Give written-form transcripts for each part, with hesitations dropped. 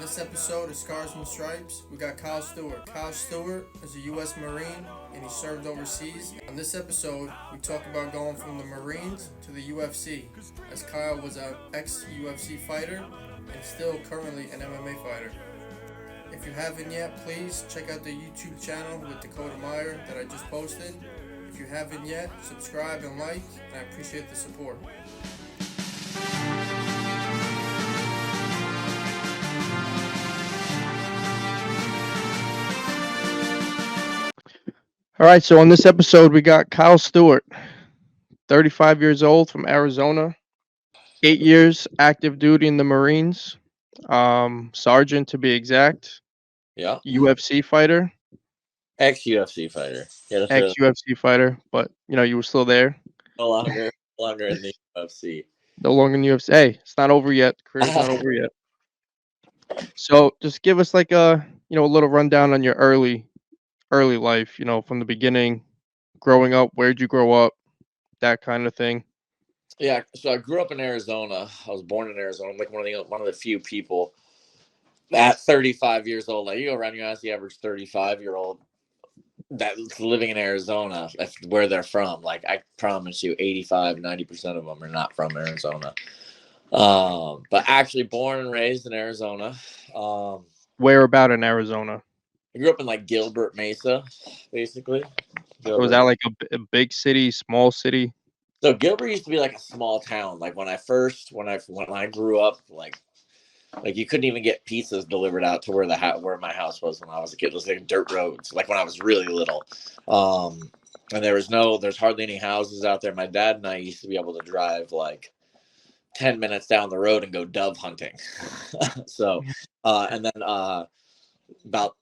this episode of Scars and Stripes, we got Kyle Stewart. Kyle Stewart is a U.S. Marine and he served overseas. On this episode, we talk about going from the Marines to the UFC, as Kyle was an ex-UFC fighter and still currently an MMA fighter. If you haven't yet, please check out the YouTube channel with Dakota Meyer that I just posted. If you haven't yet, subscribe and like, and I appreciate the support. All right, so on this episode, we got Kyle Stewart, 35 years old from Arizona, 8 years active duty in the Marines, sergeant to be exact, Yeah. UFC fighter, Ex-UFC fighter. Yeah, ex-UFC fighter, but you were still there. no longer in the UFC. No longer in UFC. Hey, it's not over yet. The career's not over yet. So just give us like a little rundown on your early life, from the beginning, growing up, where'd you grow up, that kind of thing. Yeah, so I grew up in Arizona. I was born in Arizona. I'm like one of the few people at 35 years old. Like you go around, you ask the average 35-year-old that's living in Arizona, that's where they're from. Like I promise you, 85-90% of them are not from Arizona. But actually born and raised in Arizona. Where about in Arizona? I grew up in like Gilbert Mesa, basically. So was that like a big city, small city? So Gilbert used to be like a small town. Like when I grew up, like you couldn't even get pizzas delivered out to where my house was when I was a kid. It was like dirt roads. Like when I was really little, and there's hardly any houses out there. My dad and I used to be able to drive like 10 minutes down the road and go dove hunting. So, and then about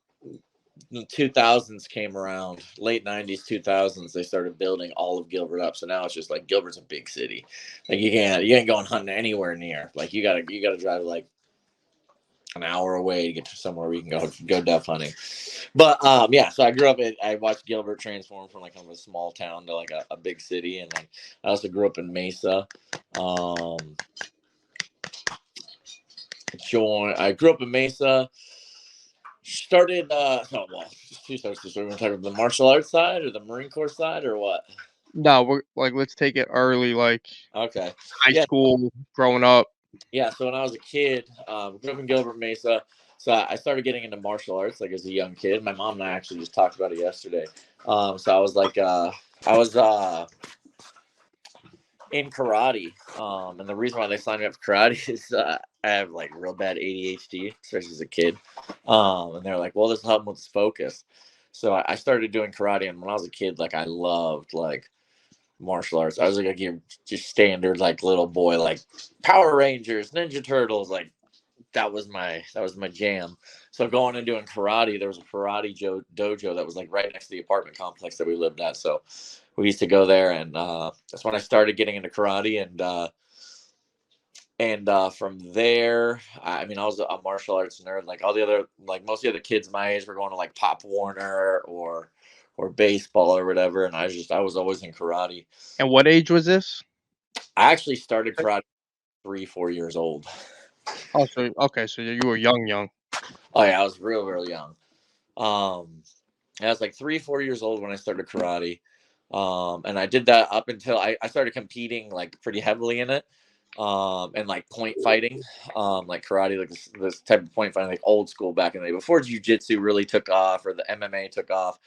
the 2000s came around, late 90s, 2000s, they started building all of Gilbert up. So now it's just like Gilbert's a big city. Like you ain't going hunting anywhere near. Like you gotta drive like an hour away to get to somewhere where you can go dove hunting. But yeah, so I watched Gilbert transform from like kind of a small town to like a big city. And then I also grew up in Mesa. I grew up in Mesa. Started two starts. So we're gonna talk about the martial arts side or the Marine Corps side or what? No, we're like, let's take it early, like Okay. high school, growing up. Yeah, so when I was a kid, grew up in Gilbert Mesa. So I started getting into martial arts like as a young kid. My mom and I actually just talked about it yesterday. So I was like, I was in karate. And the reason why they signed me up for karate is I have like real bad ADHD, especially as a kid. And they're like, well, this will help with focus. So I started doing karate, and when I was a kid, like I loved like martial arts. I was like a just standard like little boy, like Power Rangers, Ninja Turtles, like that was my jam. So going and doing karate, there was a karate dojo that was like right next to the apartment complex that we lived at. So we used to go there, and that's when I started getting into karate. And from there, I mean, I was a martial arts nerd. Like all the other, like most of the other kids my age were going to like Pop Warner or baseball or whatever, and I was always in karate. And what age was this? I actually started karate 3-4 years old. Oh, so okay, so you were young. Oh yeah, I was real young. I was like 3-4 years old when I started karate. And I did that up until I started competing like pretty heavily in it. And like point fighting, like karate, like this type of point fighting, like old school back in the day before jiu-jitsu really took off or the MMA took off.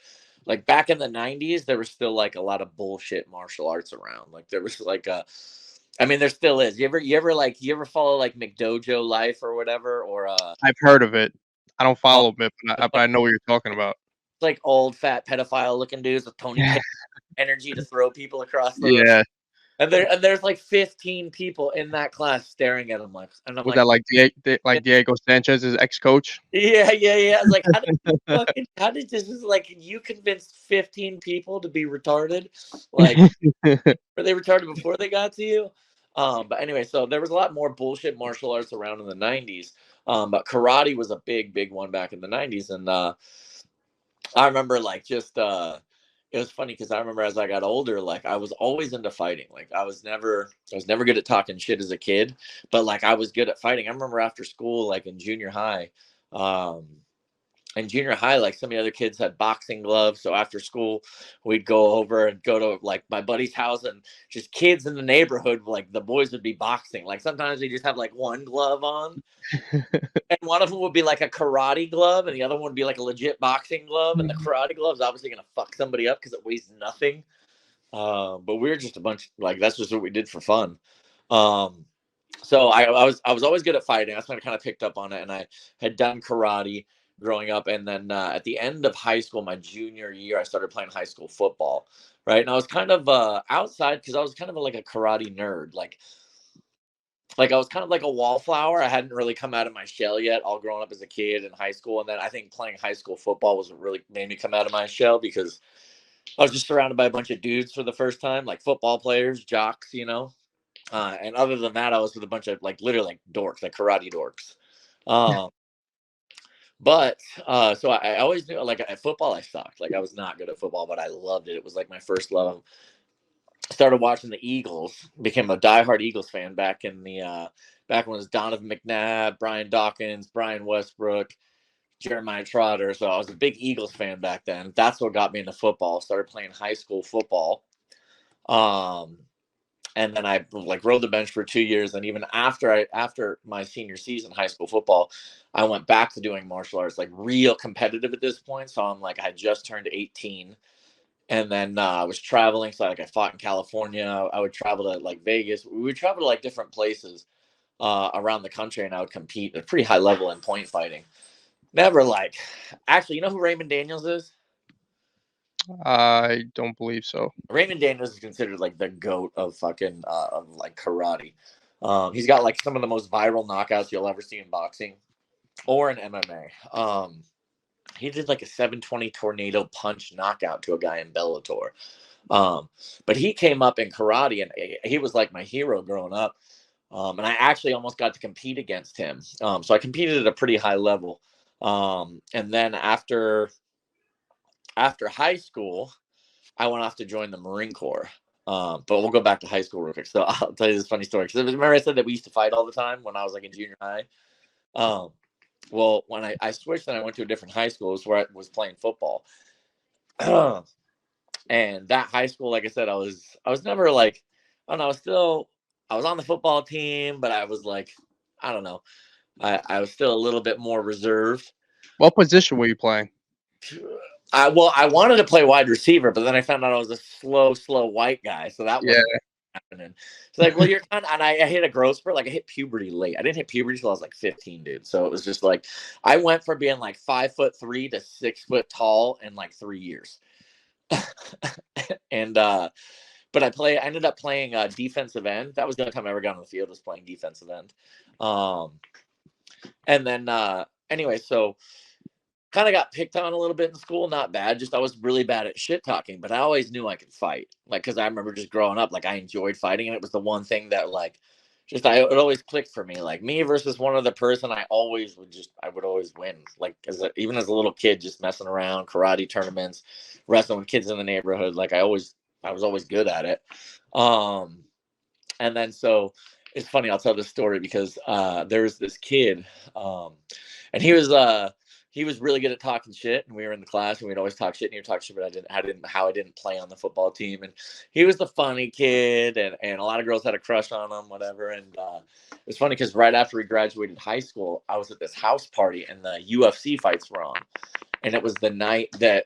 Like back in the 90s, there was still like a lot of bullshit martial arts around. Like there was like I mean, there still is. You ever follow like McDojo Life or whatever? Or I've heard of it. I don't follow it, but I know what you're talking about. Like old fat pedophile looking dudes with ponytail energy to throw people across the Yeah. And there's like 15 people in that class staring at him like, and I'm Was like, that like Diego Sanchez's ex-coach? yeah. I was like, how did this is like you convinced 15 people to be retarded? Like, were they retarded before they got to you? But anyway, so there was a lot more bullshit martial arts around in the 90s. But karate was a big one back in the 90s, and I remember like just it was funny because I remember as I got older, like I was always into fighting. Like I was never good at talking shit as a kid, but like I was good at fighting. I remember after school, like in junior high, um, like some of the other kids had boxing gloves. So after school, we'd go over and go to like my buddy's house, and just kids in the neighborhood, like the boys would be boxing. Like sometimes they just have like one glove on, and one of them would be like a karate glove, and the other one would be like a legit boxing glove. And the karate glove's obviously gonna fuck somebody up because it weighs nothing. But we were just a bunch, like that's just what we did for fun. Um, so I was always good at fighting. That's when I kind of picked up on it, and I had done karate growing up. And then at the end of high school, my junior year, I started playing high school football. Right, and I was kind of outside because I was kind of like a karate nerd. Like I was kind of like a wallflower. I hadn't really come out of my shell yet, all growing up as a kid in high school. And then I think playing high school football was what really made me come out of my shell, because I was just surrounded by a bunch of dudes for the first time, like football players, jocks, you know. And other than that, I was with a bunch of like literally like dorks, like karate dorks. Um, but so I always knew, like at football, I sucked. Like I was not good at football, but I loved it. It was like my first love. Started watching the Eagles, became a diehard Eagles fan back when it was Donovan McNabb, Brian Dawkins, Brian Westbrook, Jeremiah Trotter. So I was a big Eagles fan back then. That's what got me into football. Started playing high school football. And then I like rode the bench for 2 years. And even after my senior season high school football, I went back to doing martial arts, like real competitive at this point. So I'm like, I just turned 18. And then I was traveling. So like I fought in California. I would travel to like Vegas. We would travel to like different places around the country, and I would compete at a pretty high level in point fighting. Never like, actually, you know who Raymond Daniels is? I don't believe so. Raymond Daniels is considered like the goat of fucking of like karate. He's got like some of the most viral knockouts you'll ever see in boxing or in MMA. He did like a 720 tornado punch knockout to a guy in Bellator. But he came up in karate, and he was like my hero growing up. And I actually almost got to compete against him. So I competed at a pretty high level. And then after high school, I went off to join the Marine Corps. But we'll go back to high school real quick. So I'll tell you this funny story. Because remember I said that we used to fight all the time when I was like in junior high? Well, when I switched and I went to a different high school, it was where I was playing football. And that high school, like I said, I was never like, I don't know, I was on the football team, but I was like, I don't know. I was still a little bit more reserved. What position were you playing? I wanted to play wide receiver, but then I found out I was a slow white guy, so that wasn't happening. It's like, well, you're kind of, and I hit a growth spurt. Like I hit puberty late. I didn't hit puberty till I was like 15, dude. So it was just like I went from being like 5'3" to 6 foot tall in like 3 years. And but I ended up playing defensive end. That was the only time I ever got on the field, was playing defensive end. And then anyway, so kind of got picked on a little bit in school. Not bad, just I was really bad at shit talking, but I always knew I could fight. Like, because I remember just growing up, like I enjoyed fighting, and it was the one thing that like it always clicked for me. Like me versus one other person, I would always win. Like even as a little kid, just messing around, karate tournaments, wrestling with kids in the neighborhood. Like I was always good at it. And then so it's funny, I'll tell this story because there's this kid, and he was really good at talking shit, and we were in the class and we'd always talk shit, and he'd talk shit, but I didn't play on the football team. And he was the funny kid, and a lot of girls had a crush on him, whatever. And it was funny because right after we graduated high school, I was at this house party and the UFC fights were on. And it was the night that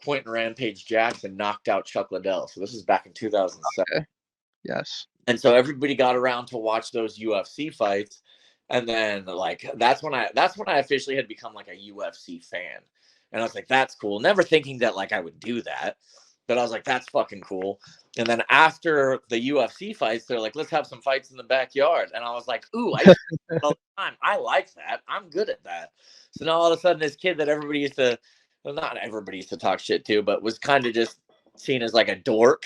Quentin Rampage Jackson knocked out Chuck Liddell. So this was back in 2007. Okay. Yes. And so everybody got around to watch those UFC fights. And then like that's when I officially had become like a UFC fan. And I was like, that's cool. Never thinking that like I would do that. But I was like, that's fucking cool. And then after the UFC fights, they're like, let's have some fights in the backyard. And I was like, ooh, I used to do that all the time. I like that. I'm good at that. So now all of a sudden this kid that everybody used to, well, not everybody used to talk shit to, but was kind of just seen as like a dork.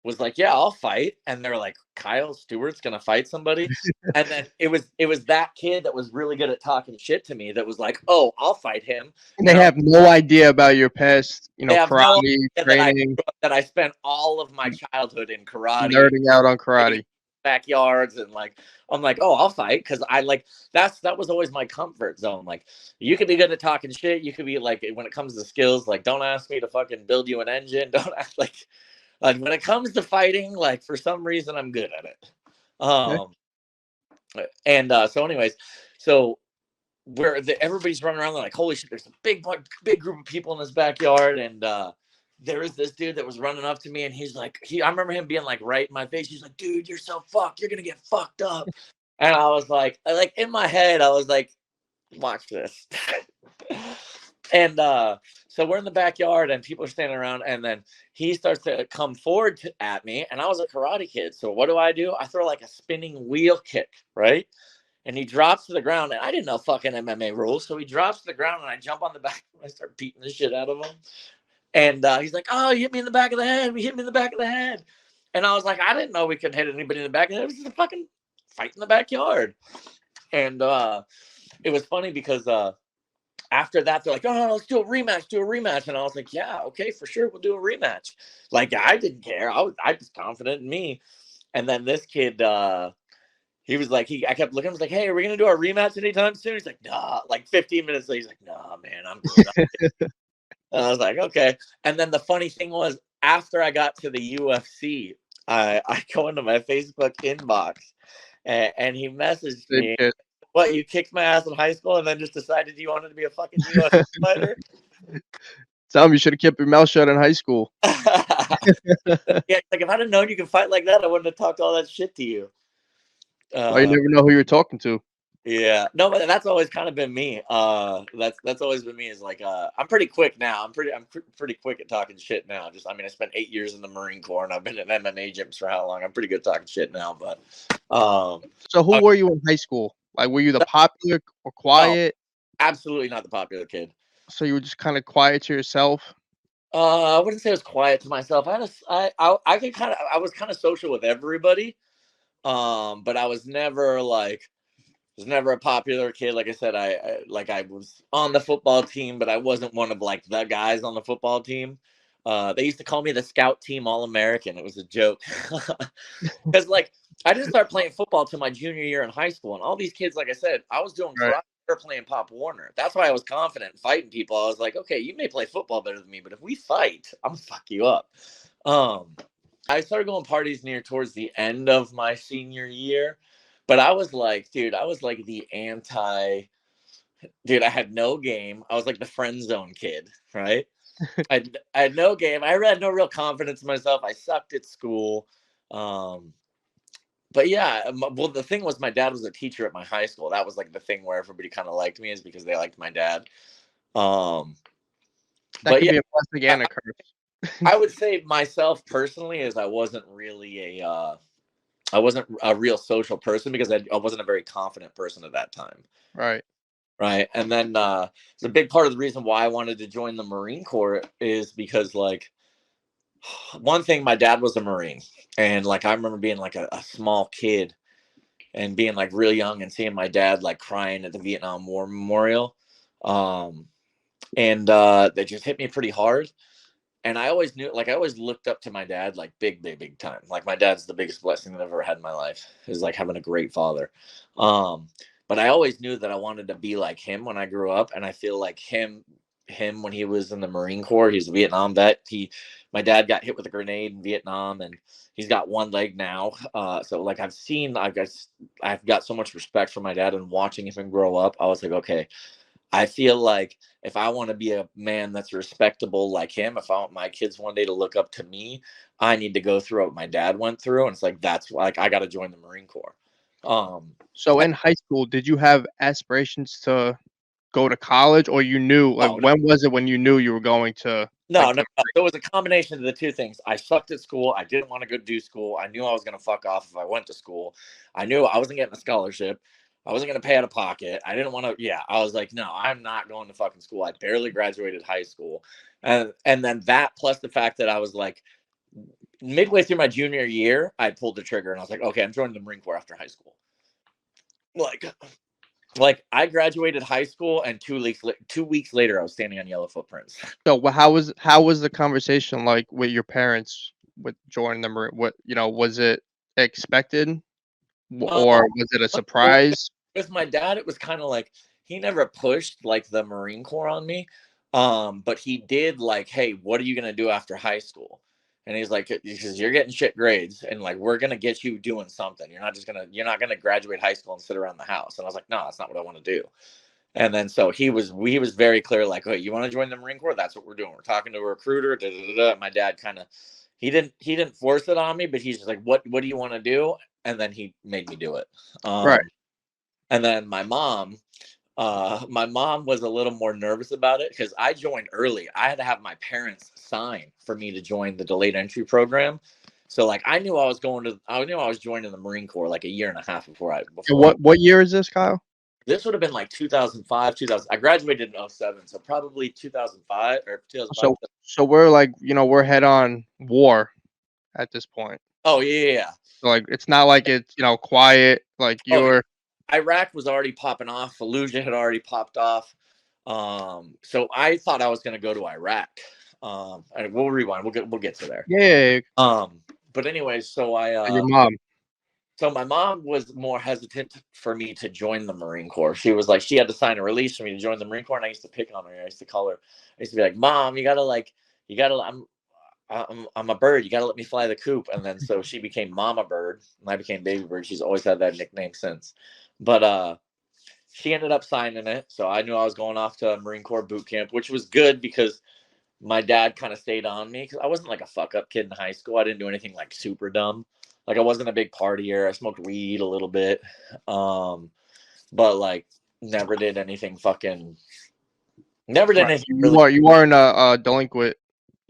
was like, yeah, I'll fight. And they're like, Kyle Stewart's gonna fight somebody. And then it was that kid that was really good at talking shit to me that was like, oh, I'll fight him. And they And have no idea about your past, they have no karate idea training, that I spent all of my childhood in karate, nerding out on karate. backyards, and like I'm like, oh, I'll fight because I like that was always my comfort zone. Like, you could be good at talking shit, you could be like, when it comes to skills, like, don't ask me to fucking build you an engine, don't ask, like when it comes to fighting, like, for some reason I'm good at it. Okay. And so anyways, so everybody's running around, like, holy shit, there's a big group of people in this backyard. And there was this dude that was running up to me, and he's like, I remember him being like right in my face. He's like, dude, you're so fucked, you're gonna get fucked up. And I was like in my head, I was like, watch this. And so we're in the backyard, and people are standing around, and then he starts to come forward at me, and I was a karate kid, so what do? I throw like a spinning wheel kick, right? And he drops to the ground, and I didn't know fucking MMA rules, so he drops to the ground, and I jump on the back, and I start beating the shit out of him. And he's like, oh, you hit me in the back of the head. We hit me in the back of the head. And I was like, I didn't know we could hit anybody in the back of the head. It was just a fucking fight in the backyard. And it was funny because after that, they're like, oh, no, let's do a rematch. And I was like, yeah, okay, for sure, we'll do a rematch. Like, I didn't care. I was confident in me. And then this kid, he was like, I kept looking, I was like, hey, are we going to do our rematch anytime soon? He's like, nah. Like 15 minutes later, he's like, nah, man, I'm good. And I was like, okay. And then the funny thing was, after I got to the UFC, I go into my Facebook inbox, and he messaged me, what, you kicked my ass in high school and then just decided you wanted to be a fucking UFC fighter? Tell him you should have kept your mouth shut in high school. Yeah, like, if I'd have known you could fight like that, I wouldn't have talked all that shit to you. Well, you never know who you're talking to. Yeah, no, but that's always kind of been me. That's always been me. Is like, I'm pretty quick now. I'm pretty quick at talking shit now. Just, I mean, I spent 8 years in the Marine Corps, and I've been in MMA gyms for how long? I'm pretty good talking shit now. But so who were you in high school? Like, were you the popular or quiet? No, absolutely not the popular kid. So you were just kind of quiet to yourself? I wouldn't say I was quiet to myself. I was kind of social with everybody. But I was never a popular kid. Like I said, I was on the football team, but I wasn't one of like the guys on the football team. They used to call me the scout team All-American. It was a joke. Because like, I didn't start playing football till my junior year in high school. And all these kids, like I said, I was doing karate. They were playing Pop Warner. That's why I was confident in fighting people. I was like, okay, you may play football better than me, but if we fight, I'm gonna fuck you up. I started going parties towards the end of my senior year, but I was like, dude, I was like the dude, I had no game. I was like the friend zone kid, right? I had no game. I had no real confidence in myself. I sucked at school. But yeah, well, the thing was, my dad was a teacher at my high school. That was like the thing where everybody kind of liked me, is because they liked my dad. That but could yeah, be a blessing and a curse. I would say myself personally is I wasn't a real social person, because I wasn't a very confident person at that time. Right. Right. And then it's a big part of the reason why I wanted to join the Marine Corps is because, like, one thing, my dad was a Marine, and like, I remember being like a small kid and being like real young and seeing my dad like crying at the Vietnam War memorial. And that just hit me pretty hard. And I always knew, like, I always looked up to my dad, like, big time. Like, my dad's the biggest blessing that I've ever had in my life, is like having a great father. But I always knew that I wanted to be like him when I grew up. And I feel like him when he was in the Marine Corps, he's a Vietnam vet. My dad got hit with a grenade in Vietnam, and he's got one leg now. So like, I've got so much respect for my dad, and watching him grow up, I was like, okay, I feel like if I want to be a man that's respectable like him, if I want my kids one day to look up to me, I need to go through what my dad went through. And it's like, that's like, I got to join the Marine Corps. So in high school, did you have aspirations to go to college, or you knew, like, when was it when you knew you were going to? No. It was a combination of the two things. I sucked at school. I didn't want to go do school. I knew I was going to fuck off if I went to school. I knew I wasn't getting a scholarship. I wasn't going to pay out of pocket. I didn't want to. Yeah, I was like, no, I'm not going to fucking school. I barely graduated high school. And then that, plus the fact that I was like, midway through my junior year, I pulled the trigger and I was like, okay, I'm joining the Marine Corps after high school. Like I graduated high school, and 2 weeks later, I was standing on yellow footprints. So how was the conversation like with your parents with joining the Marine? What was it expected, or was it a surprise? With my dad, it was kind of like he never pushed like the Marine Corps on me, but he did like, hey, what are you gonna do after high school? And he's like, because you're getting shit grades, and like we're gonna get you doing something. You're not gonna graduate high school and sit around the house. And I was like, no, that's not what I want to do. And then so he was very clear, like, oh, you want to join the Marine Corps? That's what we're doing. We're talking to a recruiter. Da, da, da, da. My dad kind of he didn't force it on me, but he's just like, what do you want to do? And then he made me do it. Right. And then my mom was a little more nervous about it because I joined early. I had to have my parents sign for me to join the delayed entry program. So like I knew I was joining the Marine Corps like a year and a half before What year is this, Kyle? This would have been like 2005, 2000. I graduated in 07, so probably 2005 or 2005. So we're like, we're head on war at this point. Oh yeah. So like it's not like it's quiet. Like you're Iraq was already popping off. Fallujah had already popped off. So I thought I was going to go to Iraq. And we'll rewind. We'll get to there. Yeah. But anyways, so Your mom. So my mom was more hesitant for me to join the Marine Corps. She was like, she had to sign a release for me to join the Marine Corps, and I used to pick on her. I used to call her. I used to be like, "Mom, you gotta. I'm a bird. You gotta let me fly the coop." And then so she became Mama Bird, and I became Baby Bird. She's always had that nickname since. But she ended up signing it, so I knew I was going off to Marine Corps boot camp, which was good because my dad kind of stayed on me because I wasn't like a fuck up kid in high school. I didn't do anything like super dumb. Like I wasn't a big partier. I smoked weed a little bit, but like never did anything fucking. Never did anything. You weren't a delinquent.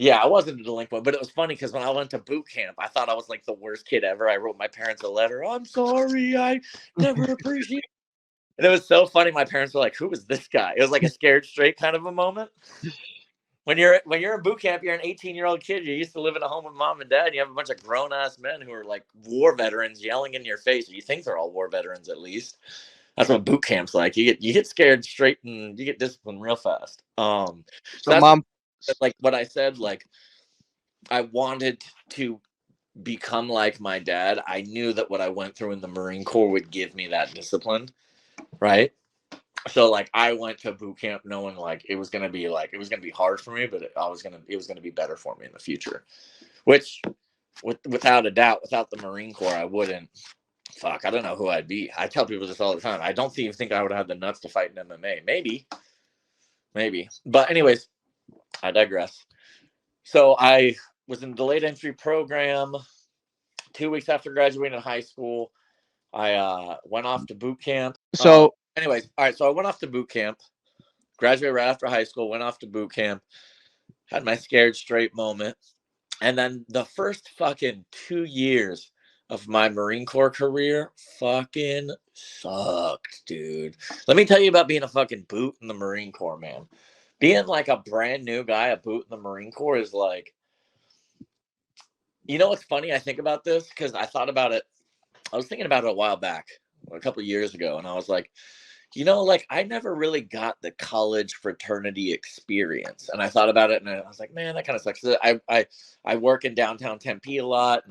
Yeah, I wasn't a delinquent, but it was funny because when I went to boot camp, I thought I was like the worst kid ever. I wrote my parents a letter. I'm sorry, I never appreciate. And it was so funny. My parents were like, "Who is this guy?" It was like a scared straight kind of a moment. When you're in boot camp, you're an 18-year-old kid. You're used to living at home with mom and dad. And you have a bunch of grown-ass men who are like war veterans yelling in your face. You think they're all war veterans at least. That's what boot camp's like. You get scared straight and you get disciplined real fast. So that's mom, like what I said. Like I wanted to become like my dad. I knew that what I went through in the Marine Corps would give me that discipline, right? So like I went to boot camp knowing like it was gonna be hard for me, but it was gonna be better for me in the future. Which, without a doubt, without the Marine Corps, I wouldn't. Fuck, I don't know who I'd be. I tell people this all the time. I don't even think I would have the nuts to fight in MMA. Maybe. But anyways, I digress. So I was in the delayed entry program. 2 weeks after graduating high school, I went off to boot camp. So anyways, all right. So I went off to boot camp. Graduated right after high school. Went off to boot camp. Had my scared straight moment. And then the first fucking 2 years of my Marine Corps career fucking sucked, dude. Let me tell you about being a fucking boot in the Marine Corps, man. Being like a brand new guy, a boot in the Marine Corps is like, you know what's funny? I think about this because I thought about it. I was thinking about it a while back, a couple of years ago, and I was like, like I never really got the college fraternity experience. And I thought about it and I was like, man, that kind of sucks. I work in downtown Tempe a lot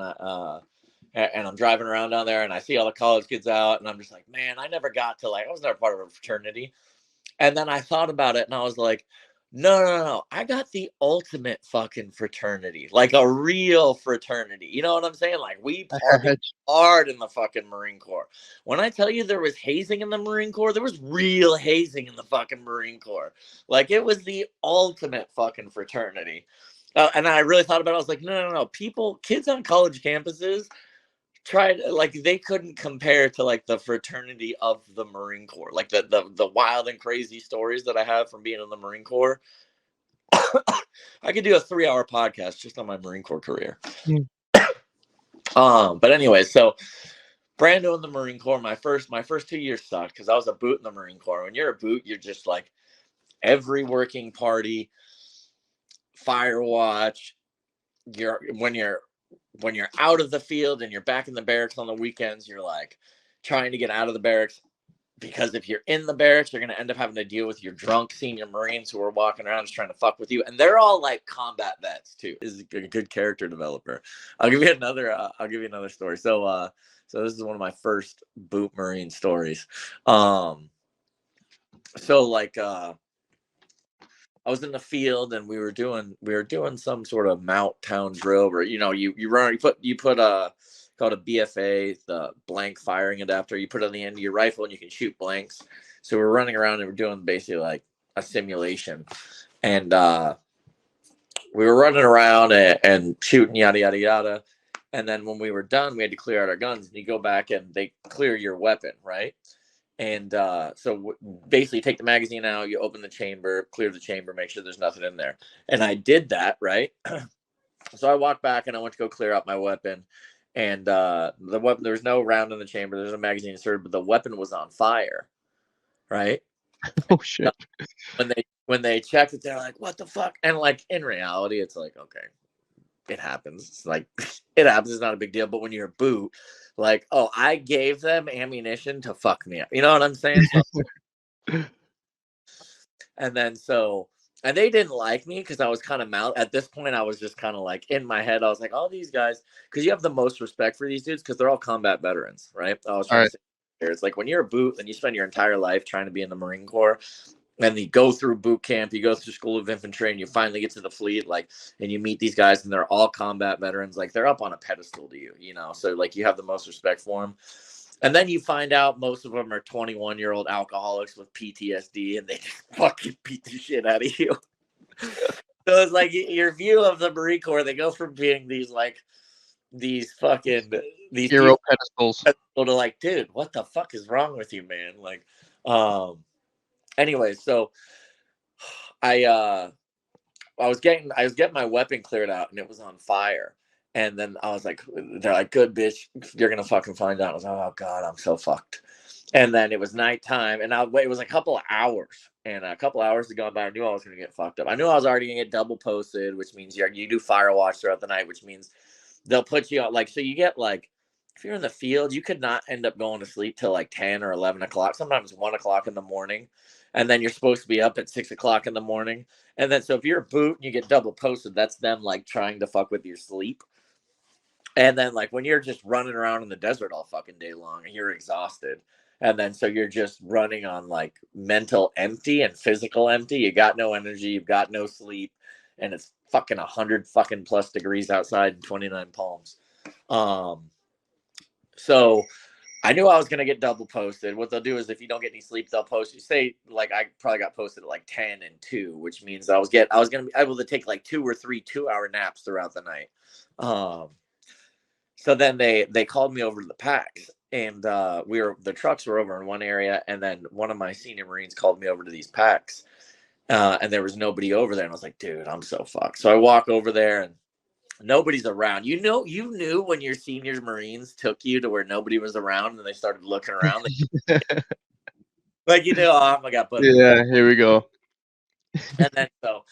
and I'm driving around down there and I see all the college kids out and I'm just like, man, I never got to I was never part of a fraternity. And then I thought about it and I was like, no. I got the ultimate fucking fraternity, like a real fraternity. You know what I'm saying? Like we partied hard in the fucking Marine Corps. When I tell you there was hazing in the Marine Corps, there was real hazing in the fucking Marine Corps. Like it was the ultimate fucking fraternity. And I really thought about it. I was like, no. Kids on college campuses tried they couldn't compare to like the fraternity of the Marine Corps, like the wild and crazy stories that I have from being in the Marine Corps. I could do a 3-hour podcast just on my Marine Corps career. But anyway, so brand new in the Marine Corps. My first 2 years sucked because I was a boot in the Marine Corps. When you're a boot, you're just like every working party, fire watch. When you're when you're out of the field and you're back in the barracks on the weekends, you're like trying to get out of the barracks, because if you're in the barracks, you're going to end up having to deal with your drunk senior Marines who are walking around just trying to fuck with you. And they're all like combat vets too. Is a good character developer. I'll give you another story. So this is one of my first boot Marine stories. I was in the field and we were doing some sort of mount town drill where, you put called a BFA, the blank firing adapter. You put it on the end of your rifle and you can shoot blanks. So we're running around and we're doing basically like a simulation. And we were running around and shooting, yada, yada, yada. And then when we were done, we had to clear out our guns, and you go back and they clear your weapon, right? And basically take the magazine out, you open the chamber, clear the chamber, make sure there's nothing in there. And I did that, right? So I walked back and I went to go clear out my weapon. And the weapon, there was no round in the chamber. There's a magazine inserted, but the weapon was on fire, right? Oh shit! When they checked it, they're like, "What the fuck?" And like in reality, it's like, okay, it happens. It's like it happens. It's not a big deal. But when you're a boot, like, oh, I gave them ammunition to fuck me up. You know what I'm saying? So, and they didn't like me because I was kind of at this point. I was just kind of like in my head. I was like, all these guys, because you have the most respect for these dudes because they're all combat veterans, right? I was trying to say here, it's like when you're a boot and you spend your entire life trying to be in the Marine Corps. And you go through boot camp, you go through School of Infantry, and you finally get to the fleet, like, and you meet these guys, and they're all combat veterans, like they're up on a pedestal to you, you know. So like you have the most respect for them, and then you find out most of them are 21-year-old alcoholics with PTSD, and they just fucking beat the shit out of you. So it's like your view of the Marine Corps, they go from being these hero pedestals to like, dude, what the fuck is wrong with you, man? Like, anyway, so I was getting my weapon cleared out and it was on fire. And then I was like, they're like, good bitch, you're gonna fucking find out. I was like, oh god, I'm so fucked. And then it was nighttime, and it was a couple of hours, and a couple of hours had gone by. I knew I was gonna get fucked up. I knew I was already gonna get double posted, which means you do fire watch throughout the night, which means they'll put you on, like, so you get like, if you're in the field, you could not end up going to sleep till like 10 or 11 o'clock, sometimes 1 o'clock in the morning. And then you're supposed to be up at 6 o'clock in the morning. And then, so if you're a boot and you get double posted, that's them like trying to fuck with your sleep. And then like when you're just running around in the desert all fucking day long and you're exhausted. And then, so you're just running on like mental empty and physical empty. You got no energy. You've got no sleep. And it's fucking 100 fucking plus degrees outside and 29 palms. So I knew I was going to get double posted. What they'll do is if you don't get any sleep, they'll post you. Say, like, I probably got posted at like 10 and 2, which means I was going to be able to take like 2 or 3 2-hour naps throughout the night. So then they called me over to the packs, and the trucks were over in one area, and then one of my senior Marines called me over to these packs, and there was nobody over there, and I was like, dude, I'm so fucked. So I walk over there, and nobody's around. You knew when your senior Marines took you to where nobody was around and they started looking around. Like, oh my God. But yeah, here we go. And then so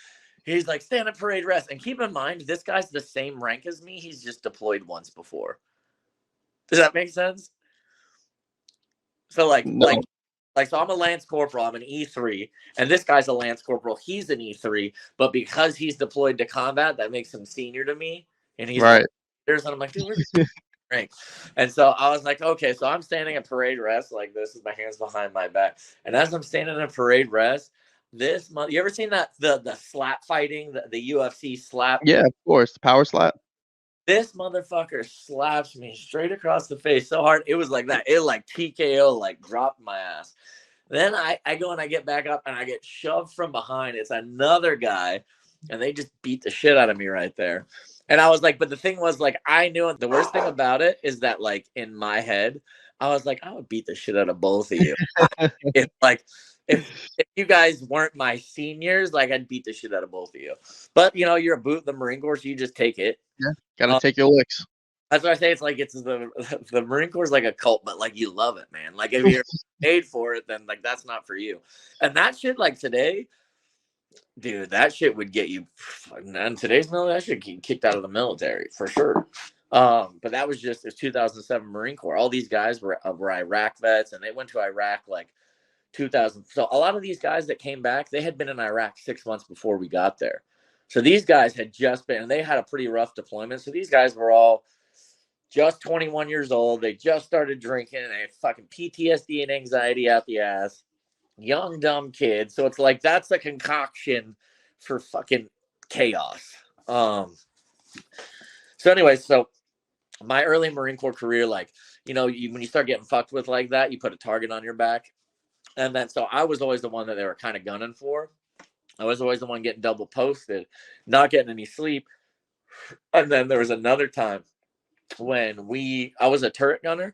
he's like, stand at parade rest. And keep in mind, this guy's the same rank as me. He's just deployed once before. Does that make sense? So No. so I'm a Lance Corporal, I'm an E3, and this guy's a Lance Corporal, he's an E3, but because he's deployed to combat, that makes him senior to me, and he's right. And I'm like, dude, where's rank? And so I was like, okay, so I'm standing at parade rest like this with my hands behind my back, and as I'm standing at parade rest, you ever seen that the slap fighting, the UFC slap? Yeah, of course, the power slap. This motherfucker slaps me straight across the face so hard. It was like that. It like TKO, like dropped my ass. Then I go and I get back up and I get shoved from behind. It's another guy, and they just beat the shit out of me right there. And I was like, but the thing was, like, I knew the worst thing about it is that, like, in my head, I was like, I would beat the shit out of both of you. If you guys weren't my seniors, like, I'd beat the shit out of both of you. But you're a boot in the Marine Corps, so you just take it. Yeah, gotta take your licks. That's what I say. It's like the Marine Corps is like a cult, but like you love it, man. Like if you're paid for it, then like that's not for you. And that shit, like today, dude, that shit would get you. In today's military, that should get kicked out of the military for sure. But that was just, it's 2007 Marine Corps. All these guys were Iraq vets, and they went to Iraq like 2000. So a lot of these guys that came back, they had been in Iraq 6 months before we got there. So these guys had just been, and they had a pretty rough deployment. So these guys were all just 21 years old. They just started drinking, and they had fucking PTSD and anxiety out the ass. Young, dumb kids. So it's like, that's a concoction for fucking chaos. So anyway, so my early Marine Corps career, like, when you start getting fucked with like that, you put a target on your back. And then, so I was always the one that they were kind of gunning for. I was always the one getting double posted, not getting any sleep. And then there was another time when I was a turret gunner,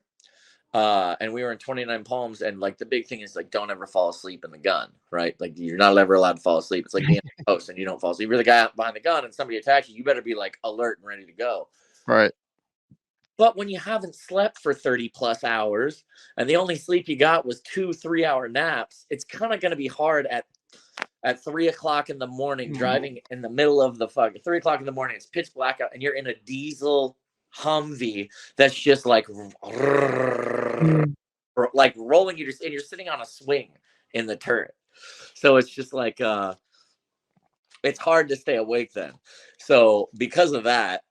and we were in 29 Palms, and like the big thing is like, don't ever fall asleep in the gun, right? Like, you're not ever allowed to fall asleep. It's like being a post and you don't fall asleep. You're the guy behind the gun and somebody attacks you, you better be like alert and ready to go. Right. But when you haven't slept for 30 plus hours and the only sleep you got was 2-3 hour naps, it's kind of going to be hard at 3 o'clock in the morning, driving in the middle of the 3 o'clock in the morning. It's pitch black out and you're in a diesel Humvee that's just like rolling. You're sitting on a swing in the turret. So it's just like, it's hard to stay awake then. So because of that,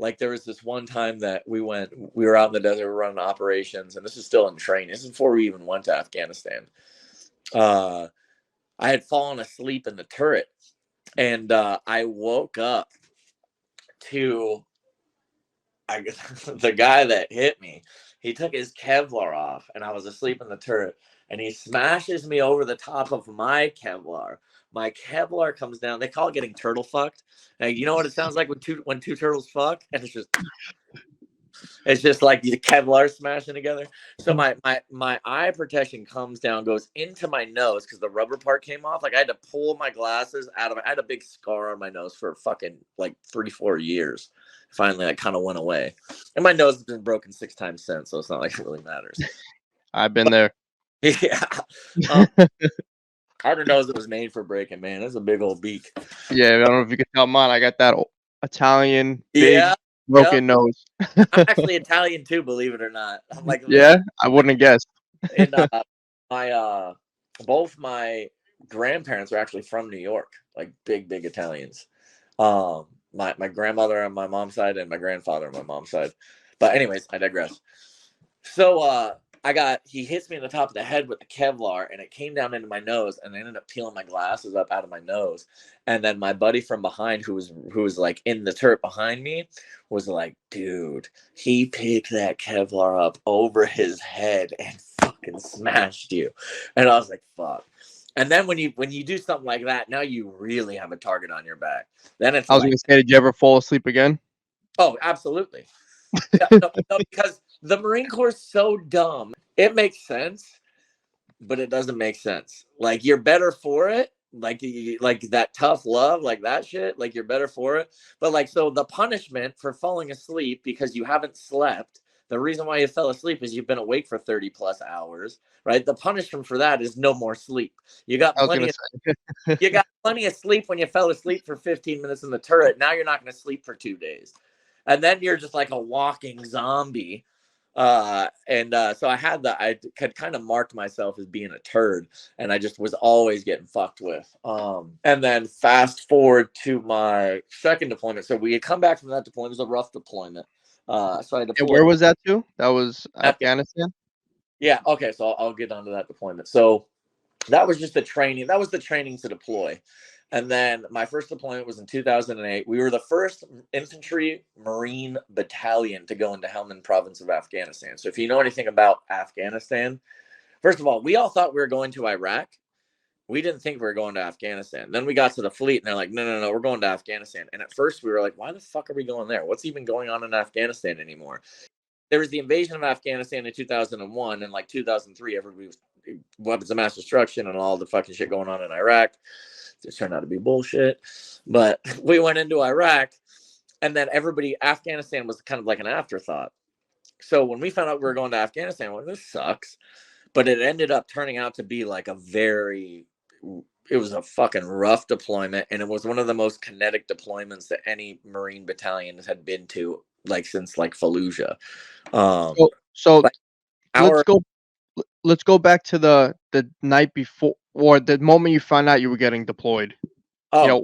like there was this one time that we were out in the desert, we were running operations, and this is still in training. This is before we even went to Afghanistan. I had fallen asleep in the turret, and I woke up to the guy that hit me. He took his Kevlar off, and I was asleep in the turret, and he smashes me over the top of my Kevlar. My Kevlar comes down. They call it getting turtle fucked. Now, you know what it sounds like when two turtles fuck? And it's just like the Kevlar smashing together. So my eye protection comes down, goes into my nose because the rubber part came off. Like I had to pull my glasses out of it. I had a big scar on my nose for fucking like 3-4 years. Finally, I kind of went away. And my nose has been broken 6 times since, so it's not like it really matters. I've been there. Yeah. I don't know if it was made for breaking, man. It's a big old beak. Yeah, I don't know if you can tell mine. I got that Italian big broken nose. I'm actually Italian too, believe it or not. I'm like, yeah, I wouldn't have guessed. And both my grandparents are actually from New York, like big Italians. My grandmother on my mom's side and my grandfather on my mom's side. But anyways, I digress. So he hits me in the top of the head with the Kevlar, and it came down into my nose, and I ended up peeling my glasses up out of my nose. And then my buddy from behind, who was like in the turret behind me, was like, dude, he picked that Kevlar up over his head and fucking smashed you. And I was like, fuck. And then when you do something like that, now you really have a target on your back. Then it's I was gonna say, did you ever fall asleep again? Oh, absolutely. No, because the Marine Corps is so dumb. It makes sense, but it doesn't make sense. Like, you're better for it. Like that tough love, like that shit. Like, you're better for it. But like, so the punishment for falling asleep because you haven't slept, the reason why you fell asleep is you've been awake for 30 plus hours, right? The punishment for that is no more sleep. You got plenty of sleep when you fell asleep for 15 minutes in the turret. Now you're not going to sleep for 2 days. And then you're just like a walking zombie. So I could kind of mark myself as being a turd, and I just was always getting fucked with. And then fast forward to my second deployment. So we had come back from that deployment. It was a rough deployment. So I deployed. And where was that to? That was Afghanistan? Yeah. Okay. So I'll get onto that deployment. So that was just the training. That was the training to deploy. And then my first deployment was in 2008. We were the first infantry Marine battalion to go into Helmand province of Afghanistan. So if you know anything about Afghanistan, first of all, we all thought we were going to Iraq. We didn't think we were going to Afghanistan. Then we got to the fleet and they're like, no, we're going to Afghanistan. And at first we were like, why the fuck are we going there? What's even going on in Afghanistan anymore? There was the invasion of Afghanistan in 2001, and like 2003, everybody was weapons of mass destruction and all the fucking shit going on in Iraq. It turned out to be bullshit. But we went into Iraq, and then Afghanistan was kind of like an afterthought. So when we found out we were going to Afghanistan, well, this sucks. But it ended up turning out to be like a very it was a fucking rough deployment, and it was one of the most kinetic deployments that any Marine battalion had been to, like since like Fallujah. So Like let's our go let's go back to the night before, or the moment you found out you were getting deployed. You oh know,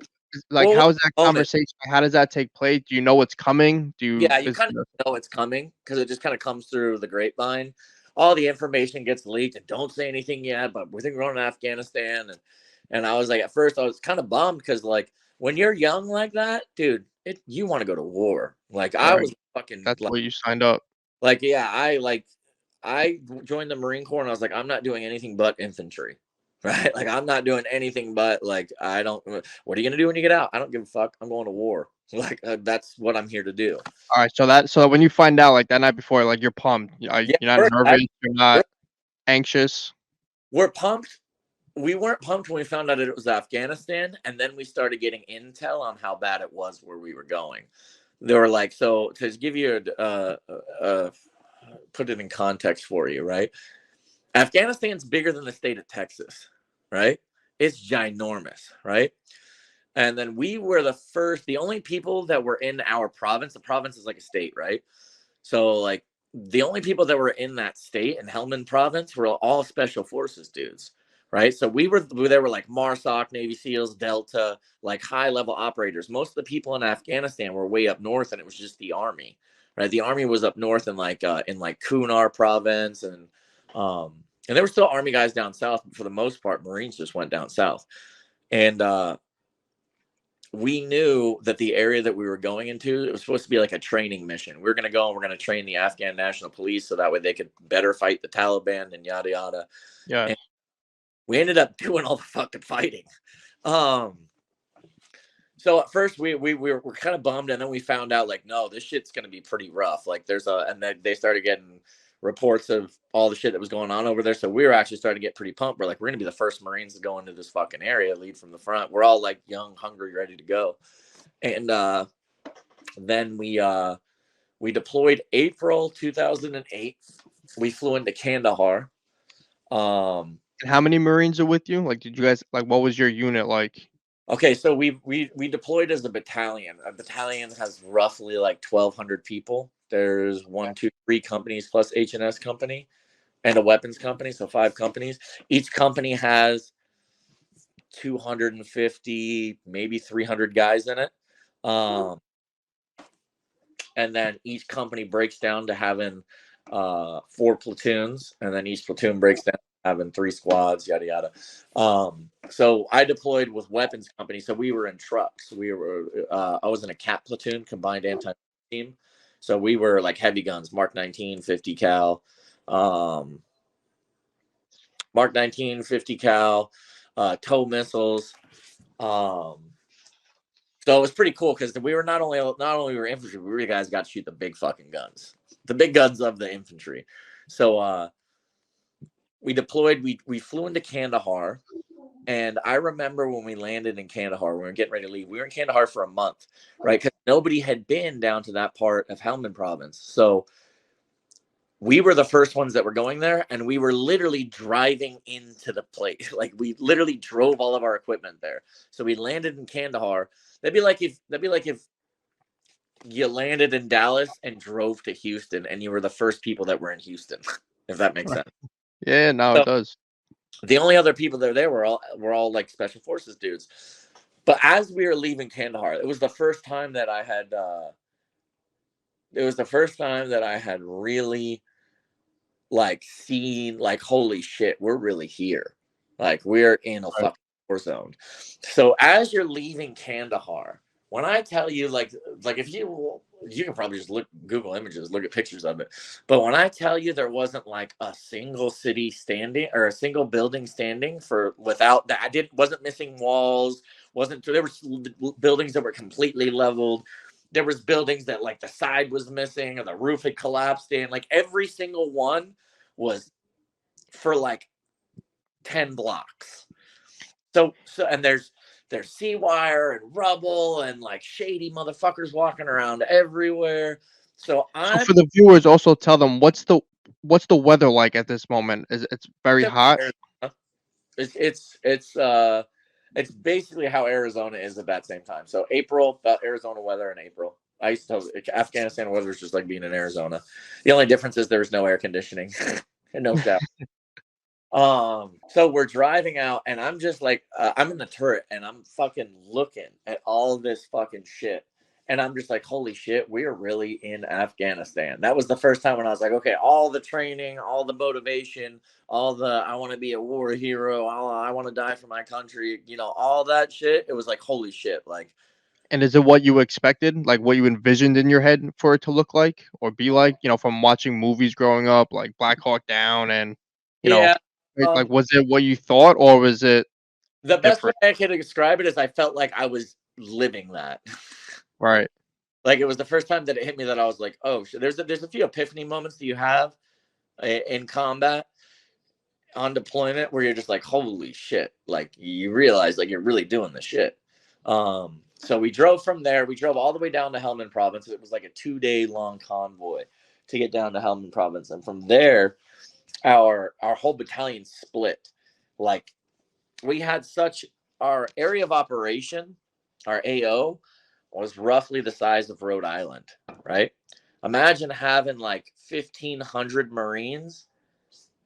like, well, how is that moment. conversation? How does that take place? Do you know what's coming? Yeah, you kind of know it's coming because it just kind of comes through the grapevine. All the information gets leaked, and don't say anything yet. But we think we're going to Afghanistan, and I was like, at first, I was kind of bummed because like when you're young like that, dude, you want to go to war. Like I right? was fucking That's what you signed up. yeah, I joined the Marine Corps, and I was like, I'm not doing anything but infantry. Right? Like I'm not doing anything but like I don't. What are you gonna do when you get out? I don't give a fuck. I'm going to war. Like that's what I'm here to do. All right, so when you find out like that night before, like you're pumped. You're Yeah, not we're nervous. You're we're, not anxious. we're pumped. We weren't pumped when we found out that it was Afghanistan, and then we started getting intel on how bad it was where we were going. They were like, so to give you put it in context for you, right? Afghanistan's bigger than the state of Texas, right? It's ginormous, right? And then we were the only people that were in our province. The province is like a state, right? So like the only people that were in that state in Helmand province were all special forces dudes, right? So there were like MARSOC, Navy SEALs, Delta, like high level operators. Most of the people in Afghanistan were way up north, and it was just the army, right? The army was up north in like Kunar province, and there were still army guys down south, but for the most part, Marines just went down south. And we knew that the area that we were going into, it was supposed to be like a training mission. We were going to go and we're going to train the Afghan National Police so that way they could better fight the Taliban and yada yada. Yeah. And we ended up doing all the fucking fighting. So at first we were kind of bummed, and then we found out like, no, this shit's going to be pretty rough. Like and then they started getting reports of all the shit that was going on over there. So we were actually starting to get pretty pumped. We're like, we're going to be the first Marines to go into this fucking area, lead from the front. We're all like young, hungry, ready to go. And then we deployed April 2008. We flew into Kandahar. And how many Marines are with you? Like, did you guys what was your unit like? Okay, so we deployed as a battalion. A battalion has roughly like 1,200 people. There's 1, 2, 3 companies plus H&S company and a weapons company, so 5 companies. Each company has 250, maybe 300 guys in it. And then each company breaks down to having 4 platoons, and then each platoon breaks down to having 3 squads, yada yada. So I deployed with weapons company, so we were in trucks. I was in a CAP platoon, combined anti team. So we were like heavy guns, Mark 19, 50 cal, Mark 19, 50 cal, tow missiles. So it was pretty cool because we were not only we were infantry, we really guys got to shoot the big fucking guns, the big guns of the infantry. So we deployed. We flew into Kandahar, and I remember when we landed in Kandahar, we were getting ready to leave. We were in Kandahar for a month, right? Because nobody had been down to that part of Helmand province. So we were the first ones that were going there, and we were literally driving into the place. Like we literally drove all of our equipment there. So we landed in Kandahar. That'd be like if you landed in Dallas and drove to Houston, and you were the first people that were in Houston, if that makes sense. Yeah, no, it does. The only other people that were there were all like special forces dudes. But as we were leaving Kandahar, it was the first time that I had really like seen like, holy shit, we're really here. Like we're in a fucking war zone. So as you're leaving Kandahar, when I tell you like if you can probably just Google images, look at pictures of it. But when I tell you there wasn't like a single city standing or a single building standing without that, wasn't missing walls, there were buildings that were completely leveled. There was buildings that like the side was missing or the roof had collapsed in. Like every single one was for like 10 blocks. So and there's sea wire and rubble and like shady motherfuckers walking around everywhere. So for the viewers, also tell them what's the weather like at this moment? It's very hot. It's basically how Arizona is at that same time. So April, about Arizona weather in April. I used to tell Afghanistan weather is just like being in Arizona. The only difference is there's no air conditioning and no shower. So we're driving out, and I'm just like, I'm in the turret, and I'm fucking looking at all this fucking shit, and I'm just like, holy shit, we're really in Afghanistan. That was the first time when I was like, okay, all the training, all the motivation, all the I want to be a war hero, I want to die for my country, all that shit. It was like, holy shit, like. And is it what you expected, like what you envisioned in your head for it to look like or be like, from watching movies growing up, like Black Hawk Down and, you know, Yeah. like was it what you thought or was it The best way different? I could describe it is I felt like I was living that. Right. Like it was the first time that it hit me that I was like, oh shit. There's a few epiphany moments that you have in combat on deployment where you're just like, holy shit. Like you realize like you're really doing the shit. So we drove from there. We drove all the way down to Helmand province. It was like a 2-day long convoy to get down to Helmand province. And from there, our whole battalion split. Like we had our area of operation, our AO was roughly the size of Rhode Island, right? Imagine having like 1,500 Marines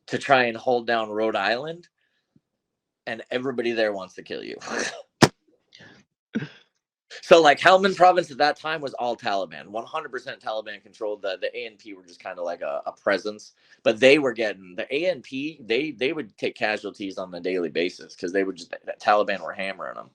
to try and hold down Rhode Island, and everybody there wants to kill you. So like Helmand province at that time was all Taliban, 100% Taliban controlled. The ANP were just kind of like a presence, but they were getting the ANP. They would take casualties on a daily basis because they would just Taliban were hammering them.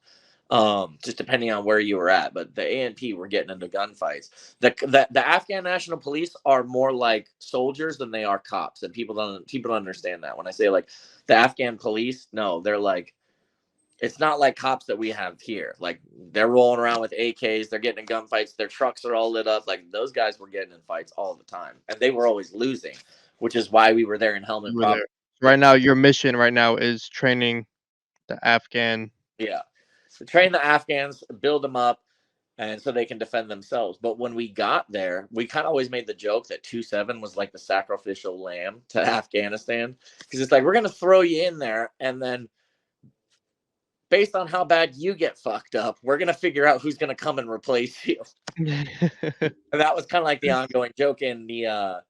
Just depending on where you were at, but the ANP were getting into gunfights. The Afghan National Police are more like soldiers than they are cops, and people don't understand that. When I say like the Afghan police, no, they're like. It's not like cops that we have here. Like they're rolling around with AKs, they're getting in gunfights, their trucks are all lit up. Like those guys were getting in fights all the time, and they were always losing, which is why we were there in You Helmand were there. Province. Right now, your mission right now is training the Afghan. Yeah, so train the Afghans, build them up, and so they can defend themselves. But when we got there, we kind of always made the joke that 2-7 was like the sacrificial lamb to Afghanistan because it's like we're gonna throw you in there, and then based on how bad you get fucked up, we're gonna figure out who's gonna come and replace you. And that was kind of like the ongoing joke in the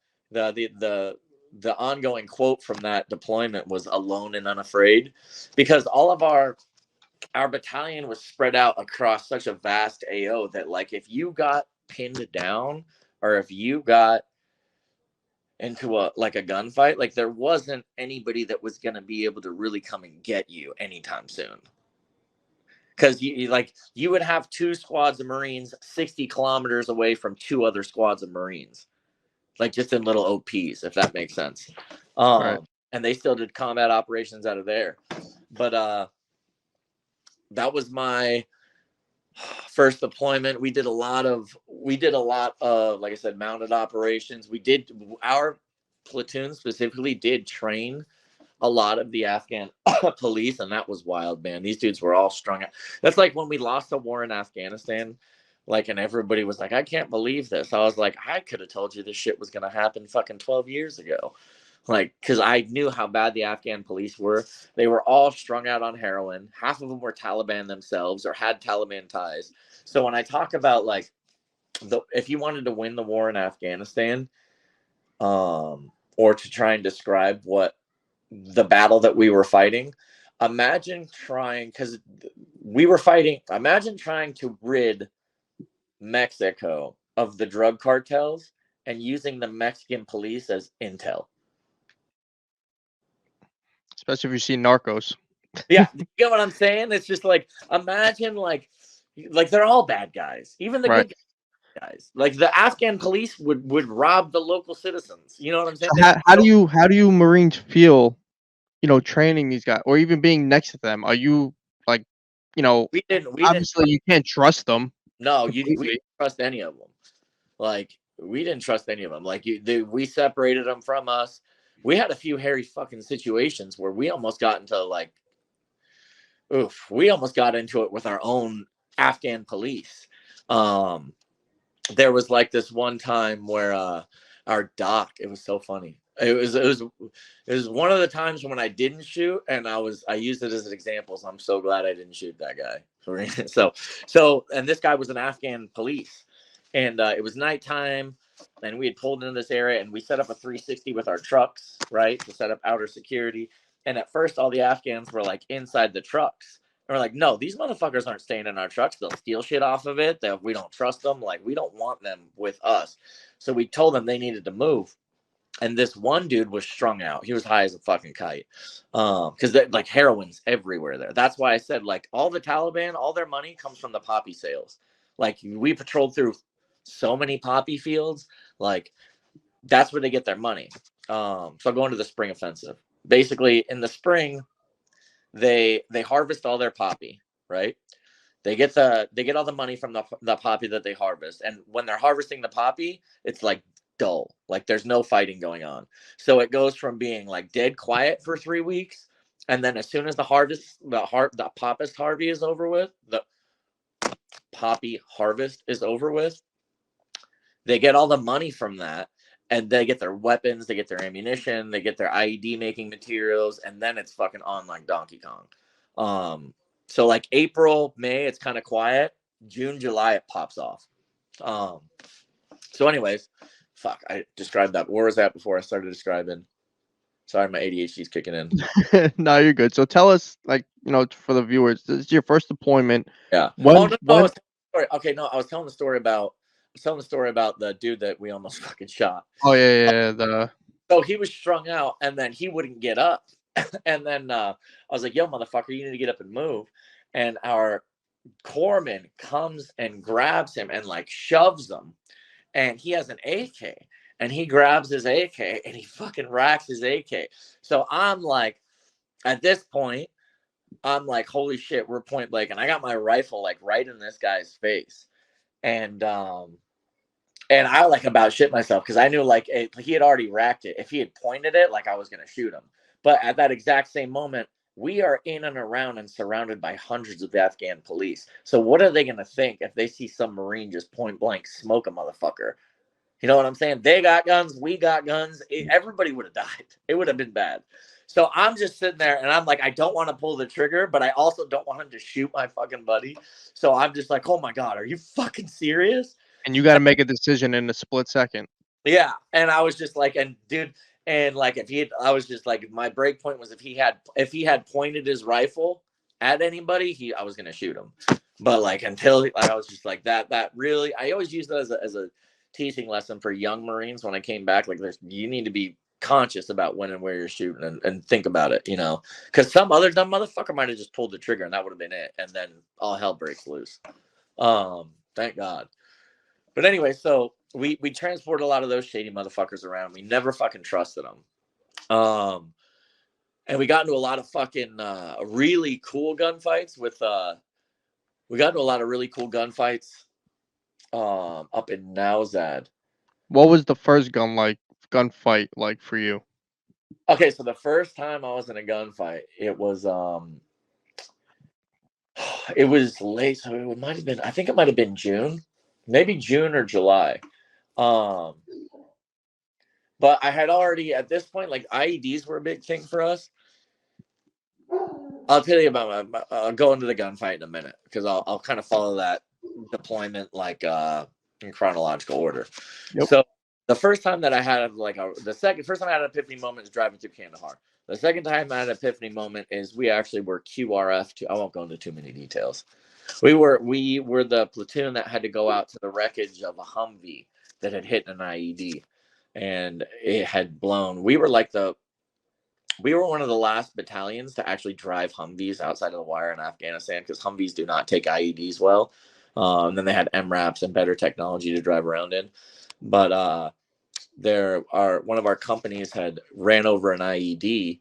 ongoing quote from that deployment was "alone and unafraid," because all of our battalion was spread out across such a vast AO that like if you got pinned down or if you got into a gunfight, like there wasn't anybody that was gonna be able to really come and get you anytime soon. Because you would have 2 squads of Marines 60 kilometers away from 2 other squads of Marines, like just in little OPs, if that makes sense. Right. And they still did combat operations out of there. But that was my first deployment. We did a lot of, like I said, mounted operations. Our platoon specifically did train a lot of the Afghan police, and that was wild, man. These dudes were all strung out. That's like when we lost the war in Afghanistan, like, and everybody was like, I can't believe this. I was like, I could have told you this shit was going to happen fucking 12 years ago. Like, because I knew how bad the Afghan police were. They were all strung out on heroin. Half of them were Taliban themselves or had Taliban ties. So when I talk about, like, if you wanted to win the war in Afghanistan, or to try and describe what the battle that we were fighting, imagine trying to rid Mexico of the drug cartels and using the Mexican police as intel. Especially if you see Narcos. Yeah, you get what I'm saying? It's just like imagine like they're all bad guys, even the Right. good guys. Like the Afghan police would rob the local citizens. You know what I'm saying? So how do you Marines feel, training these guys or even being next to them? Are you like, We didn't obviously you can't trust them no, we completely. didn't trust any of them. Like we didn't trust any of them. Like we separated them from us. We had a few hairy fucking situations where we almost got into we almost got into it with our own Afghan police. There was like this one time where our doc, it was so funny. It was one of the times when I didn't shoot, and I used it as an example. So I'm so glad I didn't shoot that guy. And this guy was an Afghan police, and it was nighttime, and we had pulled into this area, and we set up a 360 with our trucks, right, to set up outer security. And at first, all the Afghans were like inside the trucks. And we're like, no, these motherfuckers aren't staying in our trucks. They'll steal shit off of it. We don't trust them. Like, we don't want them with us. So we told them they needed to move. And this one dude was strung out. He was high as a fucking kite. Because like heroin's everywhere there. That's why I said, like, all the Taliban, all their money comes from the poppy sales. Like, we patrolled through so many poppy fields. Like, that's where they get their money. So I'll go into the spring offensive. Basically, in the spring, they harvest all their poppy, right? They get all the money from the poppy that they harvest. And when they're harvesting the poppy, it's like dull. Like, there's no fighting going on. So it goes from being like dead quiet for 3 weeks, and then as soon as the poppist harvest is over with, the poppy harvest is over with, they get all the money from that, and they get their weapons, they get their ammunition, they get their IED making materials, and then it's fucking on like Donkey Kong. So like April, May, it's kind of quiet. June, July, it pops off. So anyways, fuck, I described that. Where was that before I started describing? Sorry, my ADHD is kicking in. No, you're good. So tell us, like, for the viewers, this is your first deployment. Yeah. When, Okay, no, I was telling the story about the dude that we almost fucking shot. Oh yeah. So he was strung out, and then he wouldn't get up. And then I was like, yo, motherfucker, you need to get up and move. And our corpsman comes and grabs him and like shoves him. And he has an AK. And he grabs his AK and he fucking racks his AK. So I'm like, at this point, I'm like, holy shit, we're point blank. And I got my rifle like right in this guy's face. And I like about shit myself because I knew like he had already racked it. If he had pointed it, like I was going to shoot him. But at that exact same moment, we are in and around and surrounded by hundreds of Afghan police. So what are they going to think if they see some Marine just point blank smoke a motherfucker? You know what I'm saying? They got guns. We got guns. Everybody would have died. It would have been bad. So I'm just sitting there and I'm like, I don't want to pull the trigger, but I also don't want him to shoot my fucking buddy. So I'm just like, oh my God, are you fucking serious? And you got to make a decision in a split second. Yeah. And I was just like, and dude, and like I was just like, my break point was if he had pointed his rifle at anybody, I was gonna shoot him. But like until I was just like that really, I always use that as a teaching lesson for young Marines when I came back. Like, you need to be conscious about when and where you're shooting and think about it, because some other dumb motherfucker might have just pulled the trigger and that would have been it, and then all hell breaks loose. Thank God. But anyway, so we transported a lot of those shady motherfuckers around. We never fucking trusted them. And we got into a lot of fucking really cool gunfights with up in Nowzad. What was the first gunfight like for you? Okay, so the first time I was in a gunfight, it was late, so it might have been, I think it might have been June, maybe June or July. But I had already, at this point, like IEDs were a big thing for us. I'll tell you about I'll go into the gunfight in a minute because I'll kind of follow that deployment like in chronological order. Yep. So the first time that I had first time I had an epiphany moment is driving through Kandahar. The second time I had an epiphany moment is we actually were QRF. I won't go into too many details. We were the platoon that had to go out to the wreckage of a Humvee that had hit an IED, and it had blown. We were one of the last battalions to actually drive Humvees outside of the wire in Afghanistan because Humvees do not take IEDs well. And then they had MRAPs and better technology to drive around in. But one of our companies had ran over an IED,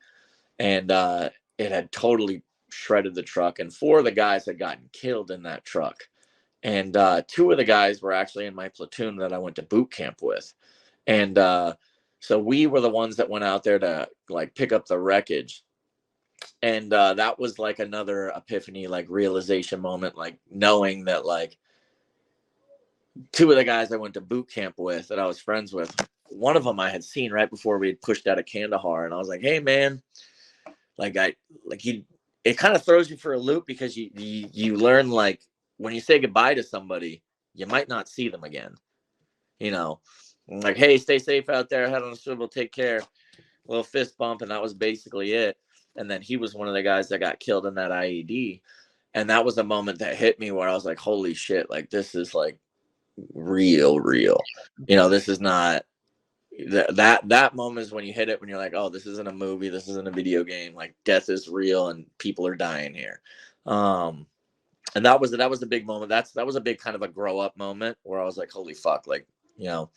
and it had totally shredded the truck, and 4 of the guys had gotten killed in that truck. And 2 of the guys were actually in my platoon that I went to boot camp with. And so we were the ones that went out there to like pick up the wreckage. And that was like another epiphany, like realization moment, like knowing that like 2 of the guys I went to boot camp with that I was friends with one of them I had seen right before we had pushed out of Kandahar, and I was like, hey man, it kind of throws you for a loop, because you learn, like, when you say goodbye to somebody, you might not see them again. Like, hey, stay safe out there, head on a swivel, take care, little fist bump, and that was basically it. And then he was one of the guys that got killed in that IED, and that was a moment that hit me where I was like, holy shit, like, this is like real. This is not that moment is when you hit it, when you're like, oh, this isn't a movie, this isn't a video game, like, death is real and people are dying here. And that was a big moment. That was a big kind of a grow up moment where I was like, holy fuck, like, and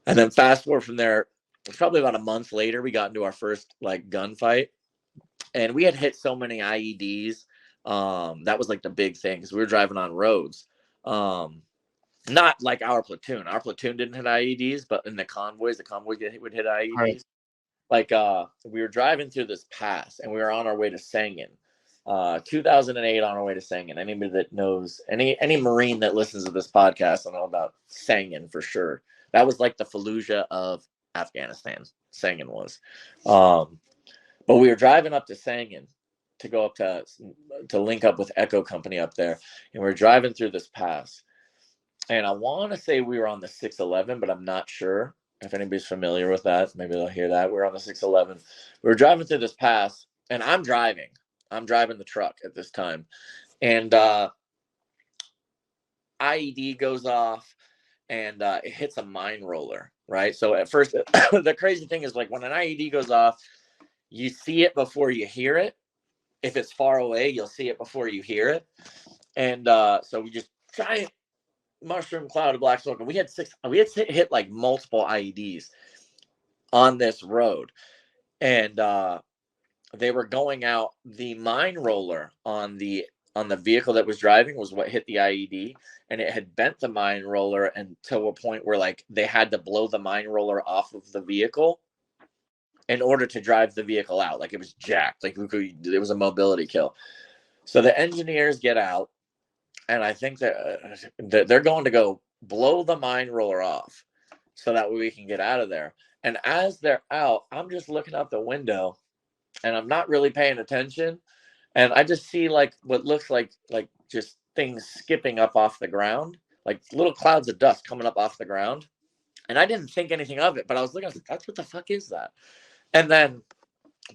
then fast forward from there, it's probably about a month later, we got into our first like gunfight, and we had hit so many IEDs. That was like the big thing, because we were driving on roads. Not like our platoon. Our platoon didn't hit IEDs, but in the convoys would hit IEDs. Right. Like, we were driving through this pass, and we were on our way to Sangin. 2008, on our way to Sangin. Anybody that knows, any Marine that listens to this podcast, I know about Sangin for sure. That was like the Fallujah of Afghanistan. Sangin was. But we were driving up to Sangin to go up to link up with Echo Company up there, and we were driving through this pass. And I want to say we were on the 611, but I'm not sure. If anybody's familiar with that, maybe they'll hear that. We're on the 611. We were driving through this pass, and I'm driving the truck at this time. And IED goes off, and it hits a mine roller, right? So at first, the crazy thing is, like, when an IED goes off, you see it before you hear it. If it's far away, you'll see it before you hear it. And so we just giant mushroom cloud of black smoke, and we had hit like multiple IEDs on this road, and they were going out. The mine roller on the vehicle that was driving was what hit the IED, and it had bent the mine roller until a point where, like, they had to blow the mine roller off of the vehicle in order to drive the vehicle out. Like, it was jacked, like it was a mobility kill. So the engineers get out, and I think that they're going to go blow the mine roller off so that way we can get out of there. And as they're out, I'm just looking out the window, and I'm not really paying attention. And I just see, like, what looks like just things skipping up off the ground, like little clouds of dust coming up off the ground. And I didn't think anything of it, but I was looking, I was like, that's what the fuck is that? And then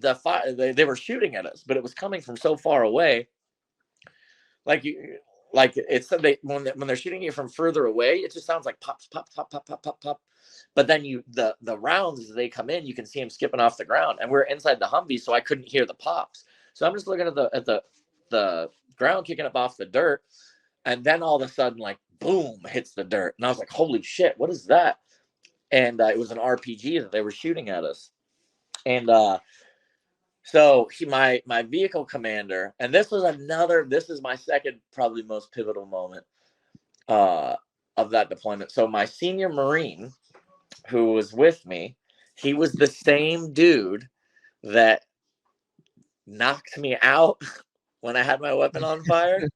the fire, they were shooting at us, but it was coming from so far away. Like it's when they're shooting you from further away, it just sounds like pop, pop, pop, pop, pop, pop, pop. But then the rounds, as they come in, you can see them skipping off the ground, and we're inside the Humvee, so I couldn't hear the pops. So I'm just looking at the ground kicking up off the dirt, and then all of a sudden, like, boom, hits the dirt, and I was like, holy shit, what is that? And it was an RPG that they were shooting at us, and so my vehicle commander, and this is my second, probably most pivotal moment of that deployment. So my senior Marine who was with me, he was the same dude that knocked me out when I had my weapon on fire.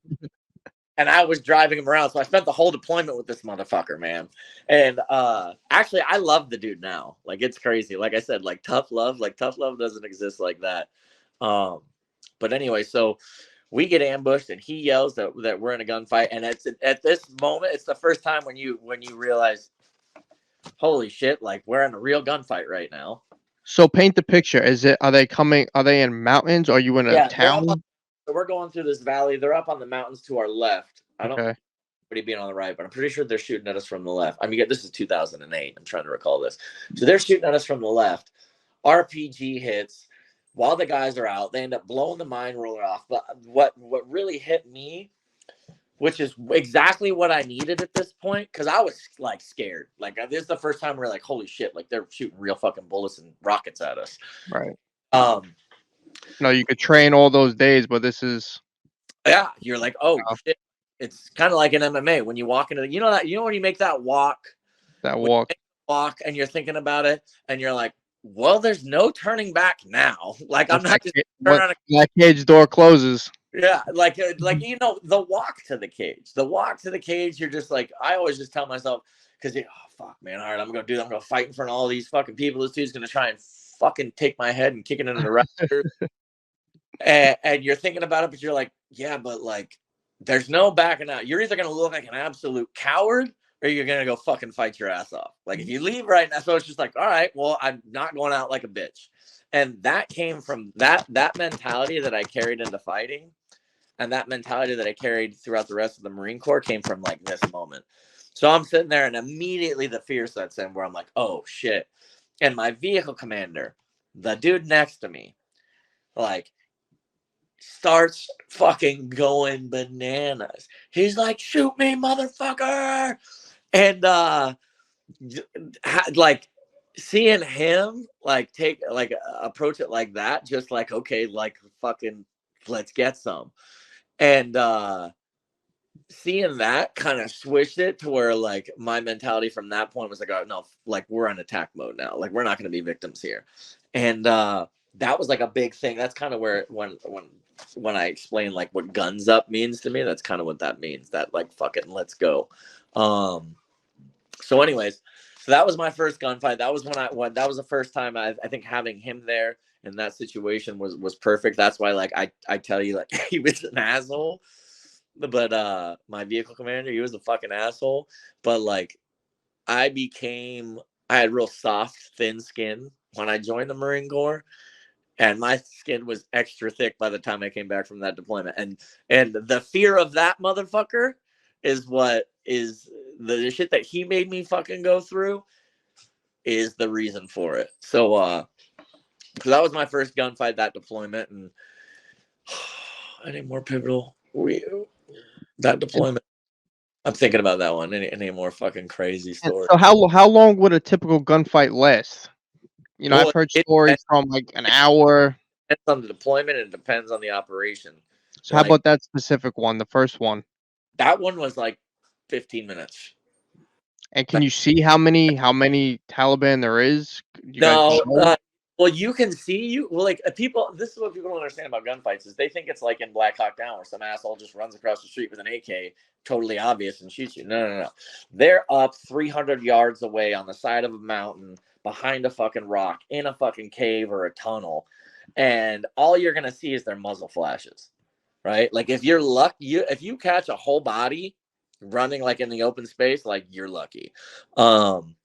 And I was driving him around. So I spent the whole deployment with this motherfucker, man. And actually, I love the dude now. Like, it's crazy. Like I said, like, tough love doesn't exist like that. But anyway, so we get ambushed, and he yells that we're in a gunfight. And it's at this moment, it's the first time when you realize, holy shit, like, we're in a real gunfight right now. So paint the picture. Are they in mountains? Or are you in a town? So we're going through this valley. They're up on the mountains to our left. I don't know anybody being on the right, but I'm pretty sure they're shooting at us from the left. I mean, this is 2008. I'm trying to recall this. So they're shooting at us from the left. RPG hits while the guys are out. They end up blowing the mine roller off. But what really hit me, which is exactly what I needed at this point, because I was, like, scared. Like, this is the first time we're like, holy shit, like, they're shooting real fucking bullets and rockets at us. Right. No, you could train all those days, but this is... Yeah, you're like, oh, shit. It's kind of like an MMA when you walk into when you make that walk. And you're thinking about it, and you're like, well, there's no turning back now. Like, I'm not just turn on that cage door closes. Yeah, like you know, the walk to the cage. You're just like, I always just tell myself, because oh fuck, man, all right, I'm gonna fight in front of all these fucking people. This dude's gonna try and fucking take my head and kick it into the rafters. And you're thinking about it, but you're like, yeah, but like, there's no backing out. You're either gonna look like an absolute coward, or you're gonna go fucking fight your ass off. Like if you leave right now, so it's just like, all right, well, I'm not going out like a bitch. And that came from that mentality that I carried into fighting, and that mentality that I carried throughout the rest of the Marine Corps came from like this moment. So I'm sitting there, and immediately the fear sets in, where I'm like, oh shit. And my vehicle commander, the dude next to me, like, starts fucking going bananas. He's like, shoot me, motherfucker. And like, seeing him like take like approach it like that, just like, okay, like fucking let's get some. And seeing that kind of switched it to where like my mentality from that point was like, oh no, like we're on attack mode now, like we're not going to be victims here. And that was like a big thing. That's kind of where when I explain like what guns up means to me, that's kind of what that means, that like fuck it and let's go. So anyways, so that was my first gunfight. That was when that was the first time I think having him there in that situation was perfect. That's why like I tell you, like he was an asshole. But my vehicle commander, he was a fucking asshole. But like I had real soft, thin skin when I joined the Marine Corps, and my skin was extra thick by the time I came back from that deployment. And the fear of that motherfucker is what is the shit that he made me fucking go through is the reason for it. So that was my first gunfight, that deployment, and any more pivotal that deployment. I'm thinking about that one. Any more fucking crazy stories? So how long would a typical gunfight last? You know, Well, I've heard it stories from like an hour. depends on the deployment, and it depends on the operation. So how Like about that specific one, the first one? that one was like 15 minutes. And can you see how many Taliban there is? You guys No, know? well, you can see like people. This is what people don't understand about gunfights is they think it's like in Black Hawk Down where some asshole just runs across the street with an AK, totally obvious, and shoots you. No. They're up 300 yards away on the side of a mountain, behind a fucking rock, in a fucking cave or a tunnel, and all you're gonna see is their muzzle flashes, right? Like if if you catch a whole body running like in the open space, like you're lucky. And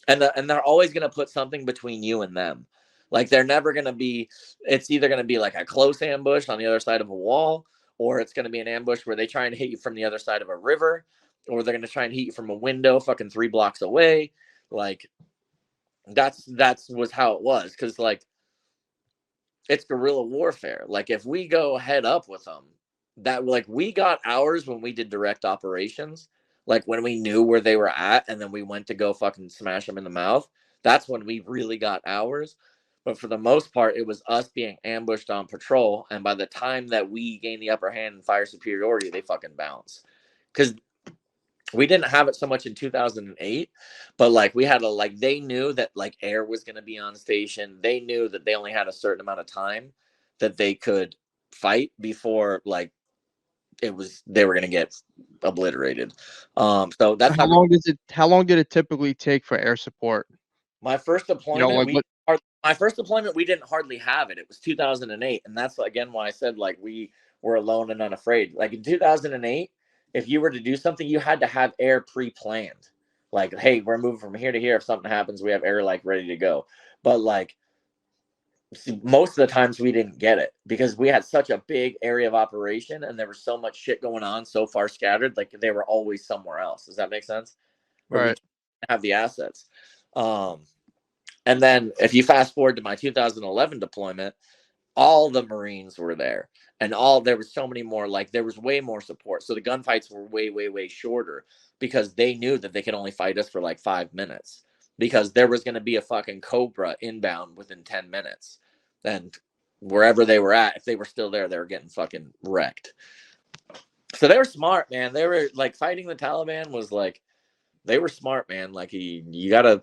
they're always going to put something between you and them. Like they're never going to be, it's either going to be like a close ambush on the other side of a wall, or it's going to be an ambush where they try and hit you from the other side of a river, or they're going to try and hit you from a window fucking 3 blocks away. Like that's was how it was. Cause like it's guerrilla warfare. Like if we go head up with them, that like we got ours when we did direct operations, like when we knew where they were at and then we went to go fucking smash them in the mouth. That's when we really got ours. But for the most part, it was us being ambushed on patrol, and by the time that we gained the upper hand and fire superiority, they fucking bounce. Because we didn't have it so much in 2008, but like we had they knew that like air was going to be on station. They knew that they only had a certain amount of time that they could fight before like they were going to get obliterated. So that's How long did it typically take for air support? my first You know, deployment. like what My first deployment, we didn't hardly have it. It was 2008, and that's again why I said like we were alone and unafraid. Like in 2008, if you were to do something, you had to have air pre-planned. Like, hey, we're moving from here to here. If something happens, we have air like ready to go. But like most of the times, we didn't get it because we had such a big area of operation, and there was so much shit going on, so far scattered. Like they were always somewhere else. Does that make sense? Where we right. didn't have the assets. And then if you fast forward to my 2011 deployment, all the Marines were there, and there was so many more, like there was way more support. So the gunfights were way, way, way shorter because they knew that they could only fight us for like 5 minutes because there was going to be a fucking Cobra inbound within 10 minutes. And wherever they were at, if they were still there, they were getting fucking wrecked. So they were smart, man. They were like fighting the Taliban was like, they were smart, man. Like you gotta,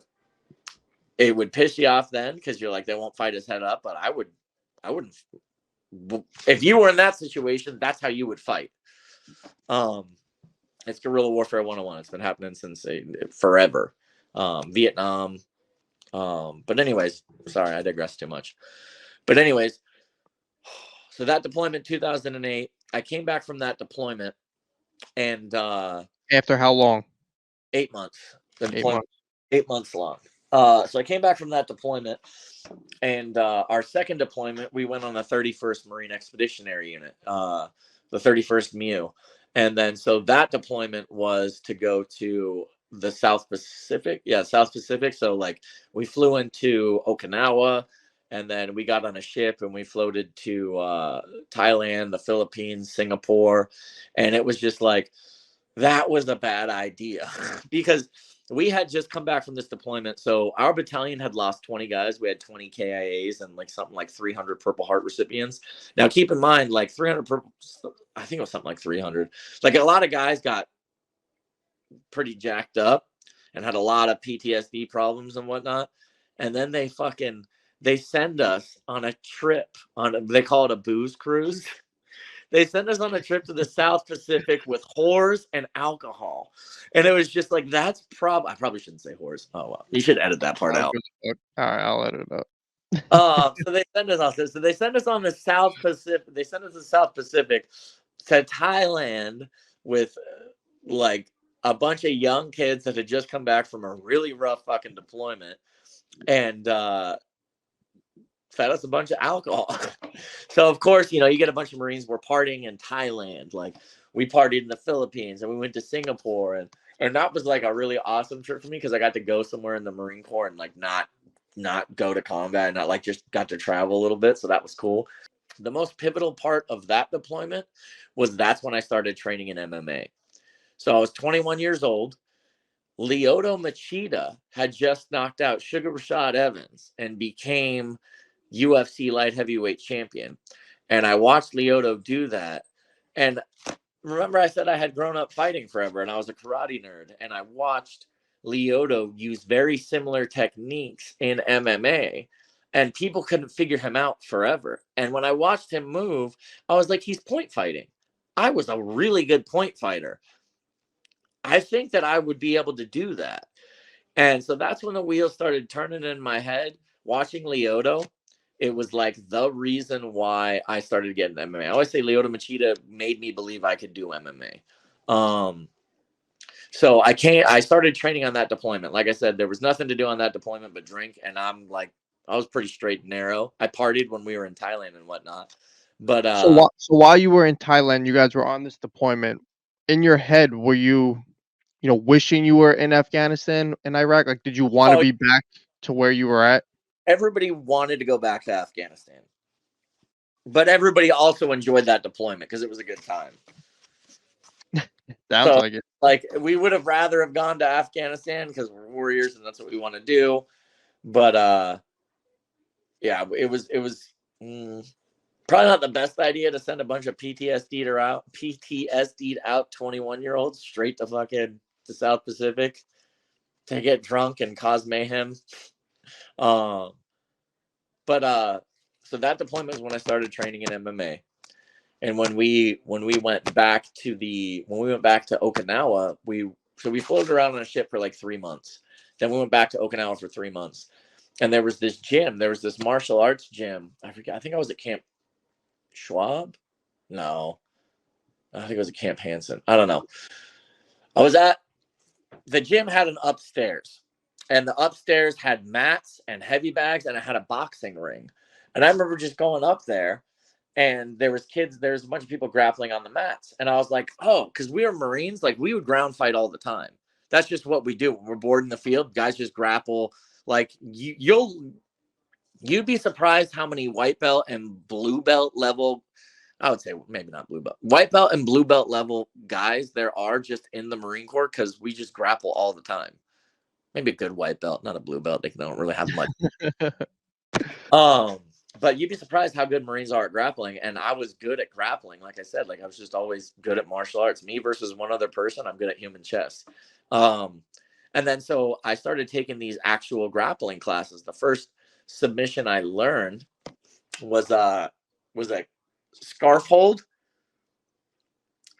it would piss you off then because you're like, they won't fight his head up, but I wouldn't if you were in that situation, that's how you would fight. It's guerrilla warfare 101. It's been happening since forever. Vietnam. But anyways, sorry, I digress too much. But anyways, so that deployment 2008, I came back from that deployment, and After how long? 8 months. The 8 deployment months. 8 months long. So I came back from that deployment, and our second deployment, we went on the 31st Marine Expeditionary Unit, the 31st MEU. And then so that deployment was to go to the South Pacific. Yeah, South Pacific. So like we flew into Okinawa, and then we got on a ship and we floated to Thailand, the Philippines, Singapore. And it was just like, that was a bad idea because we had just come back from this deployment. So our battalion had lost 20 guys. We had 20 KIAs and like something like 300 Purple Heart recipients. Now, keep in mind, like 300 Purple, I think it was something like 300. Like a lot of guys got pretty jacked up and had a lot of PTSD problems and whatnot. And then they send us on a trip they call it a booze cruise. They sent us on a trip to the South Pacific with whores and alcohol. And it was just like, I probably shouldn't say whores. Oh, well, you should edit that part out. All right, I'll edit it up. So they send us on this. So they send us on the South Pacific. They send us to the South Pacific to Thailand with like a bunch of young kids that had just come back from a really rough fucking deployment. And fed us a bunch of alcohol. So of course, you get a bunch of Marines were partying in Thailand. Like we partied in the Philippines and we went to Singapore, and that was like a really awesome trip for me because I got to go somewhere in the Marine Corps and like not go to combat and not like just got to travel a little bit. So that was cool. The most pivotal part of that deployment was that's when I started training in MMA. So I was 21 years old. Lyoto Machida had just knocked out Sugar Rashad Evans and became UFC light heavyweight champion. And I watched Lyoto do that. And remember I said I had grown up fighting forever and I was a karate nerd. And I watched Lyoto use very similar techniques in MMA. And people couldn't figure him out forever. And when I watched him move, I was like, he's point fighting. I was a really good point fighter. I think that I would be able to do that. And so that's when the wheels started turning in my head. Watching Lyoto, it was like the reason why I started getting MMA. I always say Lyoto Machida made me believe I could do MMA. So I started training on that deployment. Like I said, there was nothing to do on that deployment but drink. And I was pretty straight and narrow. I partied when we were in Thailand and whatnot. But so while you were in Thailand, you guys were on this deployment. In your head, were you wishing you were in Afghanistan and Iraq? Like, did you want to be back to where you were at? Everybody wanted to go back to Afghanistan. But everybody also enjoyed that deployment because it was a good time. Sounds like it. Like, we would have rather have gone to Afghanistan because we're warriors and that's what we want to do. But, yeah, it was probably not the best idea to send a bunch of PTSD'd out 21-year-olds straight to fucking the South Pacific to get drunk and cause mayhem. So that deployment was when I started training in MMA. And when we went back to Okinawa, we floated around on a ship for like 3 months. Then we went back to Okinawa for 3 months. And there was this martial arts gym. I forget. I think I was at Camp Schwab. No, I think it was at Camp Hansen. I don't know. The gym had an upstairs, and the upstairs had mats and heavy bags, and it had a boxing ring. And I remember just going up there, and there was a bunch of people grappling on the mats. And I was like, oh, because we were Marines, like we would ground fight all the time. That's just what we do. When we're bored in the field, guys just grapple. Like you'd be surprised how many white belt and blue belt level, I would say maybe not blue belt, white belt and blue belt level guys there are just in the Marine Corps because we just grapple all the time. Maybe a good white belt, not a blue belt. They don't really have much. But you'd be surprised how good Marines are at grappling. And I was good at grappling. Like I said, like I was just always good at martial arts. Me versus one other person, I'm good at human chess. And then so I started taking these actual grappling classes. The first submission I learned was a scarf hold.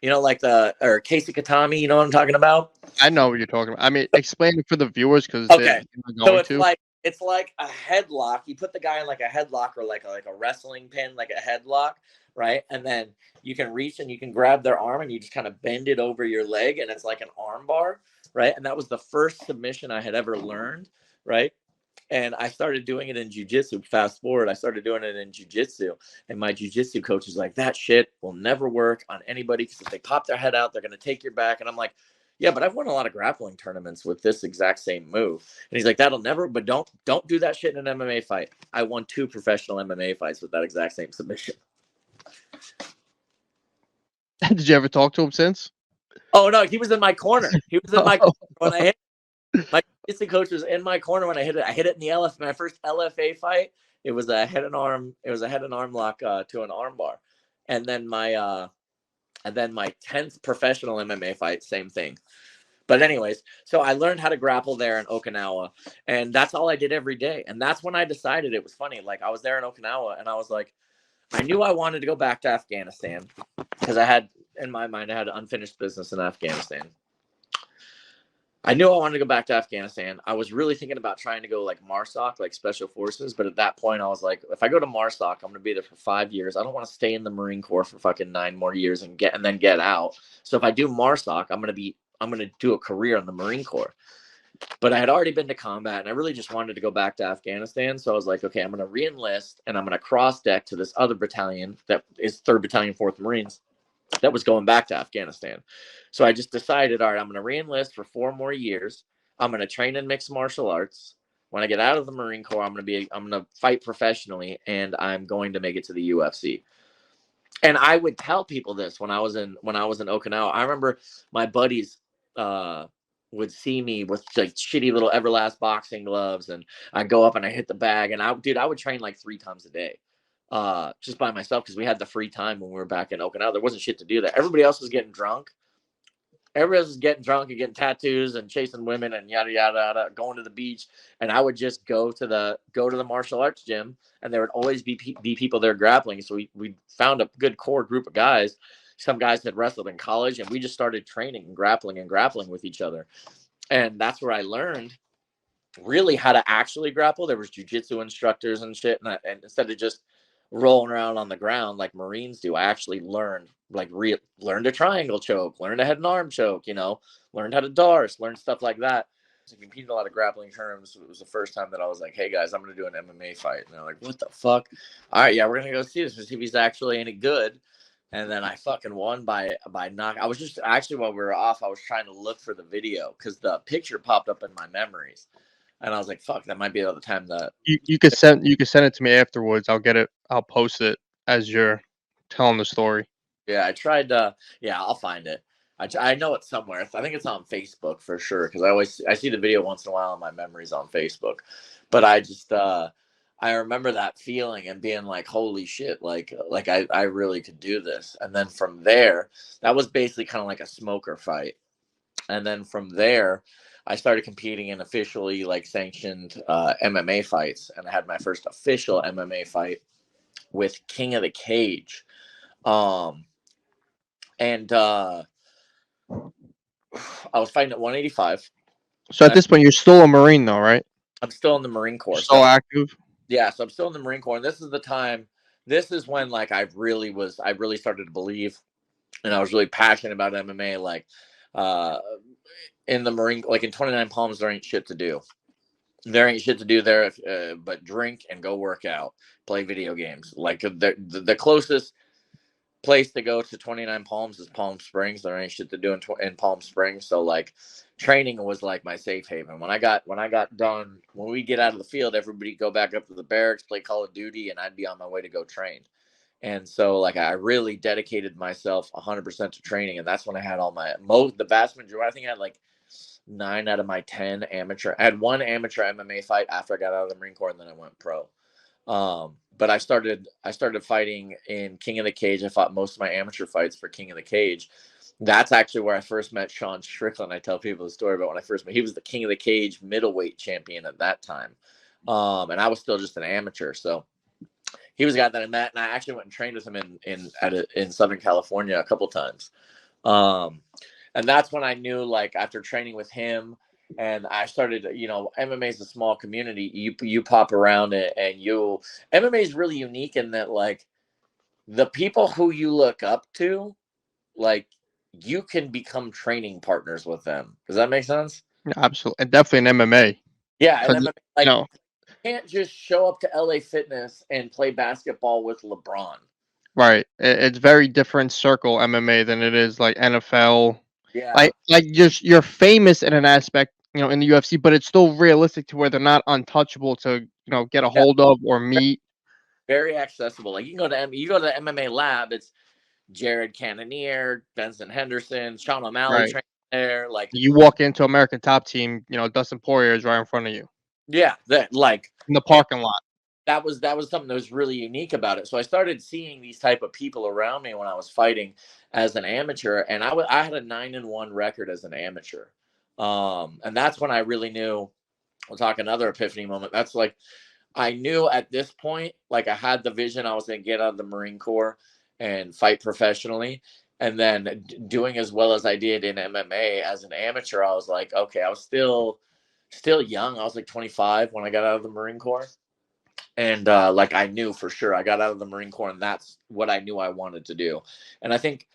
You know, like or Casey Katami. You know what I'm talking about? I know what you're talking about. I mean, explain it for the viewers because they're Okay. not So going to. it's like a headlock. You put the guy in like a headlock or like a wrestling pin, like a headlock, right? And then you can reach and you can grab their arm and you just kind of bend it over your leg, and it's like an arm bar, right? And that was the first submission I had ever learned, right? And I started doing it in jiu-jitsu. Fast forward, I started doing it in jiu-jitsu. And my jiu-jitsu coach is like, that shit will never work on anybody because if they pop their head out, they're going to take your back. And I'm like, yeah, but I've won a lot of grappling tournaments with this exact same move. And he's like, that'll never, but don't do that shit in an MMA fight. I won 2 professional MMA fights with that exact same submission. Did you ever talk to him since? Oh, no, he was in my corner. He was in my corner when I hit. My jiu-jitsu coach was in my corner when I hit it. I hit it in the my first LFA fight. It was a head and arm. It was a head and arm lock to an arm bar, and then my 10th professional MMA fight, same thing. But anyways, so I learned how to grapple there in Okinawa, and that's all I did every day. And that's when I decided it was funny. Like I was there in Okinawa, and I was like, I knew I wanted to go back to Afghanistan because I had in my mind I had unfinished business in Afghanistan. I knew I wanted to go back to Afghanistan. I was really thinking about trying to go like MARSOC, like Special Forces. But at that point, I was like, if I go to MARSOC, I'm going to be there for 5 years. I don't want to stay in the Marine Corps for fucking 9 more years and then get out. So if I do MARSOC, I'm going to do a career in the Marine Corps. But I had already been to combat, and I really just wanted to go back to Afghanistan. So I was like, okay, I'm going to re-enlist, and I'm going to cross deck to this other battalion that is 3rd Battalion, 4th Marines. That was going back to Afghanistan. So I just decided, all right, I'm going to re-enlist for 4 more years. I'm going to train in mixed martial arts. When I get out of the Marine Corps, I'm going to fight professionally, and I'm going to make it to the UFC. And I would tell people this when I was in Okinawa. I remember my buddies would see me with like shitty little Everlast boxing gloves, and I'd go up and I hit the bag, and I would train like 3 times a day. Just by myself because we had the free time when we were back in Okinawa. There wasn't shit to do there. Everybody else was getting drunk. Everybody else was getting drunk and getting tattoos and chasing women and yada yada yada, going to the beach. And I would just go to the martial arts gym, and there would always be people there grappling. So we found a good core group of guys. Some guys had wrestled in college, and we just started training and grappling with each other. And that's where I learned really how to actually grapple. There was jiu-jitsu instructors and shit, and instead of just rolling around on the ground like Marines do, I actually learned learned a triangle choke, learned a head and arm choke, learned how to Darce, learned stuff like that. I competed in a lot of grappling tournaments. It was the first time that I was like, hey guys, I'm going to do an MMA fight. And they're like, what the fuck? All right, yeah, we're going to go see this and see if he's actually any good. And then I fucking won by knock. I was just actually, while we were off, I was trying to look for the video because the picture popped up in my memories. And I was like, fuck, that might be the other time that You could send it to me afterwards. I'll get it. I'll post it as you're telling the story. Yeah, I tried yeah, I'll find it. I know it's somewhere. I think it's on Facebook for sure because I see the video once in a while in my memories on Facebook. But I just I remember that feeling and being like, holy shit, like I really could do this. And then from there, that was basically kind of like a smoker fight. And then from there, I started competing in officially like sanctioned MMA fights, and I had my first official MMA fight with King of the Cage. And I was fighting at 185. So at this point, you're still a Marine, though, right? I'm still in the Marine Corps. Still active. Yeah, so I'm still in the Marine Corps, and this is the time. This is when like I really started to believe, and I was really passionate about MMA. Like in the Marine, like in 29 Palms, there ain't shit to do. There ain't shit to do there, but drink and go work out, play video games. Like the closest place to go to 29 Palms is Palm Springs. There ain't shit to do in Palm Springs, so like training was like my safe haven. When I got done, when we get out of the field, everybody go back up to the barracks, play Call of Duty, and I'd be on my way to go train. And so like I really dedicated myself 100% to training, and that's when I had all the vast majority. I think I had like 9 out of my 10 amateur. I had 1 amateur MMA fight after I got out of the Marine Corps, and then I went pro. But I started fighting in King of the Cage. I fought most of my amateur fights for King of the Cage. That's actually where I first met Sean Strickland. I tell people the story about when I first met. He was the King of the Cage middleweight champion at that time, and I was still just an amateur. So he was a guy that I met, and I actually went and trained with him in Southern California a couple times. And that's when I knew, like, after training with him, and I started, you know, MMA is a small community. You pop around it, and MMA is really unique in that, like, the people who you look up to, like, you can become training partners with them. Does that make sense? Absolutely, and definitely in MMA. Yeah, and 'Cause, MMA, you like, know, you can't just show up to LA Fitness and play basketball with LeBron. right. It's very different circle MMA than it is like NFL. Yeah. Like you're famous in an aspect, you know, in the UFC, but it's still realistic to where they're not untouchable to, you know, get a Yeah. hold of or meet. Very accessible. Like, you go to the MMA lab, it's Jared Cannonier, Benson Henderson, Sean O'Malley Right. training there. Like, You walk into American Top Team, you know, Dustin Poirier is right in front of you yeah, that, like, in the and parking lot. that was something that was really unique about it. So I started seeing these type of people around me when I was fighting as an amateur, and I had a 9-1 record as an amateur. And that's when I really knew. We'll talk another epiphany moment. That's like, I knew at this point, like, I had the vision I was going to get out of the Marine Corps and fight professionally. And then doing as well as I did in MMA as an amateur, I was like, okay, I was still young. I was like 25 when I got out of the Marine Corps. And like, I knew for sure I got out of the Marine Corps, and that's what I knew I wanted to do. And I think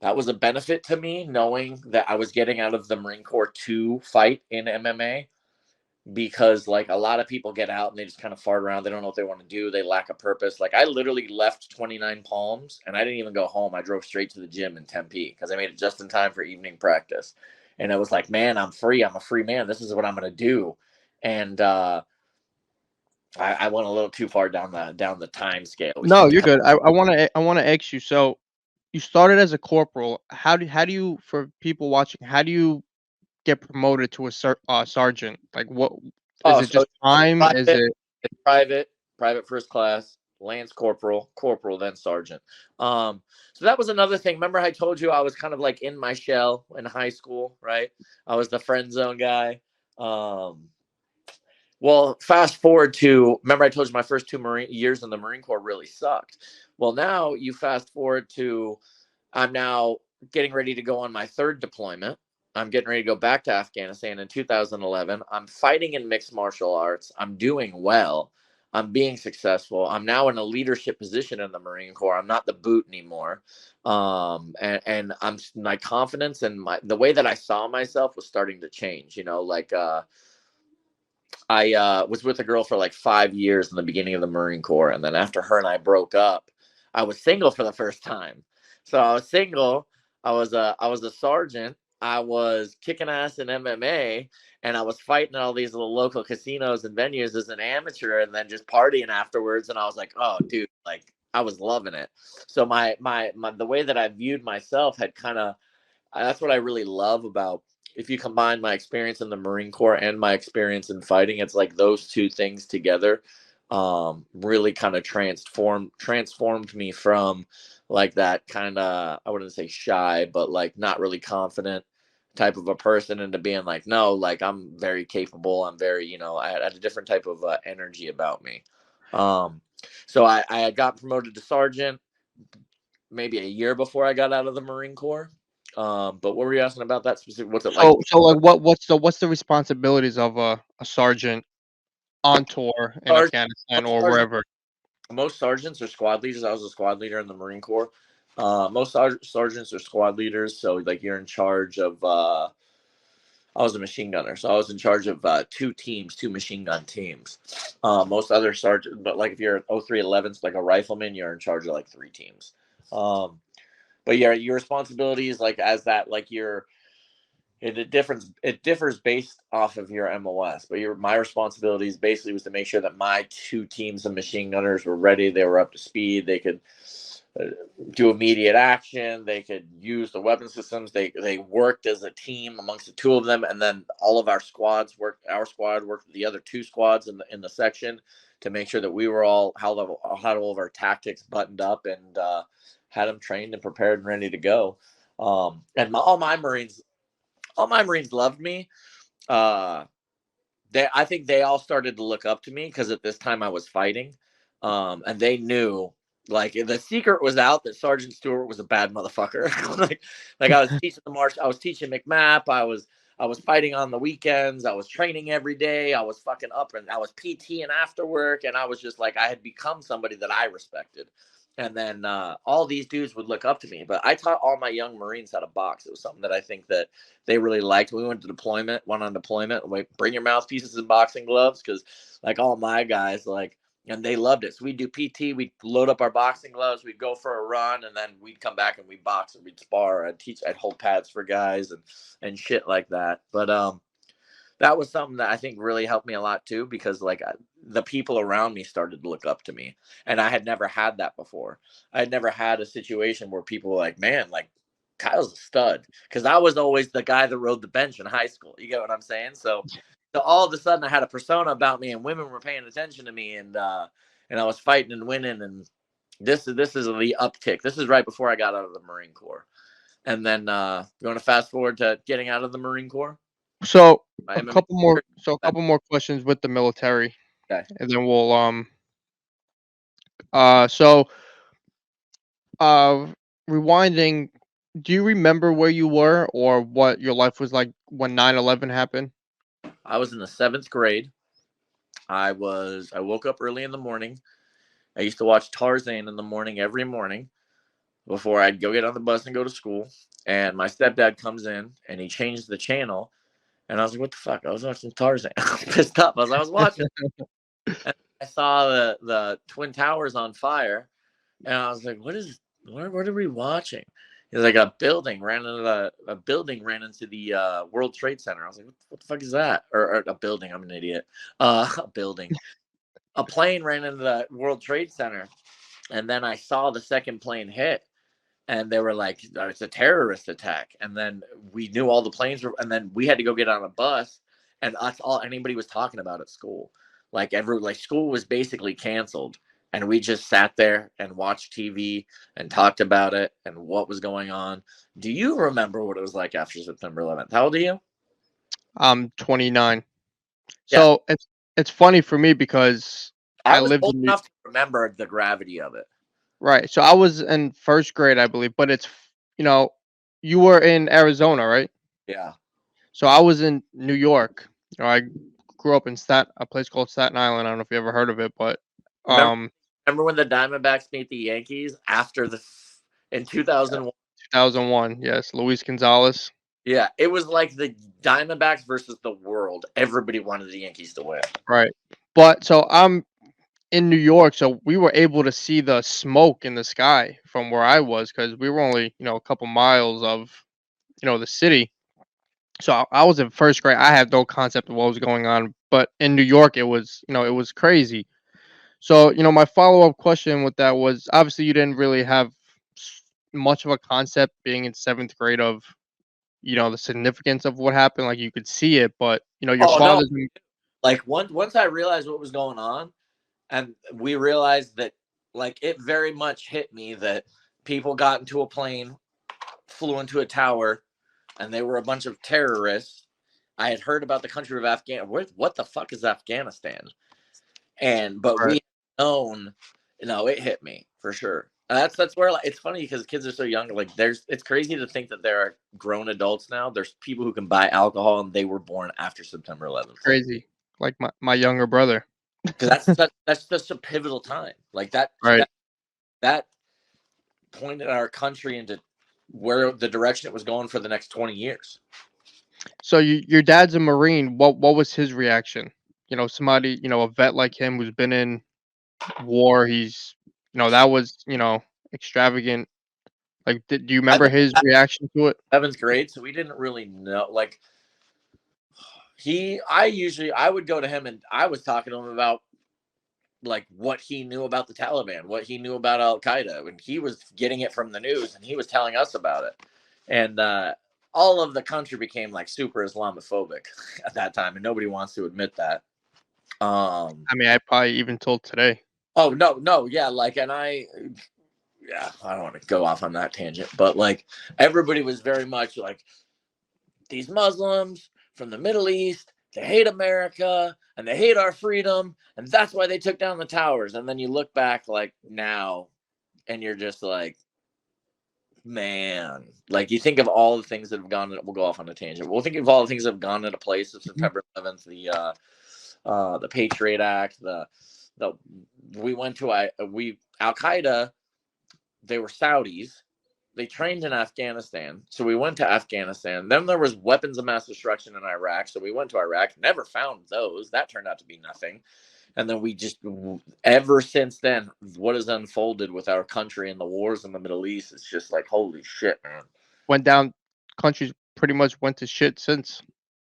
that was a benefit to me, knowing that I was getting out of the Marine Corps to fight in MMA, because, like, a lot of people get out and they just kind of fart around. They don't know what they want to do. They lack a purpose. Like, I literally left 29 Palms, and I didn't even go home. I drove straight to the gym in Tempe because I made it just in time for evening practice. And I was like, man, I'm free. I'm a free man. This is what I'm going to do. And I went a little too far down the time scale. We No, skipped a you're couple. good. I wanna ask you. So you started as a corporal. How do you, for people watching, how do you get promoted to a sergeant? Like, what is Oh, it? so Just time? Is private, it private, private first class, lance corporal, corporal, then sergeant. So that was another thing. Remember, I told you I was kind of like in my shell in high school, right? I was the friend zone guy. Well, fast forward to, remember I told you my first 2 years in the Marine Corps really sucked. Well, now you fast forward to, I'm now getting ready to go on my third deployment. I'm getting ready to go back to Afghanistan in 2011. I'm fighting in mixed martial arts. I'm doing well. I'm being successful. I'm now in a leadership position in the Marine Corps. I'm not the boot anymore. And I'm, my confidence and the way that I saw myself was starting to change. You know, like, I was with a girl for like 5 years in the beginning of the Marine Corps, and then after her and I broke up, I was single for the first time. So I was single. I was a sergeant. I was kicking ass in MMA, and I was fighting at all these little local casinos and venues as an amateur, and then just partying afterwards. And I was like, oh, dude, like, I was loving it. So my the way that I viewed myself had kind of, that's what I really love about, if you combine my experience in the Marine Corps and my experience in fighting, it's like those two things together really kind of transformed me from, like, that kind of, I wouldn't say shy, but like not really confident type of a person, into being like, no, like, I'm very capable. I'm very, I had a different type of energy about me. Um, so I had got promoted to sergeant maybe a year before I got out of the Marine Corps. But what were you asking about that specific? What's it like? so like what's the responsibilities of a sergeant on tour in Sergeant, Afghanistan most, or sergeant, wherever? most sergeants are squad leaders. I was a squad leader in the Marine Corps. Most sergeants are squad leaders. So, like, you're in charge of. I was a machine gunner, so I was in charge of two teams, two machine gun teams. Most other sergeants, but like if you're 0311s, like a rifleman, you're in charge of like 3 teams. But yeah, your responsibilities, like, as that, like, it differs based off of your MOS, but my responsibilities basically was to make sure that my 2 teams of machine gunners were ready. They were up to speed. They could do immediate action. They could use the weapon systems. They worked as a team amongst the 2 of them, and then all of our squads worked. Our squad worked with the other 2 squads in the section to make sure that we were all had all of our tactics buttoned up, and had them trained and prepared and ready to go. And all my Marines loved me. I think they all started to look up to me because at this time I was fighting. And they knew, like, the secret was out that Sergeant Stewart was a bad motherfucker. like I was teaching the march, I was teaching McMap, I was fighting on the weekends, I was training every day, I was fucking up, and I was PTing after work, and I was just like, I had become somebody that I respected. And then all these dudes would look up to me. But I taught all my young Marines how to box. It was something that I think that they really liked. We went on deployment. Like, bring your mouthpieces and boxing gloves, because like all my guys, like, and they loved it. So we'd do PT, we'd load up our boxing gloves, we'd go for a run, and then we'd come back and we'd box and we'd spar. I'd hold pads for guys and shit like that. But that was something that I think really helped me a lot too, because like the people around me started to look up to me, and I had never had that before. I had never had a situation where people were like, man, like, Kyle's a stud, because I was always the guy that rode the bench in high school. You get what I'm saying? So all of a sudden I had a persona about me, and women were paying attention to me, and I was fighting and winning. And this is the uptick. This is right before I got out of the Marine Corps. And then you want to fast forward to getting out of the Marine Corps? So My a MMA couple more. So a couple more questions with the military, Okay. and then we'll So uh, rewinding. Do you remember where you were or what your life was like when 9/11 happened? I was in the 7th grade. I woke up early in the morning. I used to watch Tarzan in the morning every morning before I'd go get on the bus and go to school. And my stepdad comes in and he changed the channel. And I was like, what the fuck? I was watching Tarzan. I was pissed up. I was watching. And I saw the Twin Towers on fire. And I was like, what are we watching? It's like a building ran into the World Trade Center. I was like, what the fuck is that? Or a building. I'm an idiot. A building. A plane ran into the World Trade Center. And then I saw the second plane hit. And they were like, oh, it's a terrorist attack. And then we knew all the planes were, and then we had to go get on a bus, and that's all anybody was talking about at school. Like school was basically canceled, and we just sat there and watched TV and talked about it and what was going on. Do you remember what it was like after September 11th? How old are you? I'm 29. Yeah, So it's funny for me because I I was lived old in enough to remember the gravity of it. right. So I was in first grade, I believe, but you know, you were in Arizona, right? Yeah. So I was in New York. I grew up in a place called Staten Island. I don't know if you ever heard of it, but Remember, um, remember when the Diamondbacks beat the Yankees in 2001? 2001, yes, Luis Gonzalez. Yeah, it was like the Diamondbacks versus the world. Everybody wanted the Yankees to win. Right. But so I'm in New York, so we were able to see the smoke in the sky from where I was because we were only, a couple miles of, the city. So I was in first grade. I had no concept of what was going on, but in New York, it was crazy. So, my follow-up question with that was obviously you didn't really have much of a concept being in seventh grade of, the significance of what happened. Like you could see it, but your Oh no! father's Like once I realized what was going on, and we realized that, like, it very much hit me that people got into a plane, flew into a tower, and they were a bunch of terrorists. I had heard about the country of Afghanistan. What the fuck is Afghanistan? But right, we known, it hit me for sure. That's where, like, it's funny because kids are so young. Like, it's crazy to think that there are grown adults now. There's people who can buy alcohol and they were born after September 11th. crazy. Like my younger brother. Because that's such a pivotal time. Like Right. that pointed our country into where the direction it was going for the next 20 years. So your dad's a Marine. What was his reaction? Somebody, a vet like him who's been in war. He's, that was, extravagant. Like, do you I've remember been his reaction to it? 7th grade, so we didn't really know. Like, I would go to him and I was talking to him about, like, what he knew about the Taliban, what he knew about Al Qaeda, and he was getting it from the news, and he was telling us about it. And all of the country became like super Islamophobic at that time, and nobody wants to admit that. I mean, I probably even told today. Oh no, yeah, like, and I don't want to go off on that tangent, but like everybody was very much like these Muslims from the Middle East, they hate America and they hate our freedom, and that's why they took down the towers. And then you look back like now, and you're just like, man, like you think of all the things that have gone. We'll go off on a tangent. We'll think of all the things that have gone into place of September 11th, the Patriot Act, the we went to Al Qaeda. They were Saudis. They trained in Afghanistan, so we went to Afghanistan. Then there was weapons of mass destruction in Iraq, so we went to Iraq. Never found those. That turned out to be nothing. And then we just, ever since then, what has unfolded with our country and the wars in the Middle East, it's just like, holy shit, man. Went down, countries pretty much went to shit since.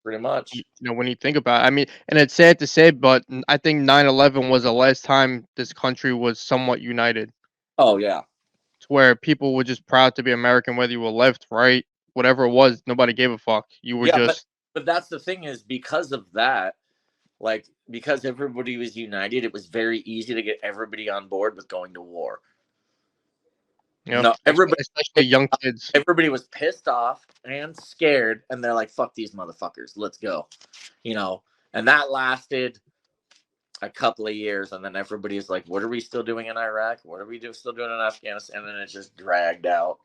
Pretty much. You know, when you think about it. I mean, and it's sad to say, but I think 9/11 was the last time this country was somewhat united. Oh, yeah. It's where people were just proud to be American, whether you were left, right, whatever it was. Nobody gave a fuck. You were just. But that's the thing is, because of that, like, because everybody was united, it was very easy to get everybody on board with going to war. You know, especially young kids. Everybody was pissed off and scared, and they're like, fuck these motherfuckers, let's go. You know, and that lasted a couple of years, and then everybody's like, what are we still doing in Iraq? What are we still doing in Afghanistan? And then it just dragged out.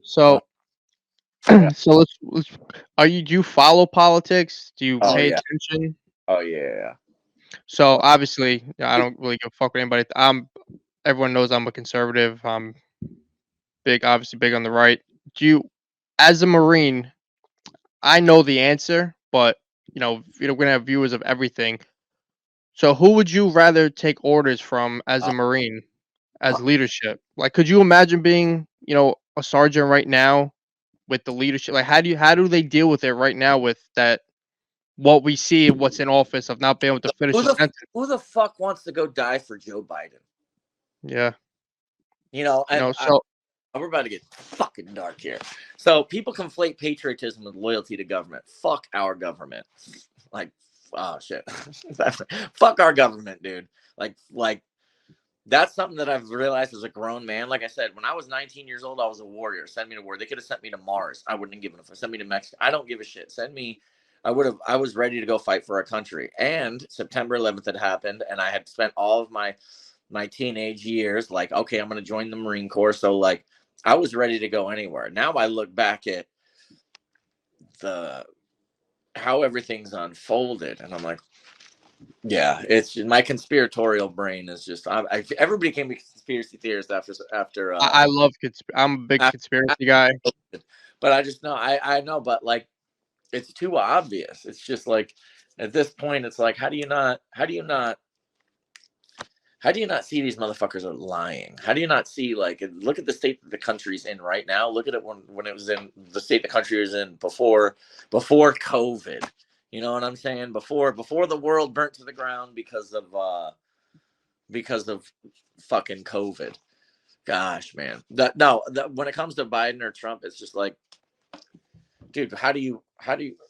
So, so let's do you follow politics? Do you pay attention? Oh, yeah. So, obviously, I don't really give a fuck with anybody. Everyone knows I'm a conservative. I'm obviously big on the right. As a Marine, I know the answer, but you know, we're gonna have viewers of everything. So, who would you rather take orders from as a Marine, as leadership? Like, could you imagine being, you know, a sergeant right now with the leadership? Like, how do they deal with it right now with that? What we see, what's in office of not being able to finish a sentence. Who the fuck wants to go die for Joe Biden? Yeah. You know, and so we're about to get fucking dark here. So people conflate patriotism with loyalty to government. Fuck our government. Like, oh shit. Fuck our government, dude. Like that's something that I've realized as a grown man. Like I said, when I was 19 years old, I was a warrior. Send me to war. They could have sent me to Mars. I wouldn't have given a. Send me to Mexico. I don't give a shit. Send me. I was ready to go fight for our country. And September 11th had happened, and I had spent all of my teenage years like, okay, I'm going to join the Marine Corps. So like, I was ready to go anywhere. Now I look back at how everything's unfolded, and I'm like, yeah, it's just, my conspiratorial brain is just. Everybody can be conspiracy theorists after. I love I'm a big conspiracy guy, but I just know I know, but like, it's too obvious. It's just like, at this point, it's like, how do you not see these motherfuckers are lying? How do you not see, like, look at the state that the country's in right now. Look at it when it was in the state the country was in before COVID. You know what I'm saying? Before the world burnt to the ground because of fucking COVID. Gosh, man. When it comes to Biden or Trump, it's just like, dude, how do you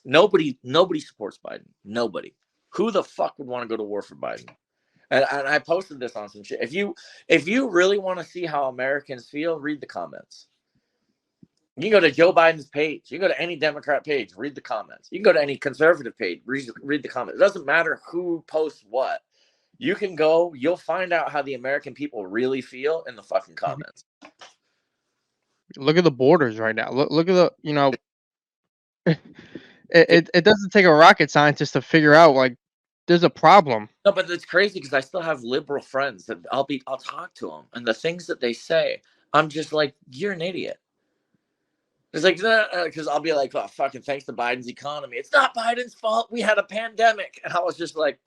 nobody supports Biden. Nobody. Who the fuck would want to go to war for Biden? And I posted this on some shit. If you really want to see how Americans feel, read the comments. You can go to Joe Biden's page. You can go to any Democrat page, read the comments. You can go to any conservative page, read the comments. It doesn't matter who posts what. You can go, you'll find out how the American people really feel in the fucking comments. Look at the borders right now. Look at the, you know, it doesn't take a rocket scientist to figure out, like, there's a problem. No, but it's crazy because I still have liberal friends that I'll talk to them, and the things that they say, I'm just like, you're an idiot. It's like, because I'll be like, oh, fucking thanks to Biden's economy. It's not Biden's fault. We had a pandemic. And I was just like,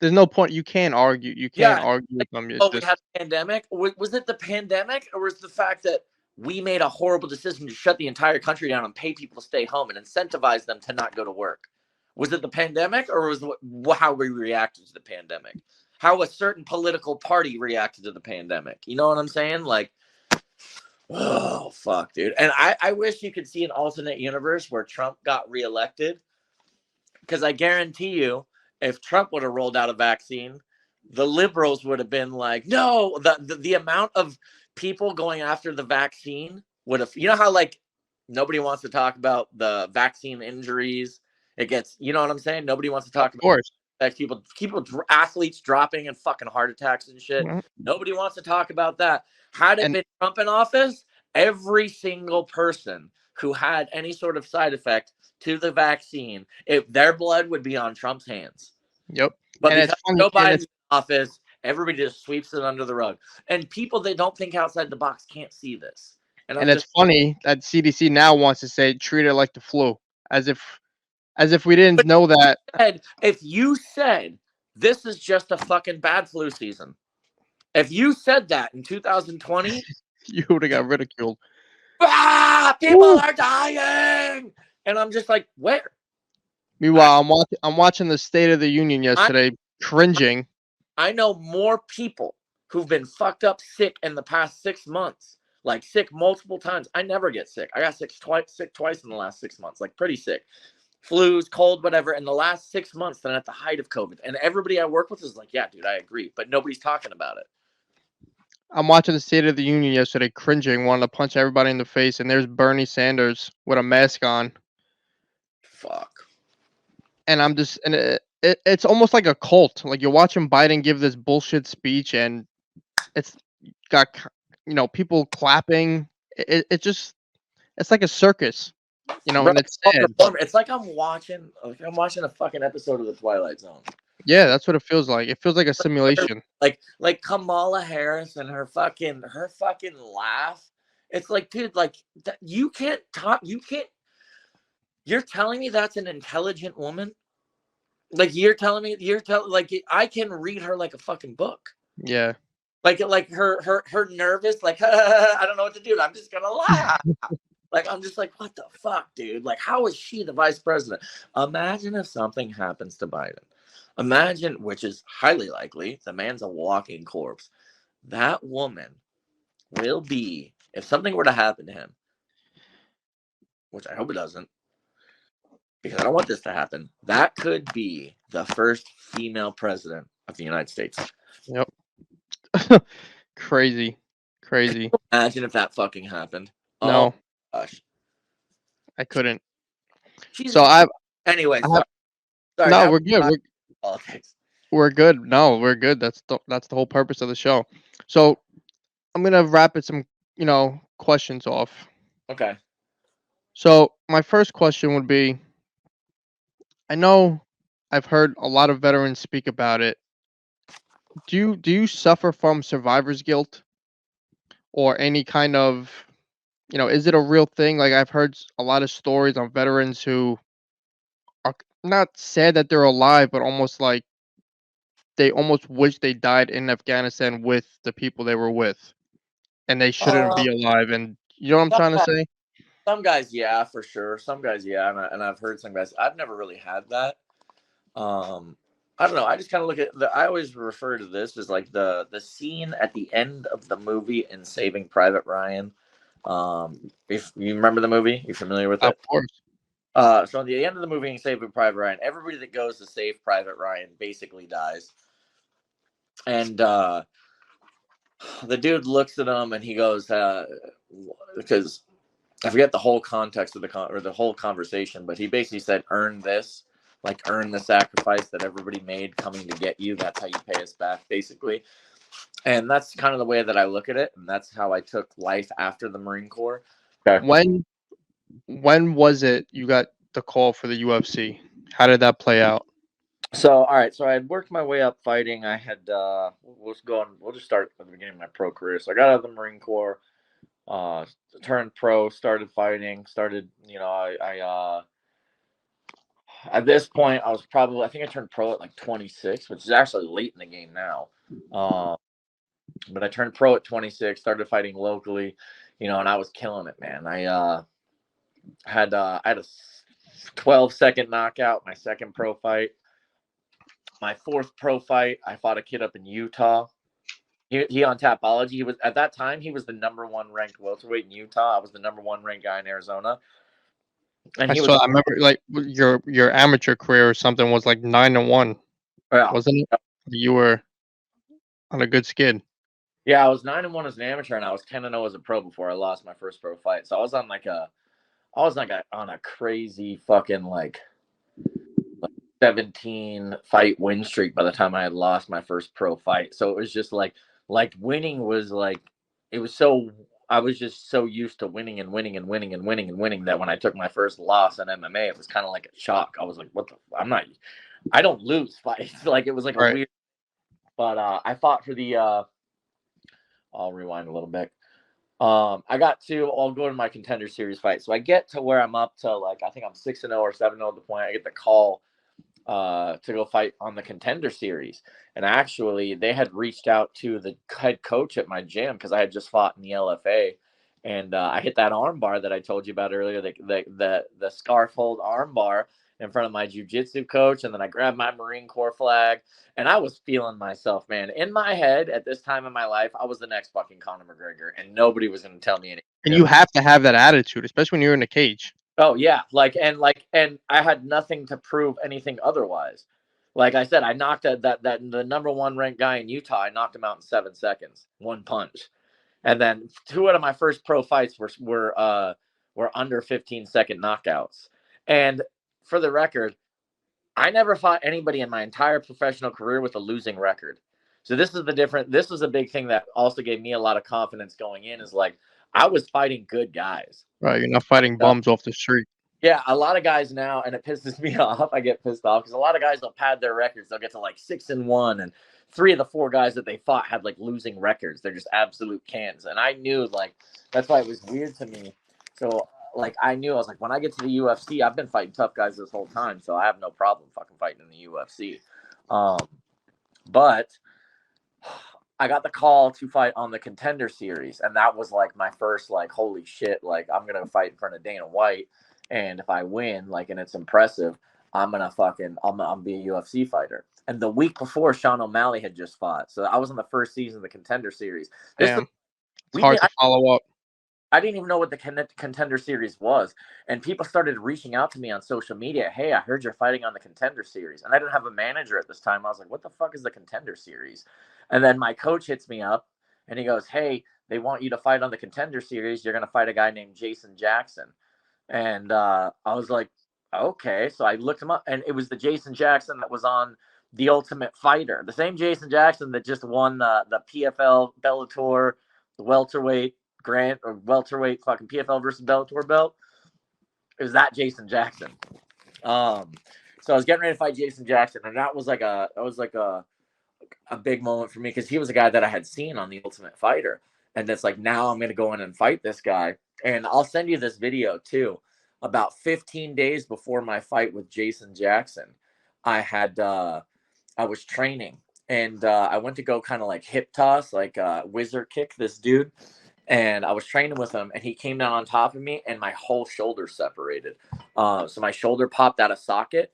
there's no point. You can't argue. You can't argue with them. We had a pandemic. Was it the pandemic, or was the fact that we made a horrible decision to shut the entire country down and pay people to stay home and incentivize them to not go to work? Was it the pandemic, or was it how we reacted to the pandemic? How a certain political party reacted to the pandemic? You know what I'm saying? Like, oh, fuck, dude. And I wish you could see an alternate universe where Trump got reelected. Because I guarantee you, if Trump would have rolled out a vaccine, the liberals would have been like, no, the amount of people going after the vaccine would have, you know how, like, nobody wants to talk about the vaccine injuries It gets, you know what I'm saying? Nobody wants to talk Of about course. that. Athletes dropping and fucking heart attacks and shit. Mhm. Nobody wants to talk about that. Had it And been Trump in office, every single person who had any sort of side effect to the vaccine, their blood would be on Trump's hands. yep. But And it's because funny. Joe And Biden's it's in office, everybody just sweeps it under the rug. And people that don't think outside the box can't see this. And and I'm it's just funny that CDC now wants to say treat it like the flu, as if we didn't but know that. if you said this is just a fucking bad flu season, if you said that in 2020, You would have got ridiculed. people Woo! are dying. And I'm just like, where? Meanwhile, I'm watching the State of the Union I, yesterday, cringing. I know more people who've been fucked up sick in the past 6 months, like sick multiple times. I never get sick. I got sick twice in the last 6 months, like pretty sick. Flus, cold, whatever, in the last 6 months than at the height of COVID. And everybody I work with is like, yeah, dude, I agree. But nobody's talking about it. I'm watching the State of the Union yesterday, cringing, wanting to punch everybody in the face, and there's Bernie Sanders with a mask on, Fuck. and I'm just, and it's almost like a cult. Like you're watching Biden give this bullshit speech, and it's got people clapping. It's like a circus, Bro, and it's sad. it's like I'm watching a fucking episode of The Twilight Zone. Yeah, that's what it feels like. It feels like a simulation. Like Kamala Harris and her fucking laugh. It's like, dude, like you can't talk. You're telling me that's an intelligent woman? Like like I can read her like a fucking book. Yeah. Like her nervous, like I don't know what to do. I'm just gonna laugh. Like I'm just like, what the fuck, dude? Like, how is she the vice president? Imagine if something happens to Biden. Imagine, which is highly likely, the man's a walking corpse. That woman will be, if something were to happen to him, which I hope it doesn't, because I don't want this to happen, that could be the first female president of the United States. Yep. Crazy. Imagine if that fucking happened. No, Oh gosh. I couldn't. She's So anyway, I have, sorry. no, That we're good. was politics. We're good. No, we're good. That's the whole purpose of the show. So I'm gonna wrap it some, questions off. Okay. So my first question would be, I know I've heard a lot of veterans speak about it. Do you suffer from survivor's guilt or any kind of, is it a real thing? Like I've heard a lot of stories on veterans who are not sad that they're alive, but almost like they almost wish they died in Afghanistan with the people they were with, and they shouldn't Um, be alive. And you know what I'm some trying to guys, say? some guys, yeah, for sure. Some guys, yeah, and I've heard some guys. I've never really had that. Um, I don't know. I just kind of look at I always refer to this as like the scene at the end of the movie in Saving Private Ryan. If you remember the movie, you familiar with Of it? course. So at the end of the movie in Saving Private Ryan, everybody that goes to save Private Ryan basically dies, and the dude looks at him and he goes, because I forget the whole context of the whole conversation, but he basically said, "Earn this." Like earn the sacrifice that everybody made coming to get you. That's how you pay us back, basically. And that's kind of the way that I look at it. And that's how I took life after the Marine Corps. Okay. When was it you got the call for the UFC? How did that play out? So, all right. So I had worked my way up fighting. I had, we'll just start at the beginning of my pro career. So I got out of the Marine Corps, turned pro, started fighting, at this point, I think I turned pro at like 26, which is actually late in the game now. But I turned pro at 26, started fighting locally, and I was killing it, man. I had a 12-second knockout, my second pro fight. My fourth pro fight, I fought a kid up in Utah. He on Tapology. He was at that time he was the number one ranked welterweight in Utah. I was the number one ranked guy in Arizona. And he was, I remember like your amateur career or something was like 9-1, yeah, wasn't it? You were on a good skid. yeah. I was 9-1 as an amateur, and I was 10-0 as a pro before I lost my first pro fight. So I was on a crazy fucking like 17 fight win streak by the time I had lost my first pro fight. So it was just like winning was like, it was so, I was just so used to winning and winning and winning and winning and winning that when I took my first loss in MMA, it was kind of like a shock. I was like, what the, I don't lose fights. Like it was like a Right. weird, but I fought for the, I'll rewind a little bit. I'll go to my contender series fight. So I get to where I'm up to like, I think I'm 6-0 or 7-0 at the point. I get the call to go fight on the contender series. And actually they had reached out to the head coach at my gym because I had just fought in the LFA. And I hit that arm bar that I told you about earlier, the scarf hold arm bar in front of my jiu-jitsu coach. And then I grabbed my Marine Corps flag and I was feeling myself, man. In my head at this time in my life, I was the next fucking Conor McGregor and nobody was going to tell me anything. And you have to have that attitude, especially when you're in a cage. Oh yeah, and I had nothing to prove anything otherwise. Like I said, I knocked that the number 1 ranked guy in Utah. I knocked him out in 7 seconds, one punch. And then 2 out of my first pro fights were under 15-second knockouts. And for the record, I never fought anybody in my entire professional career with a losing record. So this was a big thing that also gave me a lot of confidence going in, is like I was fighting good guys. Right. You're not fighting bums off the street. Yeah, a lot of guys now, and it pisses me off. I get pissed off because a lot of guys will pad their records. They'll get to like 6-1, and 3 of the 4 guys that they fought had like losing records. They're just absolute cans. And I knew like that's why it was weird to me. So like I knew, I was like, when I get to the UFC, I've been fighting tough guys this whole time, so I have no problem fucking fighting in the UFC. But I got the call to fight on the contender series, and that was like my first like holy shit, like I'm gonna fight in front of Dana White. And if I win, like, and it's impressive, I'm gonna be a UFC fighter. And the week before, Sean O'Malley had just fought, so I was in the first season of the Contender Series. Damn, it's hard to follow up. I didn't even know what the Contender Series was, and people started reaching out to me on social media. Hey, I heard you're fighting on the Contender Series, and I didn't have a manager at this time. I was like, what the fuck is the Contender Series? And then my coach hits me up, and he goes, hey, they want you to fight on the Contender Series. You're gonna fight a guy named Jason Jackson. And I was like, okay. So I looked him up, and it was the Jason Jackson that was on The Ultimate Fighter. The same Jason Jackson that just won the PFL Bellator, the welterweight fucking PFL versus Bellator belt. It was that Jason Jackson. So I was getting ready to fight Jason Jackson, and that was like a big moment for me because he was a guy that I had seen on The Ultimate Fighter. And it's like, now I'm going to go in and fight this guy. And I'll send you this video too. About 15 days before my fight with Jason Jackson, I was training, and I went to go kind of like hip toss, like wizard kick this dude. And I was training with him, and he came down on top of me, and my whole shoulder separated. So my shoulder popped out of socket.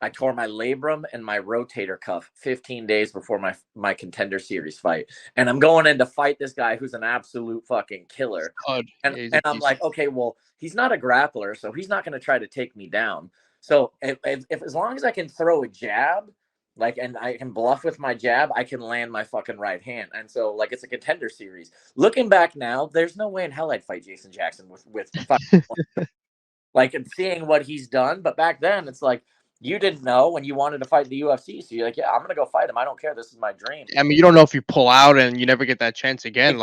I tore my labrum and my rotator cuff 15 days before my Contender Series fight. And I'm going in to fight this guy who's an absolute fucking killer. And I'm like, okay, well, he's not a grappler, so he's not going to try to take me down. So if as long as I can throw a jab, like, and I can bluff with my jab, I can land my fucking right hand. And so, like, it's a Contender Series. Looking back now, there's no way in hell I'd fight Jason Jackson with like, and seeing what he's done. But back then, it's like, you didn't know when you wanted to fight the UFC. So you're like, yeah, I'm going to go fight him. I don't care. This is my dream. I mean, you don't know if you pull out and you never get that chance again.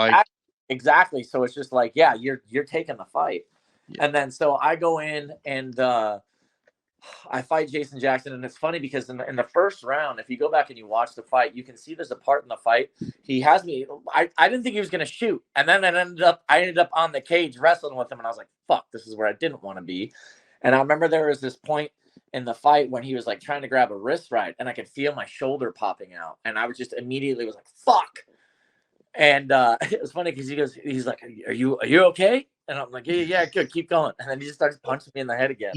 Exactly. So it's just like, yeah, you're taking the fight. Yeah. And then, so I go in and I fight Jason Jackson. And it's funny because in the first round, if you go back and you watch the fight, you can see there's a part in the fight. He has me. I didn't think he was going to shoot. And then I ended up on the cage wrestling with him. And I was like, fuck, this is where I didn't want to be. And I remember there was this point in the fight when he was like trying to grab a wrist right, and I could feel my shoulder popping out, and I was just immediately was like, fuck. And it was funny because he's like, are you okay? And I'm like, yeah, good, keep going. And then he just starts punching me in the head again.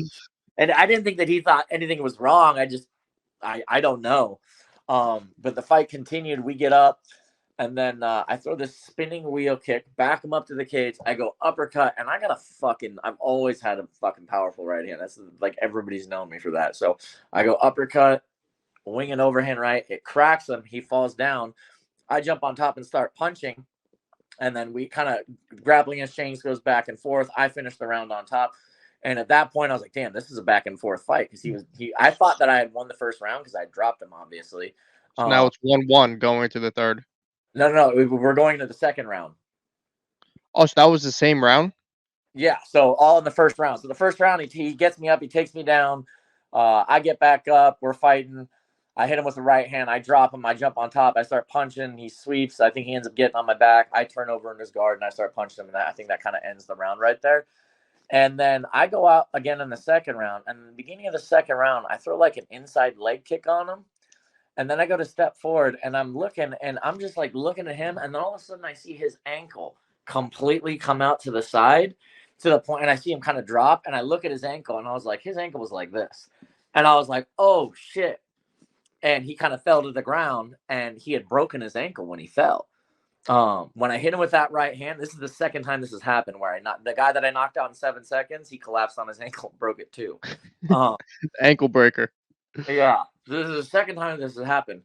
And I didn't think that he thought anything was wrong. I don't know. But the fight continued. We get up, and then I throw this spinning wheel kick, back him up to the cage. I go uppercut, and I've always had a fucking powerful right hand. That's like, everybody's known me for that. So I go uppercut, wing and overhand right. It cracks him. He falls down. I jump on top and start punching. And then we kind of grappling exchange goes back and forth. I finish the round on top. And at that point, I was like, damn, this is a back and forth fight because I thought that I had won the first round because I dropped him, obviously. So now it's 1-1 going into the third. No, we're going to the second round. Oh, so that was the same round? Yeah, so all in the first round. So the first round, he gets me up, he takes me down. I get back up, we're fighting. I hit him with the right hand. I drop him. I jump on top. I start punching. He sweeps. I think he ends up getting on my back. I turn over in his guard, and I start punching him. And I think that kind of ends the round right there. And then I go out again in the second round. And in the beginning of the second round, I throw like an inside leg kick on him. And then I go to step forward, and I'm looking, and I'm just like looking at him. And then all of a sudden, I see his ankle completely come out to the side to the point, and I see him kind of drop. And I look at his ankle, and I was like, his ankle was like this. And I was like, oh, shit. And he kind of fell to the ground, and he had broken his ankle when he fell. When I hit him with that right hand, this is the second time this has happened where the guy that I knocked out in 7 seconds, he collapsed on his ankle and broke it too. Ankle breaker. Yeah, this is the second time this has happened.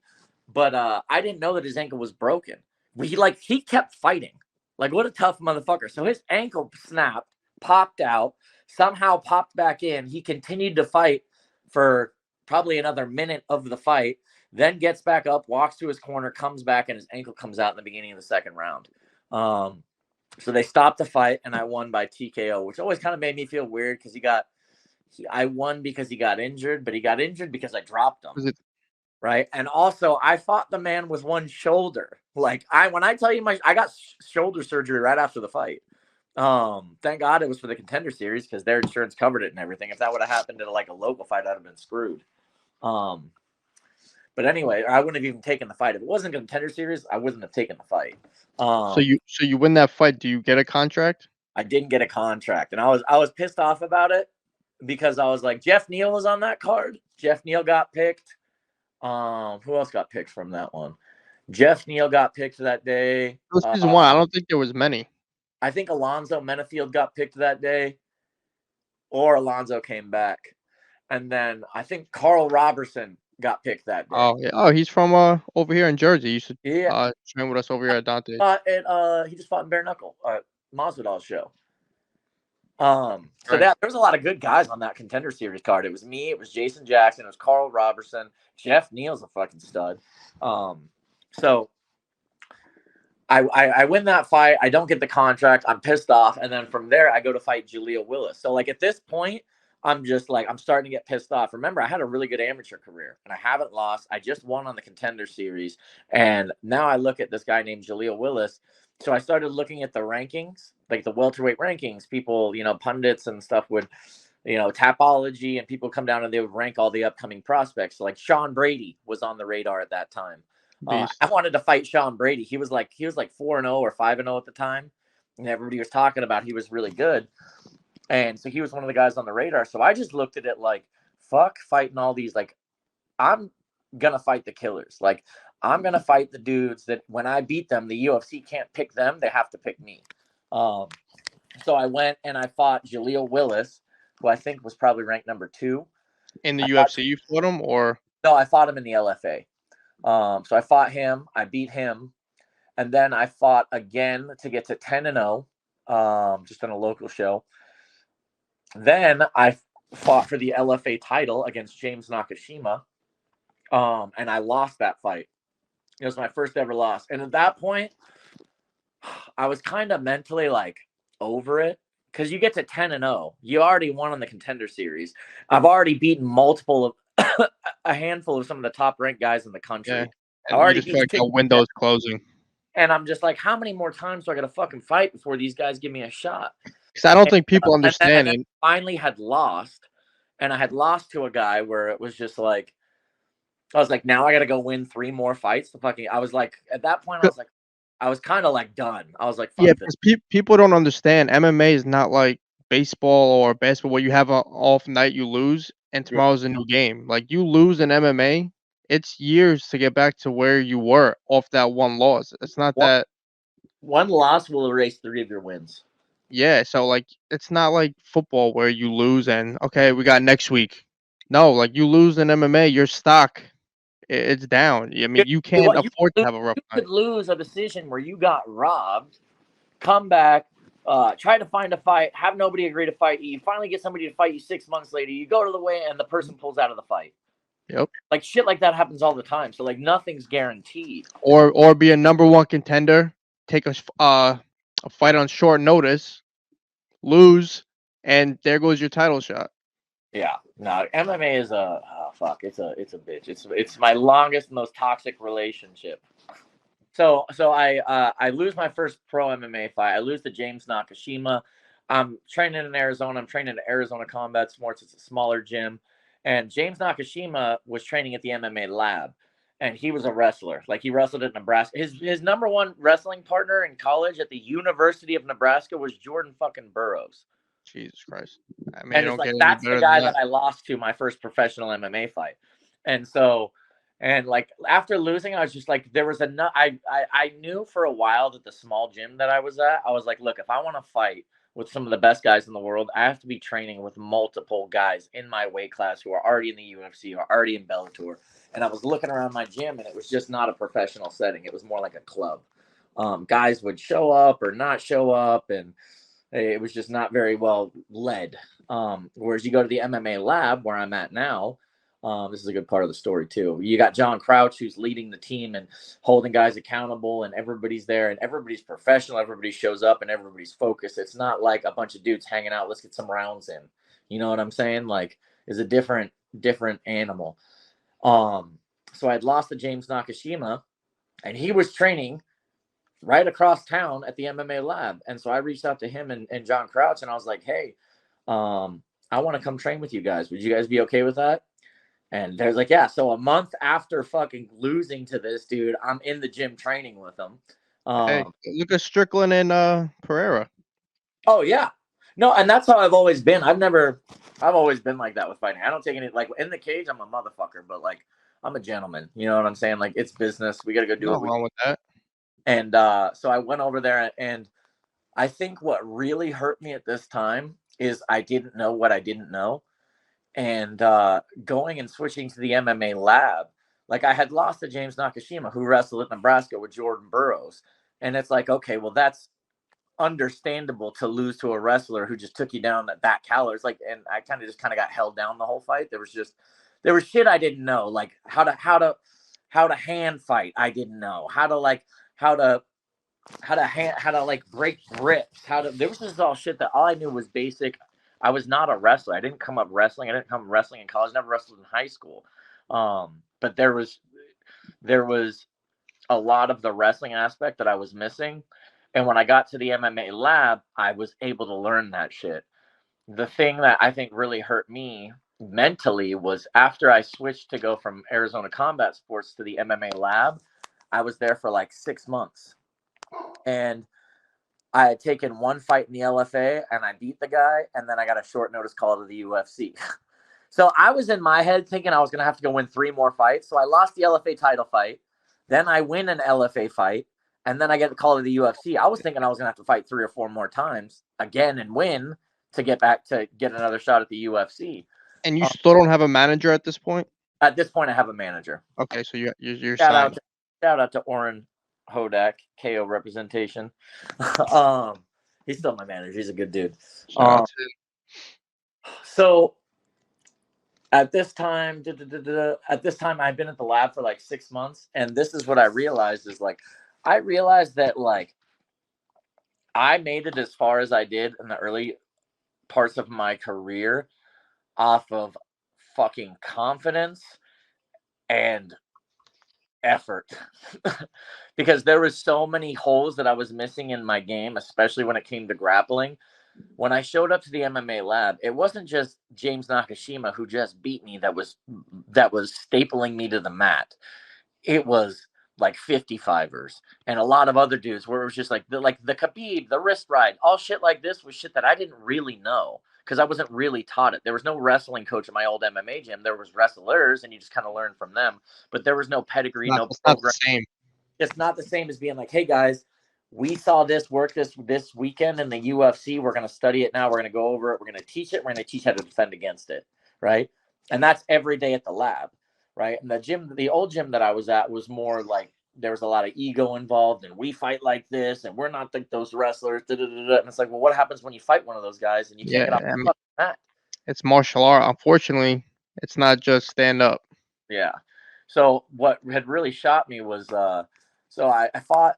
But I didn't know that his ankle was broken. He kept fighting. Like, what a tough motherfucker. So his ankle snapped, popped out, somehow popped back in. He continued to fight for probably another minute of the fight, then gets back up, walks to his corner, comes back, and his ankle comes out in the beginning of the second round. So they stopped the fight, and I won by TKO, which always kind of made me feel weird because I won because he got injured, but he got injured because I dropped him. Right. And also I fought the man with one shoulder. Like when I tell you I got shoulder surgery right after the fight. Thank God it was for the Contender Series because their insurance covered it and everything. If that would have happened at like a local fight, I'd have been screwed. But anyway, I wouldn't have even taken the fight. If it wasn't a Contender Series, I wouldn't have taken the fight. So you win that fight. Do you get a contract? I didn't get a contract, and I was pissed off about it because I was like, Jeff Neal was on that card. Jeff Neal got picked. Who else got picked from that one? Jeff Neal got picked that day. It was season 1. I don't think there was many. I think Alonzo Menafield got picked that day, or Alonzo came back, and then I think Carl Robertson got picked that day. Oh yeah. Oh, he's from over here in Jersey. He used to train with us over here at Dante. He just fought in Bare Knuckle, Masvidal's show. So there's a lot of good guys on that Contender Series card. It was me, it was Jason Jackson, it was Carl Robertson, Jeff Neal's a fucking stud. So I win that fight. I don't get the contract. I'm pissed off, and then from there I go to fight Jaleel Willis. So like at this point, I'm just like, I'm starting to get pissed off. Remember, I had a really good amateur career, and I haven't lost. I just won on the Contender Series, and now I look at this guy named Jaleel Willis. So I started looking at the rankings, like the welterweight rankings. People, pundits and stuff would, Tapology, and people come down and they would rank all the upcoming prospects. So like Sean Brady was on the radar at that time. I wanted to fight Sean Brady. He was like 4-0 or 5-0 at the time, and everybody was talking about he was really good. And so he was one of the guys on the radar. So I just looked at it like, fuck fighting all these. Like, I'm going to fight the killers. Like, I'm going to fight the dudes that when I beat them, the UFC can't pick them. They have to pick me. So I went and I fought Jaleel Willis, who I think was probably ranked number 2. In the UFC, you fought him, or? No, I fought him in the LFA. So I fought him. I beat him. And then I fought again to get to 10-0, just on a local show. Then I fought for the LFA title against James Nakashima, and I lost that fight. It was my first ever loss. And at that point, I was kind of mentally like over it because you get to 10-0. You already won on the Contender Series. I've already beaten a handful of some of the top ranked guys in the country. Yeah. I already feel like the window's closing. And I'm just like, how many more times do I got to fucking fight before these guys give me a shot? Because I don't think people understand it. Finally had lost, and I had lost to a guy where it was just like, I was like, now I got to go win 3 more fights. I was like, at that point, I was kind of like done. I was like, fuck because people don't understand. MMA is not like baseball or basketball where you have an off night, you lose, and tomorrow's a new game. Like, you lose in MMA, it's years to get back to where you were off that one loss. It's not that one loss will erase 3 of your wins. Yeah, so like it's not like football where you lose and okay, we got next week. No, like you lose in MMA, your stock it's down. I mean, you can't afford to have a rough night. You could lose a decision where you got robbed, come back, try to find a fight, have nobody agree to fight you. You finally get somebody to fight you 6 months later. You go to the weigh, and the person pulls out of the fight. Yep. Like shit like that happens all the time. So like nothing's guaranteed. Or be a number one contender, take a fight on short notice, lose, and there goes your title shot. Yeah, no, MMA is it's a bitch. It's my longest, most toxic relationship. So I lose my first pro MMA fight. I lose to James Nakashima. I'm training in Arizona. I'm training at Arizona Combat Sports. It's a smaller gym, and James Nakashima was training at the MMA lab, and he was a wrestler. Like he wrestled at Nebraska. His number one wrestling partner in college at the University of Nebraska was Jordan fucking Burroughs. Jesus Christ. I mean, And you it's don't get like any that's the better than guy that. that I lost to my first professional MMA fight. And so and like after losing, I was just like there was I knew for a while that the small gym that I was at, I was like, look, if I want to fight with some of the best guys in the world, I have to be training with multiple guys in my weight class who are already in the UFC or already in Bellator. And I was looking around my gym and it was just not a professional setting. It was more like a club. Guys would show up or not show up, and it was just not very well led. Whereas you go to the MMA lab where I'm at now, this is a good part of the story too. You got John Crouch who's leading the team and holding guys accountable, and everybody's there and everybody's professional. Everybody shows up and everybody's focused. It's not like a bunch of dudes hanging out. Let's get some rounds in. You know what I'm saying? Like, it's a different animal. So I'd lost to James Nakashima, and he was training right across town at the MMA lab. And so I reached out to him and John Crouch, and I was like, hey, I want to come train with you guys. Would you guys be okay with that? And they're like, yeah. So a month after fucking losing to this dude, I'm in the gym training with him. Hey, look at Strickland and Pereira. Oh yeah. No, and that's how I've always been. I've always been like that with fighting. I don't take any, like in the cage, I'm a motherfucker, but like I'm a gentleman. You know what I'm saying? Like it's business. We got to go do Nothing it. wrong with that. And so I went over there, and I think what really hurt me at this time is I didn't know what I didn't know. And going and switching to the MMA lab, like I had lost to James Nakashima, who wrestled at Nebraska with Jordan Burroughs. And it's like, okay, well, that's understandable to lose to a wrestler who just took you down at that caliber. It's like, and I kind of got held down the whole fight. There was shit I didn't know, like how to hand fight. I didn't know how to like break grips. There was just all shit that all I knew was basic. I was not a wrestler. I didn't come up wrestling. I didn't come wrestling in college. Never wrestled in high school. But there was a lot of the wrestling aspect that I was missing. And when I got to the MMA lab, I was able to learn that shit. The thing that I think really hurt me mentally was after I switched to go from Arizona Combat Sports to the MMA lab, I was there for like 6 months. And I had taken one fight in the LFA and I beat the guy, and then I got a short notice call to the UFC. So I was in my head thinking I was going to have to go win 3 more fights. So I lost the LFA title fight. Then I win an LFA fight, and then I get the call to the UFC. I was thinking I was going to have to fight 3 or 4 more times again and win to get back to get another shot at the UFC. And you still don't have a manager at this point? At this point, I have a manager. Okay, so you're Shout signed. out to Oren Hodak, KO representation. He's still my manager. He's a good dude. So at this time, I've been at the lab for like 6 months, and this is what I realized is like, I realized that like I made it as far as I did in the early parts of my career off of fucking confidence and effort. Because there was so many holes that I was missing in my game, especially when it came to grappling. When I showed up to the MMA lab, it wasn't just James Nakashima who just beat me that was stapling me to the mat. It was like 55ers and a lot of other dudes where it was just like the Khabib, the wrist ride, all shit like this was shit that I didn't really know because I wasn't really taught it. There was no wrestling coach at my old MMA gym. There was wrestlers, and you just kind of learn from them. But there was no pedigree, no program. Not the same. It's not the same as being like, hey guys, we saw this work this weekend in the UFC. We're going to study it now. We're going to go over it. We're going to teach it. We're going to teach how to defend against it, right? And that's every day at the lab, right? And the old gym that I was at was more like there was a lot of ego involved, and we fight like this, and we're not like those wrestlers. Da, da, da, da. And it's like, well, what happens when you fight one of those guys and you can't Yeah, get off the fucking mat? it's martial art. Unfortunately, it's not just stand up. Yeah. So what had really shot me was, so I fought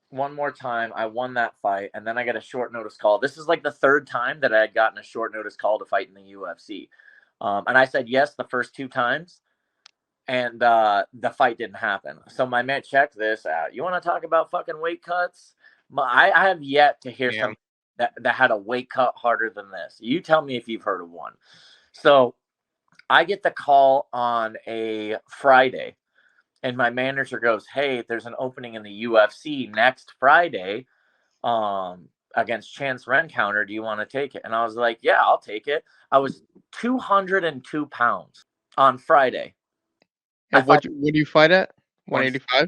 one more time. I won that fight, and then I got a short notice call. This is like the third time that I had gotten a short notice call to fight in the UFC. And I said yes the first 2 times, and the fight didn't happen. So my man, check this out. You want to talk about fucking weight cuts? I have yet to hear Damn. some that had a weight cut harder than this. You tell me if you've heard of one. So I get the call on a Friday, and my manager goes, "Hey, there's an opening in the UFC next Friday, against Chance Rencounter. Do you want to take it?" And I was like, "Yeah, I'll take it." I was 202 pounds on Friday. And what do you fight at? 185,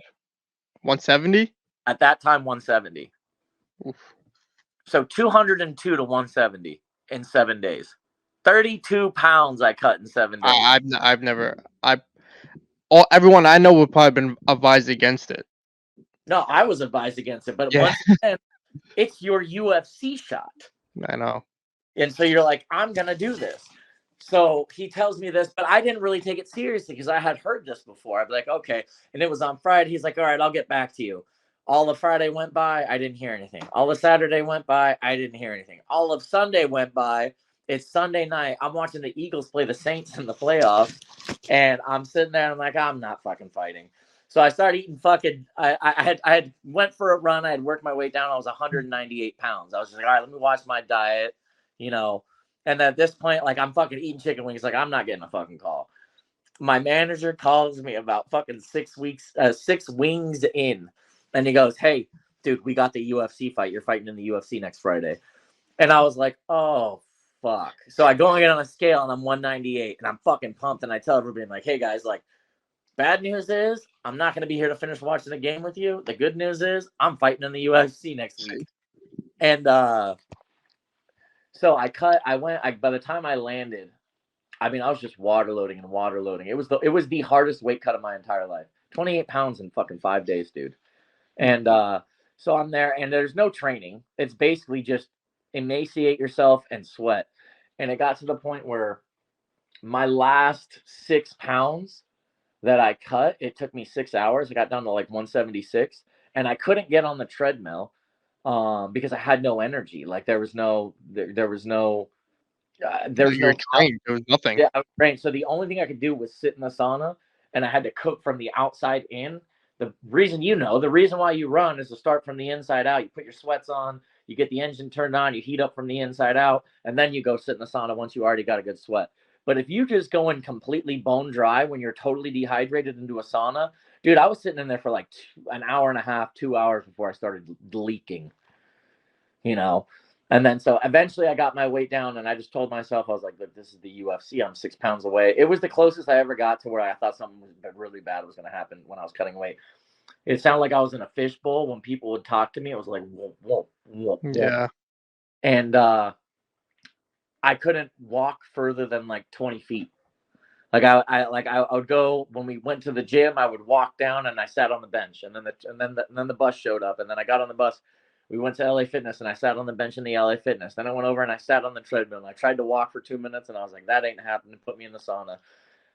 170. At that time, 170. Oof. So 202 to 170 in 7 days. 32 pounds I cut in 7 days. I've never everyone I know would probably been advised against it. No, I was advised against it, but Yeah. once again, it's your UFC shot. I know. And so you're like, I'm going to do this. So he tells me this, but I didn't really take it seriously because I had heard this before. I'd be like, okay. And it was on Friday. He's like, all right, I'll get back to you. All of Friday went by. I didn't hear anything. All of Saturday went by. I didn't hear anything. All of Sunday went by. It's Sunday night. I'm watching the Eagles play the Saints in the playoffs. And I'm sitting there and I'm like, I'm not fucking fighting. So I started eating fucking, I had went for a run. I had worked my way down. I was 198 pounds. I was just like, all right, let me watch my diet, you know. And at this point, like, I'm fucking eating chicken wings. Like, I'm not getting a fucking call. My manager calls me about fucking 6 wings in. And he goes, hey, dude, we got the UFC fight. You're fighting in the UFC next Friday. And I was like, oh, fuck. So I go and get on a scale, and I'm 198. And I'm fucking pumped. And I tell everybody, I'm like, hey, guys, like, bad news is I'm not going to be here to finish watching the game with you. The good news is I'm fighting in the UFC next week. And so by the time I landed, I mean, I was just water loading. It was the hardest weight cut of my entire life. 28 pounds in fucking 5 days, dude. And so I'm there, and there's no training. It's basically just emaciate yourself and sweat. And it got to the point where my last 6 pounds that I cut, it took me 6 hours. I got down to like 176, and I couldn't get on the treadmill because I had no energy. Like there was no Trained. There was nothing. Yeah, I was trained. So the only thing I could do was sit in the sauna, and I had to cook from the outside in. The reason why you run is to start from the inside out. You put your sweats on, you get the engine turned on, you heat up from the inside out, and then you go sit in the sauna once you already got a good sweat. But if you just go in completely bone dry when you're totally dehydrated into a sauna, dude, I was sitting in there for like an hour and a half, 2 hours before I started leaking, you know? And then so eventually I got my weight down, and I just told myself, I was like, look, this is the UFC. I'm 6 pounds away. It was the closest I ever got to where I thought something really bad was going to happen when I was cutting weight. It sounded like I was in a fishbowl. When people would talk to me, it was like, whoa, whoa, whoa, whoa. Yeah. And I couldn't walk further than like 20 feet. Like I would go when we went to the gym. I would walk down and I sat on the bench, and then the bus showed up, and then I got on the bus. We went to LA Fitness, and I sat on the bench in the LA Fitness. Then I went over and I sat on the treadmill, and I tried to walk for 2 minutes, and I was like, that ain't happening. Put me in the sauna.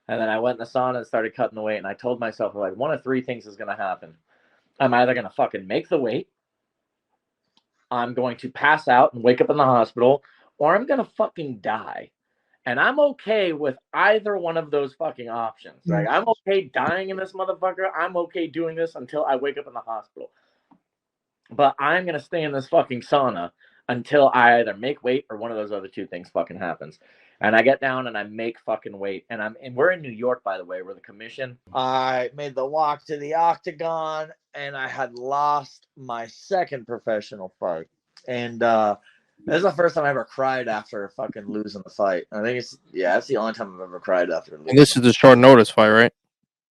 And then I went in the sauna and started cutting the weight, and I told myself, like, one of 3 things is going to happen. I'm either going to fucking make the weight, I'm going to pass out and wake up in the hospital, or I'm going to fucking die. And I'm okay with either one of those fucking options. Like, I'm okay dying in this motherfucker. I'm okay doing this until I wake up in the hospital. But I'm going to stay in this fucking sauna until I either make weight or one of those other 2 things fucking happens. And I get down and I make fucking weight. And we're in New York, by the way. We're the commission. I made the walk to the octagon, and I had lost my second professional fight. And this is the first time I ever cried after fucking losing the fight. I think that's the only time I've ever cried after losing. And this is the short notice fight, right?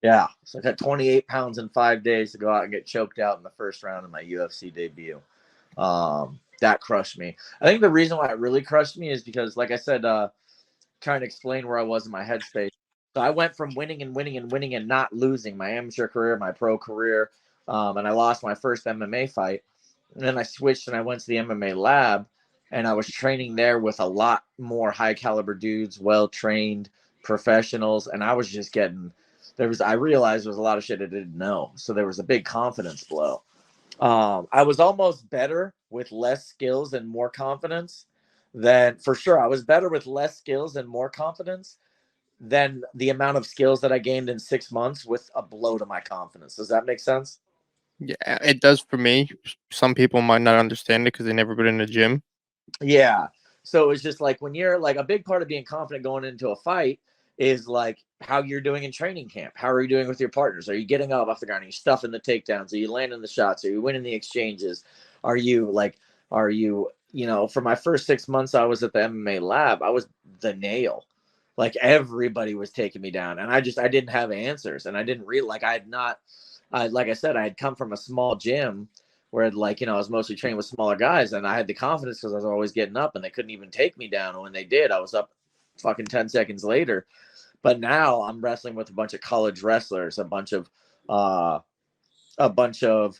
Yeah. So I got 28 pounds in 5 days to go out and get choked out in the first round of my UFC debut. That crushed me. I think the reason why it really crushed me is because, like I said, trying to explain where I was in my headspace. So I went from winning and not losing my amateur career, my pro career, and I lost my first MMA fight. And then I switched and I went to the MMA lab, and I was training there with a lot more high caliber dudes, well trained professionals, and I was just getting I realized there was a lot of shit I didn't know, so there was a big confidence blow. I was almost better with less skills and more confidence than for sure. I was better with less skills and more confidence than the amount of skills that I gained in 6 months with a blow to my confidence. Does that make sense? Yeah, it does for me. Some people might not understand it because they never been in the gym. Yeah. So it's just like when you're like a big part of being confident going into a fight is like how you're doing in training camp. How are you doing with your partners? Are you getting up off the ground? Are you stuffing the takedowns? Are you landing the shots? Are you winning the exchanges? Are you like, for my first 6 months I was at the MMA lab, I was the nail. Like everybody was taking me down. And I didn't have answers. And I didn't really like like I said, I had come from a small gym where like, I was mostly trained with smaller guys, and I had the confidence because I was always getting up and they couldn't even take me down. And when they did, I was up fucking 10 seconds later. But now I'm wrestling with a bunch of college wrestlers, uh, a bunch of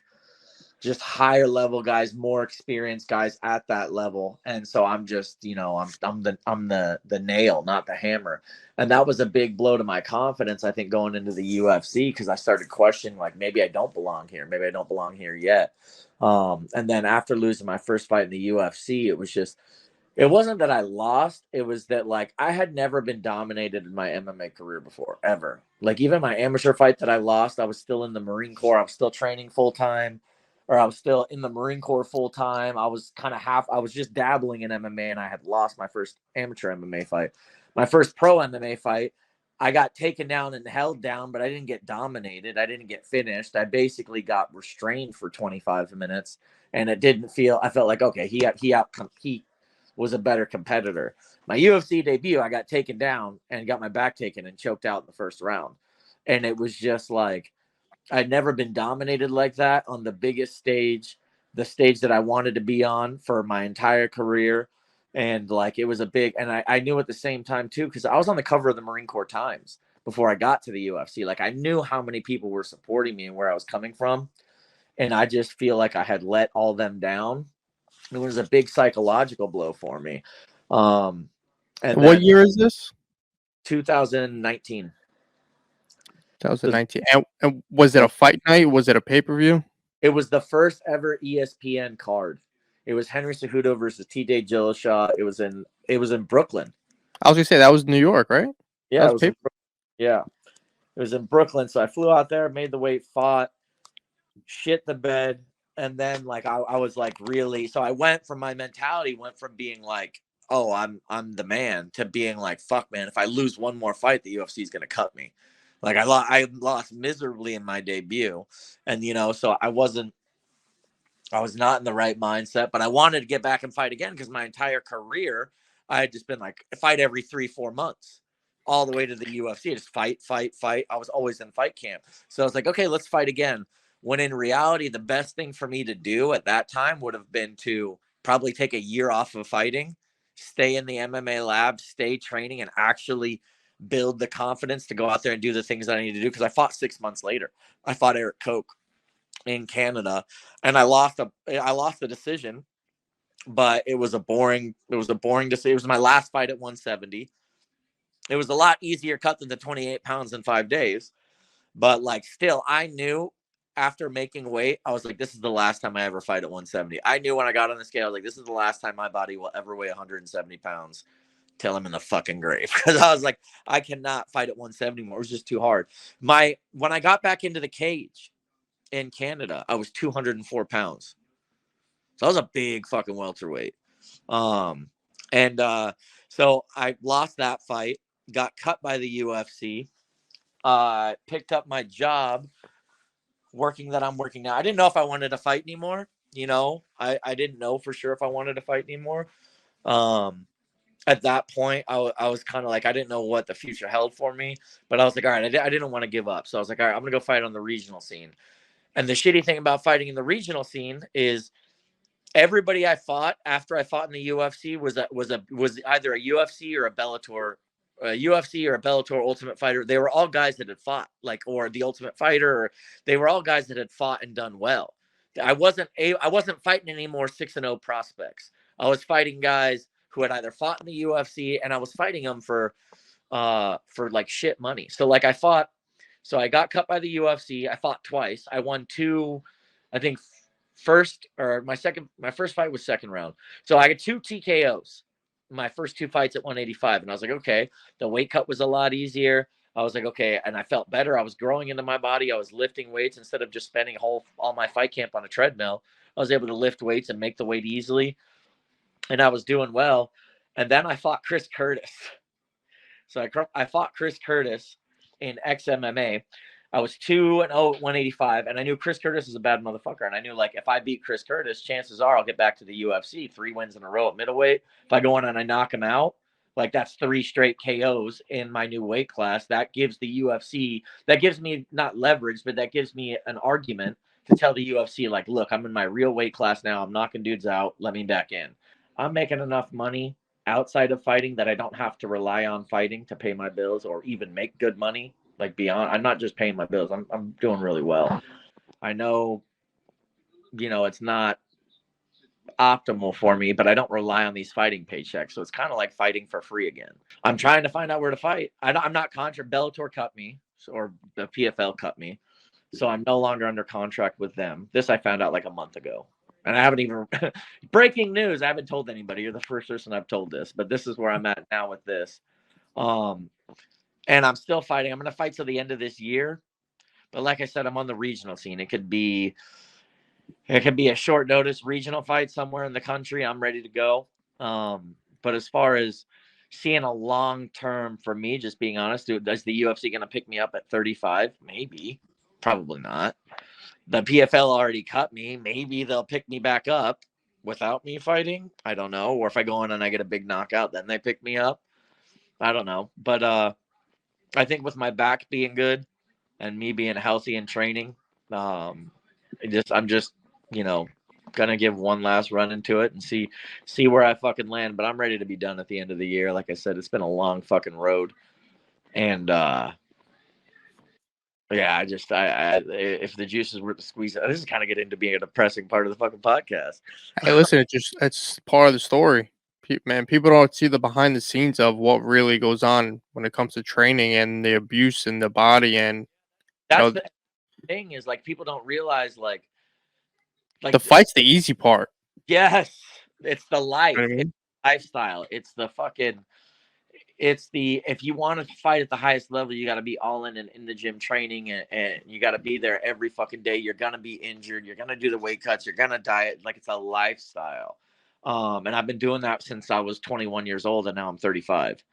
just higher level guys, more experienced guys at that level. And so I'm just, I'm the nail, not the hammer. And that was a big blow to my confidence, I think, going into the UFC, because I started questioning, like, maybe I don't belong here. Maybe I don't belong here yet. And then after losing my first fight in the UFC, it wasn't that I lost. It was that, like, I had never been dominated in my MMA career before, ever. Like, even my amateur fight that I lost, I was still in the Marine Corps. I was still training full time, or I was still in the Marine Corps full time. I was I was just dabbling in MMA, and I had lost my first amateur MMA fight. My first pro MMA fight, I got taken down and held down, but I didn't get dominated. I didn't get finished. I basically got restrained for 25 minutes, and I felt like, okay, he was a better competitor. My UFC debut, I got taken down and got my back taken and choked out in the first round. And it was just like, I'd never been dominated like that on the biggest stage, the stage that I wanted to be on for my entire career. And like, it was and I knew at the same time too, because I was on the cover of the Marine Corps Times before I got to the UFC. Like, I knew how many people were supporting me and where I was coming from. And I just feel like I had let all them down. It was a big psychological blow for me. And What then year is this? 2019. 2019. And was it a fight night? Was it a pay-per-view? It was the first ever ESPN card. It was Henry Cejudo versus TJ Dillashaw. It was in Brooklyn. I was gonna say that was New York, right? That Yeah, was pay. it was in Brooklyn. So I flew out there, made the weight, fought, shit the bed, and then like I was like really. So I went from being like, oh, I'm the man, to being like, fuck, man, if I lose one more fight, the UFC is gonna cut me. Like, I lost miserably in my debut, and so I was not in the right mindset, but I wanted to get back and fight again, because my entire career I had just been like, fight every 3-4 months, all the way to the UFC. Just fight, fight, fight. I was always in fight camp. So I was like, okay, let's fight again. When in reality, the best thing for me to do at that time would have been to probably take a year off of fighting, stay in the MMA lab, stay training, and actually build the confidence to go out there and do the things that I need to do. Because I fought 6 months later. I fought Eric Koch in Canada, and I lost the decision, but it was a boring decision. It was my last fight at 170. It was a lot easier cut than the 28 pounds in 5 days, but like, still, I knew after making weight, I was like, this is the last time I ever fight at 170. I knew when I got on the scale, I was like, this is the last time my body will ever weigh 170 pounds till I'm in the fucking grave. Because I was like, I cannot fight at 170 anymore. It was just too hard. When I got back into the cage in Canada, I was 204 pounds. So I was a big fucking welterweight. And so I lost that fight, got cut by the UFC, picked up my job working that I'm working now. I didn't know if I wanted to fight anymore. I didn't know for sure if I wanted to fight anymore. At that point, I was kind of like, I didn't know what the future held for me, but I was like, all right, I didn't want to give up. So I was like, all right, I'm going to go fight on the regional scene. And the shitty thing about fighting in the regional scene is everybody I fought after I fought in the UFC was either a UFC or a Bellator UFC or a Bellator Ultimate Fighter, they were all guys that had fought, like, or the Ultimate Fighter, or they were all guys that had fought and done well. I wasn't fighting any more 6-0 prospects. I was fighting guys who had either fought in the UFC, and I was fighting them for like shit money. So like I got cut by the UFC. I fought twice. I won two, I think my first fight was second round. So I got 2 TKOs my first 2 fights at 185. And I was like, okay, the weight cut was a lot easier. I was like, okay. And I felt better. I was growing into my body. I was lifting weights instead of just spending all my fight camp on a treadmill. I was able to lift weights and make the weight easily. And I was doing well. And then I fought Chris Curtis. So I fought Chris Curtis in XMMA. I was 2-0 at 185, and I knew Chris Curtis is a bad motherfucker. And I knew, like, if I beat Chris Curtis, chances are I'll get back to the UFC. 3 wins in a row at middleweight. If I go in and I knock him out, like, that's 3 straight KOs in my new weight class. That gives the UFC, that gives me not leverage, but that gives me an argument to tell the UFC, like, look, I'm in my real weight class now. I'm knocking dudes out. Let me back in. I'm making enough money outside of fighting that I don't have to rely on fighting to pay my bills or even make good money. Like, beyond, I'm not just paying my bills. I'm doing really well. I know, it's not optimal for me, but I don't rely on these fighting paychecks. So it's kind of like fighting for free again. I'm trying to find out where to fight. I'm not Bellator cut me, or the PFL cut me. So I'm no longer under contract with them. This I found out like a month ago. And I haven't even breaking news. I haven't told anybody. You're the first person I've told this, but this is where I'm at now with this. And I'm still fighting. I'm going to fight till the end of this year. But like I said, I'm on the regional scene. It could be a short notice regional fight somewhere in the country. I'm ready to go. But as far as seeing a long term for me, just being honest, is the UFC going to pick me up at 35? Maybe. Probably not. The PFL already cut me. Maybe they'll pick me back up without me fighting. I don't know. Or if I go in and I get a big knockout, then they pick me up. I don't know. But I think with my back being good and me being healthy and training, I'm just gonna give one last run into it and see where I fucking land. But I'm ready to be done at the end of the year. Like I said, it's been a long fucking road, and yeah, if the juices were to squeeze, this is kind of getting into being a depressing part of the fucking podcast. Hey, listen, it's part of the story. Man, people don't see the behind the scenes of what really goes on when it comes to training and the abuse in the body, and That's the thing, is like people don't realize like the fight's the easy part. yes, it's the life, You know what I mean? it's the lifestyle, it's the fucking. If you want to fight at the highest level, you got to be all in the gym training, and you got to be there every fucking day. You're going to be injured. You're going to do the weight cuts. You're going to diet. Like, it's a lifestyle. And I've been doing that since I was 21 years old, and now I'm 35,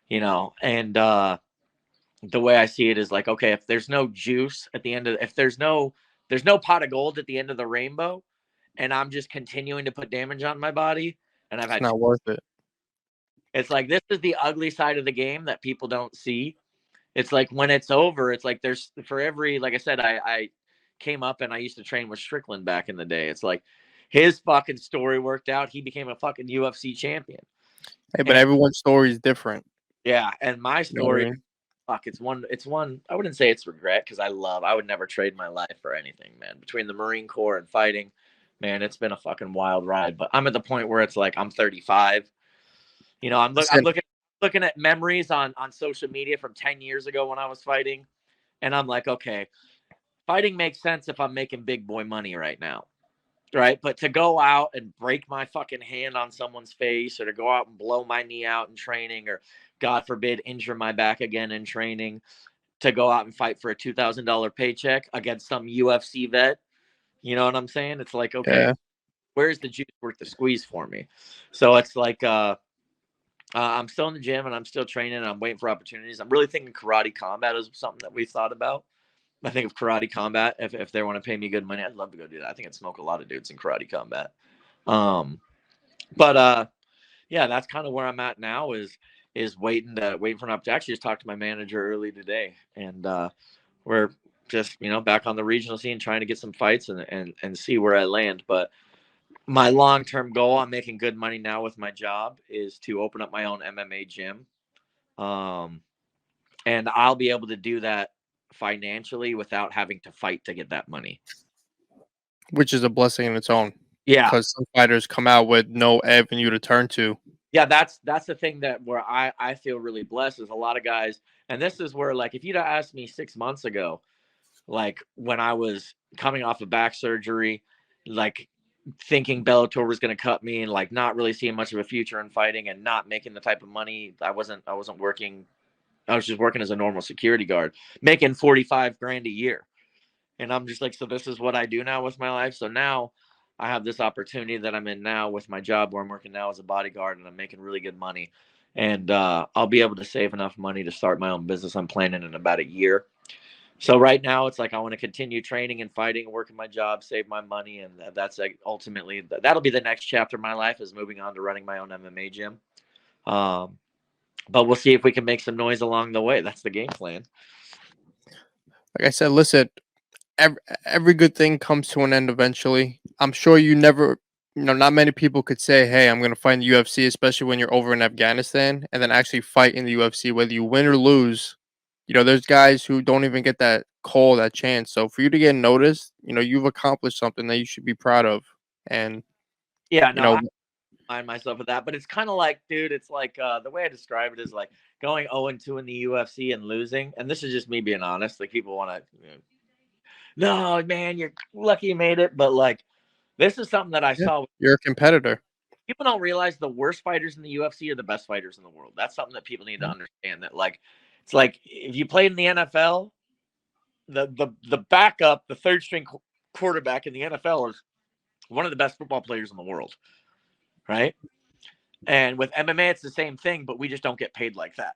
and the way I see it is like, okay, if there's no juice at the end if there's no pot of gold at the end of the rainbow, and I'm just continuing to put damage on my body, and It's not worth it. it's like, this is the ugly side of the game that people don't see. It's like, when it's over, it's like there's, for every, like I said, I came up and I used to train with Strickland back in the day. It's like his fucking story worked out. He became a fucking UFC champion. Hey, but everyone's story is different. Yeah, and my story, You know what I mean? it's one. I wouldn't say it's regret, because I would never trade my life for anything, man. Between the Marine Corps and fighting, man, it's been a fucking wild ride. But I'm at the point where it's like, I'm 35. I'm looking at memories on social media from 10 years ago when I was fighting, and I'm like, okay, fighting makes sense if I'm making big boy money right now, right? But to go out and break my fucking hand on someone's face, or to go out and blow my knee out in training, or God forbid injure my back again in training, to go out and fight for a $2,000 paycheck against some UFC vet, you know what I'm saying? It's like, okay, Yeah. where's the juice worth the squeeze for me? So it's like, I'm still in the gym and I'm still training and I'm waiting for opportunities. I'm really thinking karate combat is something that we've thought about. I think of karate combat. If they want to pay me good money, I'd love to go do that. I think I'd smoke a lot of dudes in karate combat. But yeah, that's kind of where I'm at now, is waiting for an opportunity. I actually just talked to my manager early today, and we're just, back on the regional scene, trying to get some fights and see where I land. But my long-term goal, I'm making good money now with my job, is to open up my own MMA gym. And I'll be able to do that financially without having to fight to get that money. Which is a blessing in its own. Yeah. Because some fighters come out with no avenue to turn to. Yeah, that's the thing that where I feel really blessed is a lot of guys, and this is where, like, if you'd have asked me 6 months ago, like when I was coming off of back surgery, like thinking Bellator was going to cut me and like not really seeing much of a future in fighting and not making the type of money I wasn't working. I was just working as a normal security guard, making 45 grand a year. And I'm just like, so this is what I do now with my life. So now I have this opportunity that I'm in now with my job where I'm working now as a bodyguard and I'm making really good money. And I'll be able to save enough money to start my own business. I'm planning in about a year. So right now it's like I want to continue training and fighting, working my job, save my money, and that's like ultimately that'll be the next chapter of my life is moving on to running my own MMA gym. But we'll see if we can make some noise along the way. That's the game plan. Like I said, listen, every good thing comes to an end eventually. I'm sure you never, not many people could say, "Hey, I'm going to fight in the UFC," especially when you're over in Afghanistan, and then actually fight in the UFC, whether you win or lose. There's guys who don't even get that call, that chance. So for you to get noticed, you've accomplished something that you should be proud of. And Yeah, you no, know, I remind myself of that. But it's kind of like, dude, it's like the way I describe it is like going 0-2 in the UFC and losing. And this is just me being honest. Like people want to, no, man, you're lucky you made it. But like, this is something that I yeah, saw. you're a competitor. People don't realize the worst fighters in the UFC are the best fighters in the world. That's something that people need to understand. That like, it's like if you played in the NFL, the backup, the third string quarterback in the NFL is one of the best football players in the world, right? And with MMA, it's the same thing, but we just don't get paid like that.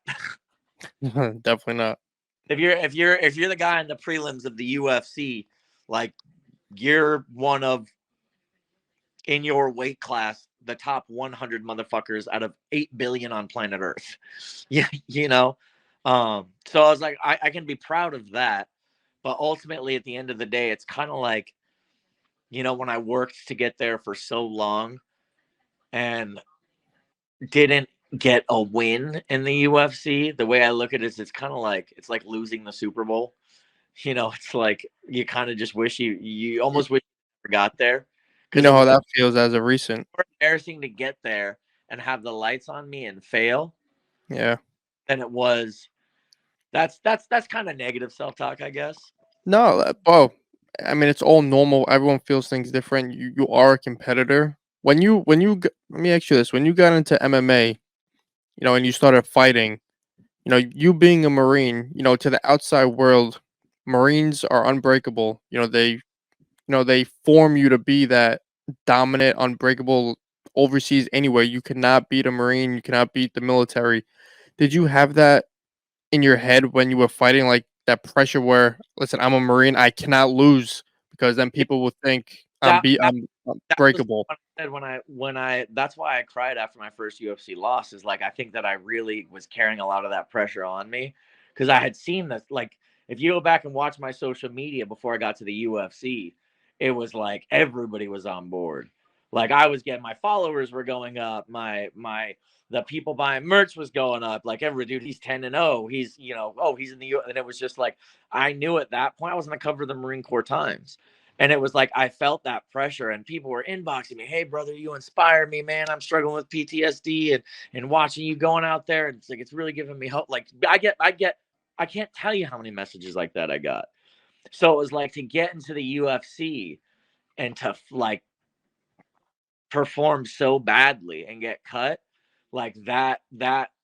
Definitely not. If you're the guy in the prelims of the UFC, like you're one of in your weight class the top 100 motherfuckers out of 8 billion on planet Earth. Yeah, so I was like, I can be proud of that, but ultimately at the end of the day, it's kind of like, when I worked to get there for so long and didn't get a win in the UFC, the way I look at it is it's kind of like it's like losing the Super Bowl. It's like you kind of just wish you almost wish you never got there You because know it's how that feels as a recent. more embarrassing to get there and have the lights on me and fail Yeah. than it was. That's kind of negative self-talk, I guess. No, well, I mean, it's all normal. Everyone feels things different. You are a competitor. Let me ask you this: when you got into MMA, and you started fighting, you being a Marine, to the outside world, Marines are unbreakable. They form you to be that dominant, unbreakable overseas anywhere. You cannot beat a Marine. You cannot beat the military. Did you have that in your head when you were fighting, like that pressure where, listen, I'm a Marine, I cannot lose because then Yeah, people will think that I'm that was breakable. what I said when I that's why I cried after my first UFC loss is like I think that I really was carrying a lot of that pressure on me because I had seen this like if you go back and watch my social media before I got to the UFC, it was like everybody was on board. Like I was getting my followers were going up, my the people buying merch was going up. Like every dude, he's 10-0. He's he's in the U. And it was just like I knew at that point I was on the cover of the Marine Corps Times. And it was like I felt that pressure, and people were inboxing me, "Hey, brother, you inspired me, man. I'm struggling with PTSD, and watching you going out there, and it's like it's really giving me hope." Like I can't tell you how many messages like that I got. So it was like to get into the UFC and to like perform so badly and get cut, like that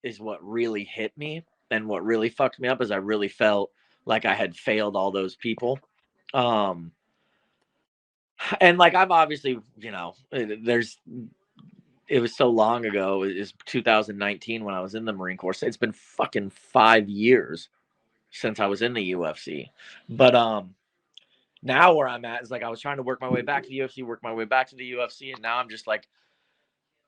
is what really hit me, and what really fucked me up is I really felt like I had failed all those people. Um, and like I've obviously, there's it was so long ago. It was 2019 when I was in the Marine Corps. So it's been fucking 5 years since I was in the UFC. But now where I'm at is like I was trying to work my way back to the UFC, work my way back to the UFC, and now I'm just like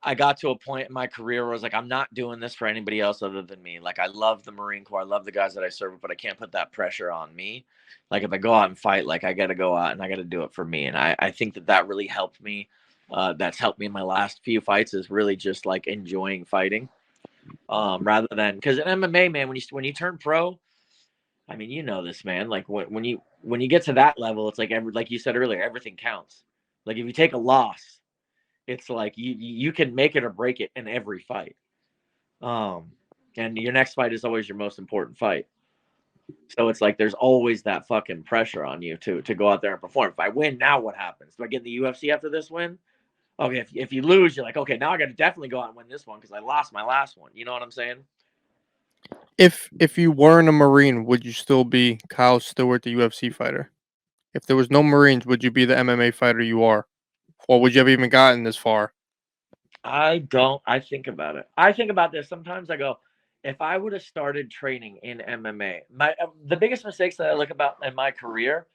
I got to a point in my career where I was like, I'm not doing this for anybody else other than me. Like, I love the Marine Corps. I love the guys that I serve, but I can't put that pressure on me. Like, if I go out and fight, like, I got to go out and I got to do it for me. And I think that really helped me. That's helped me in my last few fights is really just like enjoying fighting. rather than because in MMA, man, when you turn pro, I mean, you know this, man. Like when you get to that level, it's like like you said earlier, everything counts. Like if you take a loss, it's like you can make it or break it in every fight. Um, and your next fight is always your most important fight. So it's like there's always that fucking pressure on you to go out there and perform. If I win, now what happens? Do I get in the UFC after this win? Okay, if you lose, you're like, okay, now I got to definitely go out and win this one because I lost my last one. You know what I'm saying? If you weren't a Marine, would you still be Kyle Stewart, the UFC fighter? If there was no Marines, would you be the MMA fighter you are? Or would you have even gotten this far? I don't. I think about it. I think about this sometimes. I go, if I would have started training in MMA, the biggest mistakes that I look about in my career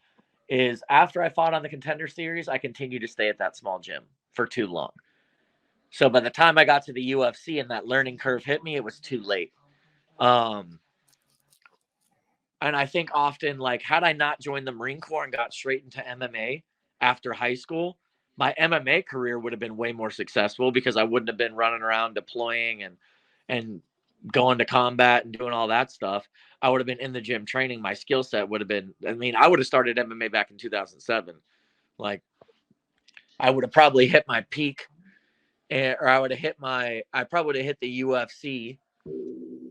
is after I fought on the Contender Series, I continued to stay at that small gym for too long. So by the time I got to the UFC and that learning curve hit me, it was too late. Um, and I think often, like, had I not joined the Marine Corps and got straight into MMA after high school, my MMA career would have been way more successful because I wouldn't have been running around deploying and going to combat and doing all that stuff. I would have been in the gym training. My skill set would have been, I mean, I would have started MMA back in 2007. Like, I would have probably hit my peak, or I probably would have hit the UFC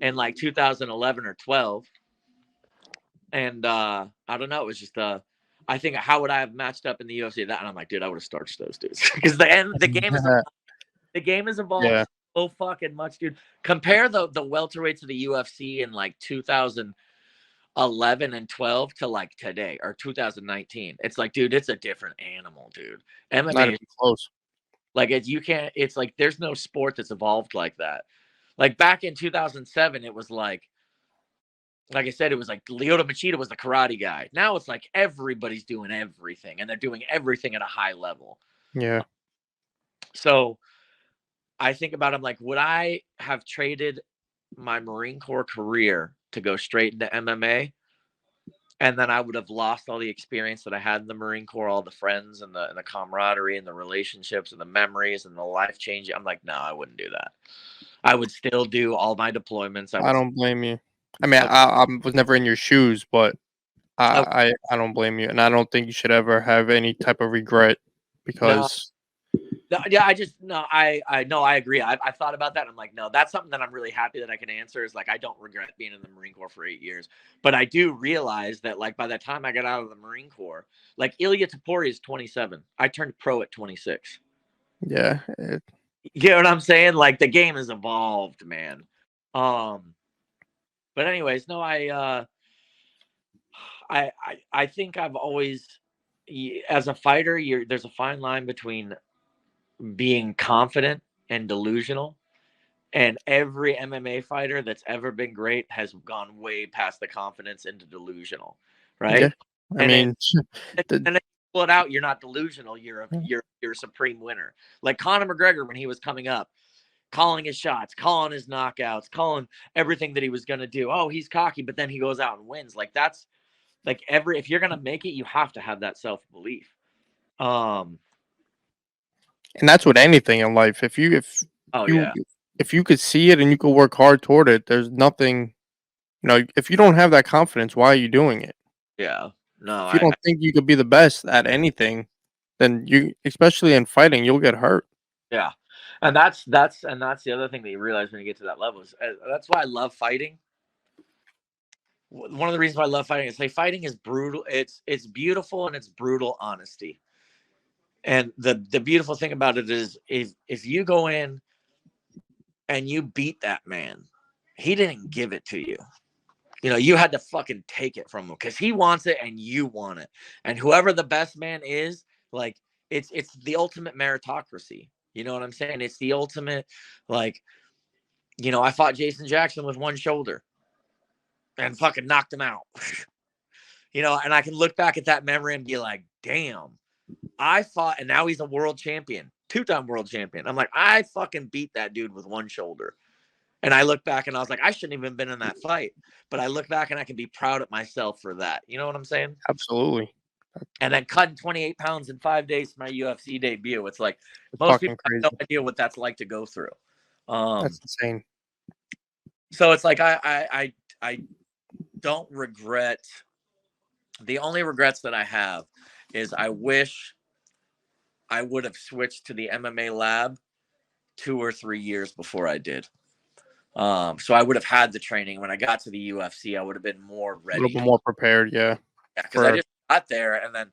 in like 2011 or 12. And I don't know. It was just I think how would I have matched up in the UFC that? And I'm like, dude, I would have starched those dudes because the game is evolved Yeah. so fucking much, dude. Compare the welterweights of the UFC in like 2011 and 12 to like today or 2019. It's like, dude, it's a different animal, dude. Not MMA even is close. like you can't. It's like there's no sport that's evolved like that. Like back in 2007, it was like I said, it was like Lyoto Machida was the karate guy. Now it's like everybody's doing everything, and they're doing everything at a high level. Yeah. So I think about him like, would I have traded my Marine Corps career to go straight into MMA? And then I would have lost all the experience that I had in the Marine Corps, all the friends and the camaraderie and the relationships and the memories and the life changing. I'm like, no, I wouldn't do that. I would still do all my deployments. I don't blame you. I mean, I was never in your shoes, but I, I don't blame you, and I don't think you should ever have any type of regret no, because no, yeah, I just no, I no, I agree. I thought about that. I'm like, no, that's something that I'm really happy that I can answer. Is like, I don't regret being in the Marine Corps for 8 years, but I do realize that like by the time I got out of the Marine Corps, like Ilya Tapori is 27. I turned pro at 26. yeah, You know what I'm saying? Like the game has evolved, man. Um, but anyways, no, I think I've always, as a fighter, there's a fine line between being confident and delusional. And every MMA fighter that's ever been great has gone way past the confidence into delusional, yeah. right? I And mean, then you pull it out, you're not delusional. You're a supreme winner. Like Conor McGregor when he was coming up, calling his shots, calling his knockouts, calling everything that he was gonna do. Oh, he's cocky, but then he goes out and wins. Like that's like if you're gonna make it, you have to have that self belief. Um. and that's with anything in life. Oh You yeah. if you could see it and you could work hard toward it, there's nothing. If you don't have that confidence, why are you doing it? Yeah. No, If you don't think you could be the best at anything, then especially in fighting, you'll get hurt. yeah, and that's the other thing that you realize when you get to that level is that's why I love fighting. One of the reasons why I love fighting is fighting is brutal. It's beautiful and it's brutal honesty. And the beautiful thing about it is if you go in and you beat that man, he didn't give it to you. You know, you had to fucking take it from him because he wants it and you want it. And whoever the best man is, like it's the ultimate meritocracy. You know what I'm saying? It's the ultimate, like, I fought Jason Jackson with one shoulder and fucking knocked him out. And I can look back at that memory and be like, damn, I fought, and now he's a world champion, 2-time world champion. I'm like, I fucking beat that dude with one shoulder. And I look back and I was like, I shouldn't even been in that fight. But I look back and I can be proud of myself for that. You know what I'm saying? Absolutely, And then cutting 28 pounds in 5 days for my UFC debut. It's like it's most people fucking have crazy. no idea what that's like to go through. That's insane. So it's like I don't regret. The only regrets that I have is I wish I would have switched to the MMA lab 2 or 3 years before I did. So I would have had the training when I got to the UFC. I would have been more A little ready. bit more prepared, yeah. Yeah, because I just got there, and then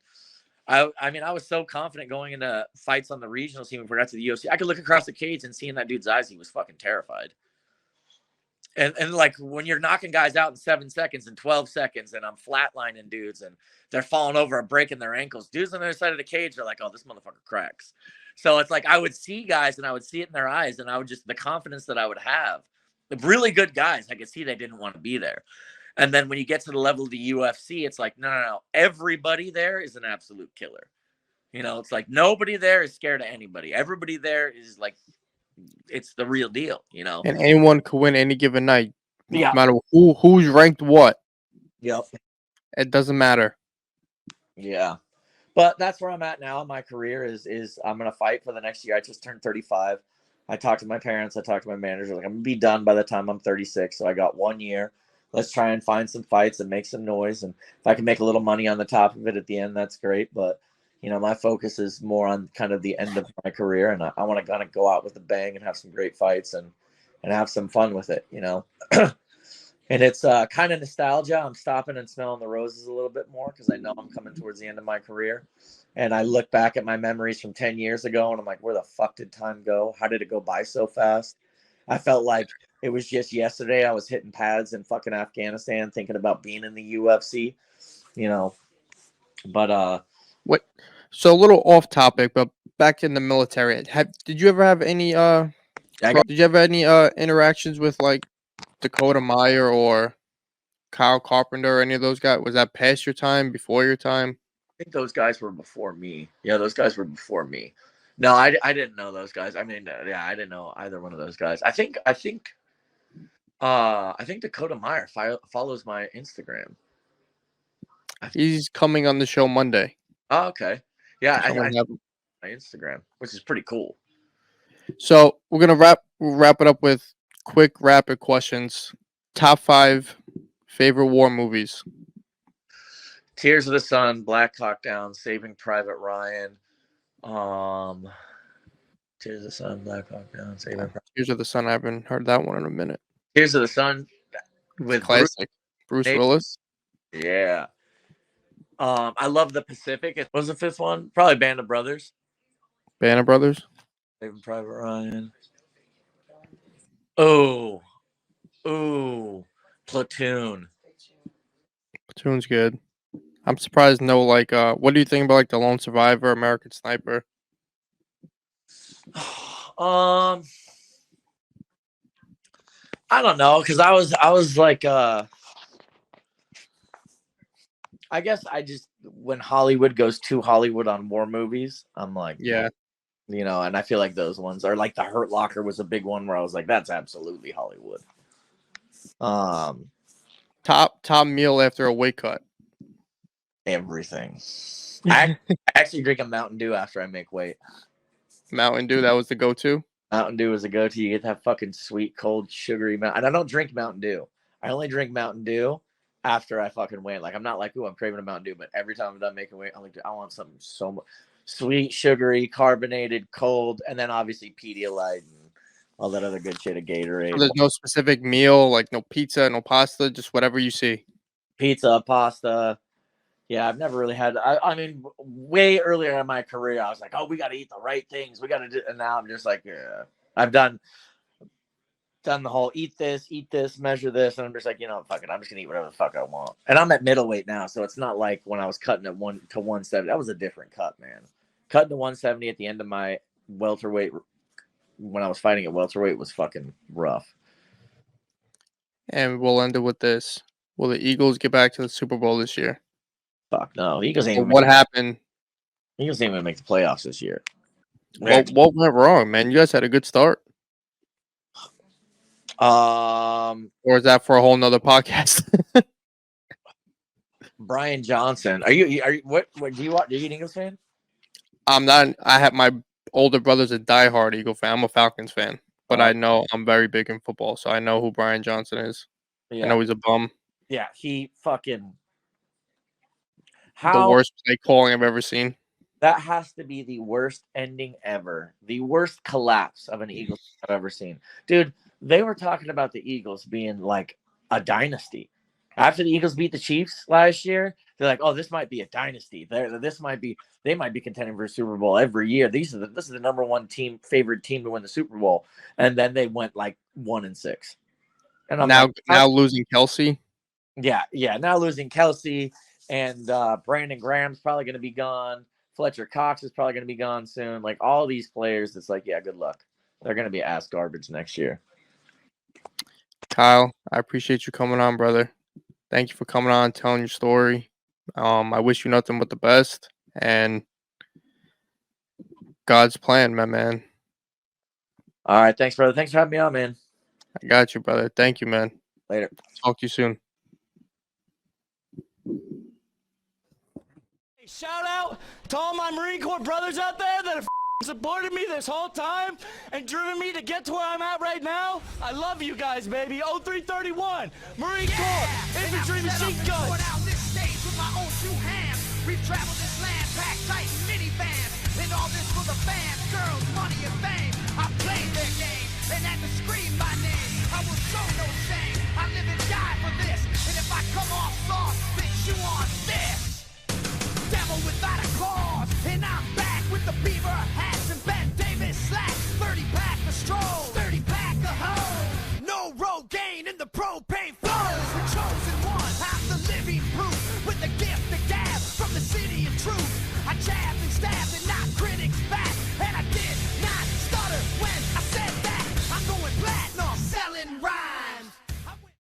I mean, I was so confident going into fights on the regional scene before I got to the UFC. I could look across the cage and see in that dude's eyes he was fucking terrified. And like when you're knocking guys out in 7 seconds and 12 seconds, and I'm flatlining dudes and they're falling over and breaking their ankles, dudes on the other side of the cage are like, oh, this motherfucker cracks. So it's like I would see guys and I would see it in their eyes, and I would just, the confidence that I would have, the really good guys, I could see they didn't want to be there. And then when you get to the level of the UFC, it's like, no. Everybody there is an absolute killer. You know, it's like nobody there is scared of anybody. Everybody there is like, it's the real deal, you know? And anyone could win any given night. Yeah. No matter who's ranked what. Yep. It doesn't matter. Yeah. But that's where I'm at now in my career is I'm going to fight for the next year. I just turned 35. I talked to my parents. I talked to my manager. Like, I'm going to be done by the time I'm 36. So I got 1 year. Let's try and find some fights and make some noise. And if I can make a little money on the top of it at the end, that's great. But, you know, my focus is more on kind of the end of my career. And I want to kind of go out with a bang and have some great fights and have some fun with it, you know. And it's kind of nostalgia. I'm stopping and smelling the roses a little bit more because I know I'm coming towards the end of my career. And I look back at my memories from 10 years ago and I'm like, where the fuck did time go? How did it go by so fast? I felt like it was just yesterday I was hitting pads in fucking Afghanistan thinking about being in the UFC, you know. But What? So a little off topic, but back in the military, did you ever have any interactions with like Dakota Meyer or Kyle Carpenter or any of those guys? Was that past your time, before your time? I think those guys were before me. Yeah, those guys were before me. No, I didn't know those guys. I mean, yeah, I didn't know either one of those guys. I think Dakota Meyer follows my Instagram. He's coming on the show Monday. Oh, okay. Yeah, I Someone have- my Instagram, which is pretty cool. So we're gonna wrap it up with quick rapid questions. Top 5 favorite war movies. Tears of the Sun, Black Hawk Down, Saving Private Ryan. Tears of the Sun, Black Hawk Down, Saving Private. Tears of the Sun. I haven't heard that one in a minute. Tears of the Sun with classic. Bruce Willis. Yeah. I love the Pacific. What was the 5th one? Probably Band of Brothers. Band of Brothers. Saving Private Ryan. Oh. Platoon. Platoon's good. I'm surprised no like what do you think about like The Lone Survivor, American Sniper? I don't know, because I was like I guess I just, when Hollywood goes too Hollywood on war movies, I'm like, yeah, you know, and I feel like those ones are like The Hurt Locker was a big one where I was like, that's absolutely Hollywood. Top meal after a weight cut. Everything. I actually drink a Mountain Dew after I make weight. Mountain Dew, that was the go-to. Mountain Dew is a go-to. You get that fucking sweet, cold, sugary Mountain. And I don't drink Mountain Dew. I only drink Mountain Dew after I fucking weigh. Like, I'm not like, ooh, I'm craving a Mountain Dew, but every time I'm done making weight, I'm like, I want something so much sweet, sugary, carbonated, cold, and then obviously Pedialyte and all that other good shit, a Gatorade. So there's no specific meal, like no pizza, no pasta, just whatever you see. Pizza, pasta. Yeah, I've never really had. I mean, way earlier in my career, I was like, "Oh, we got to eat the right things. We got to do." And now I'm just like, yeah. I've done the whole eat this, measure this, and I'm just like, you know, fuck it. I'm just gonna eat whatever the fuck I want. And I'm at middleweight now, so it's not like when I was cutting at 1 to 170. That was a different cut, man. Cutting to 170 at the end of my welterweight, when I was fighting at welterweight, was fucking rough. And we'll end it with this: will the Eagles get back to the Super Bowl this year? Fuck no. Eagles ain't. What happened? Eagles ain't gonna make the playoffs this year. What went wrong, man? You guys had a good start. Or is that for a whole nother podcast? Brian Johnson. Are you what do you watch? Are you an Eagles fan? I'm not. I have my older brother's a diehard Eagle fan. I'm a Falcons fan. but I know I'm very big in football, so I know who Brian Johnson is. I know he's a bum. Yeah, he fucking The worst play calling I've ever seen. That has to be the worst ending ever. The worst collapse of an Eagles I've ever seen. Dude, they were talking about the Eagles being like a dynasty. After the Eagles beat the Chiefs last year, they're like, "Oh, this might be a dynasty. They might be contending for a Super Bowl every year. This is the number one favorite team to win the Super Bowl." And then they went like 1-6. And I'm now losing Kelsey. Yeah. Now losing Kelsey, and Brandon Graham's probably going to be gone. Fletcher Cox is probably going to be gone soon. Like all these players, it's like, yeah, good luck. They're going to be ass garbage next year. Kyle, I appreciate you coming on, brother. Thank you for coming on, telling your story. I wish you nothing but the best and God's plan, my man. All right. Thanks, brother. Thanks for having me on, man. I got you, brother. Thank you, man. Later. Talk to you soon. Shout out to all my Marine Corps brothers out there that have supported me this whole time and driven me to get to where I'm at right now. I love you guys, baby. 0331, Marine Corps, infantry machine guns. We've traveled this land, packed tight minivans, and all this for the fans, girls, money, and fame. I played their game, and had to scream my name. I will show no shame. I live and die for this, and if I come off soft, then chew on this. Devil without a cause.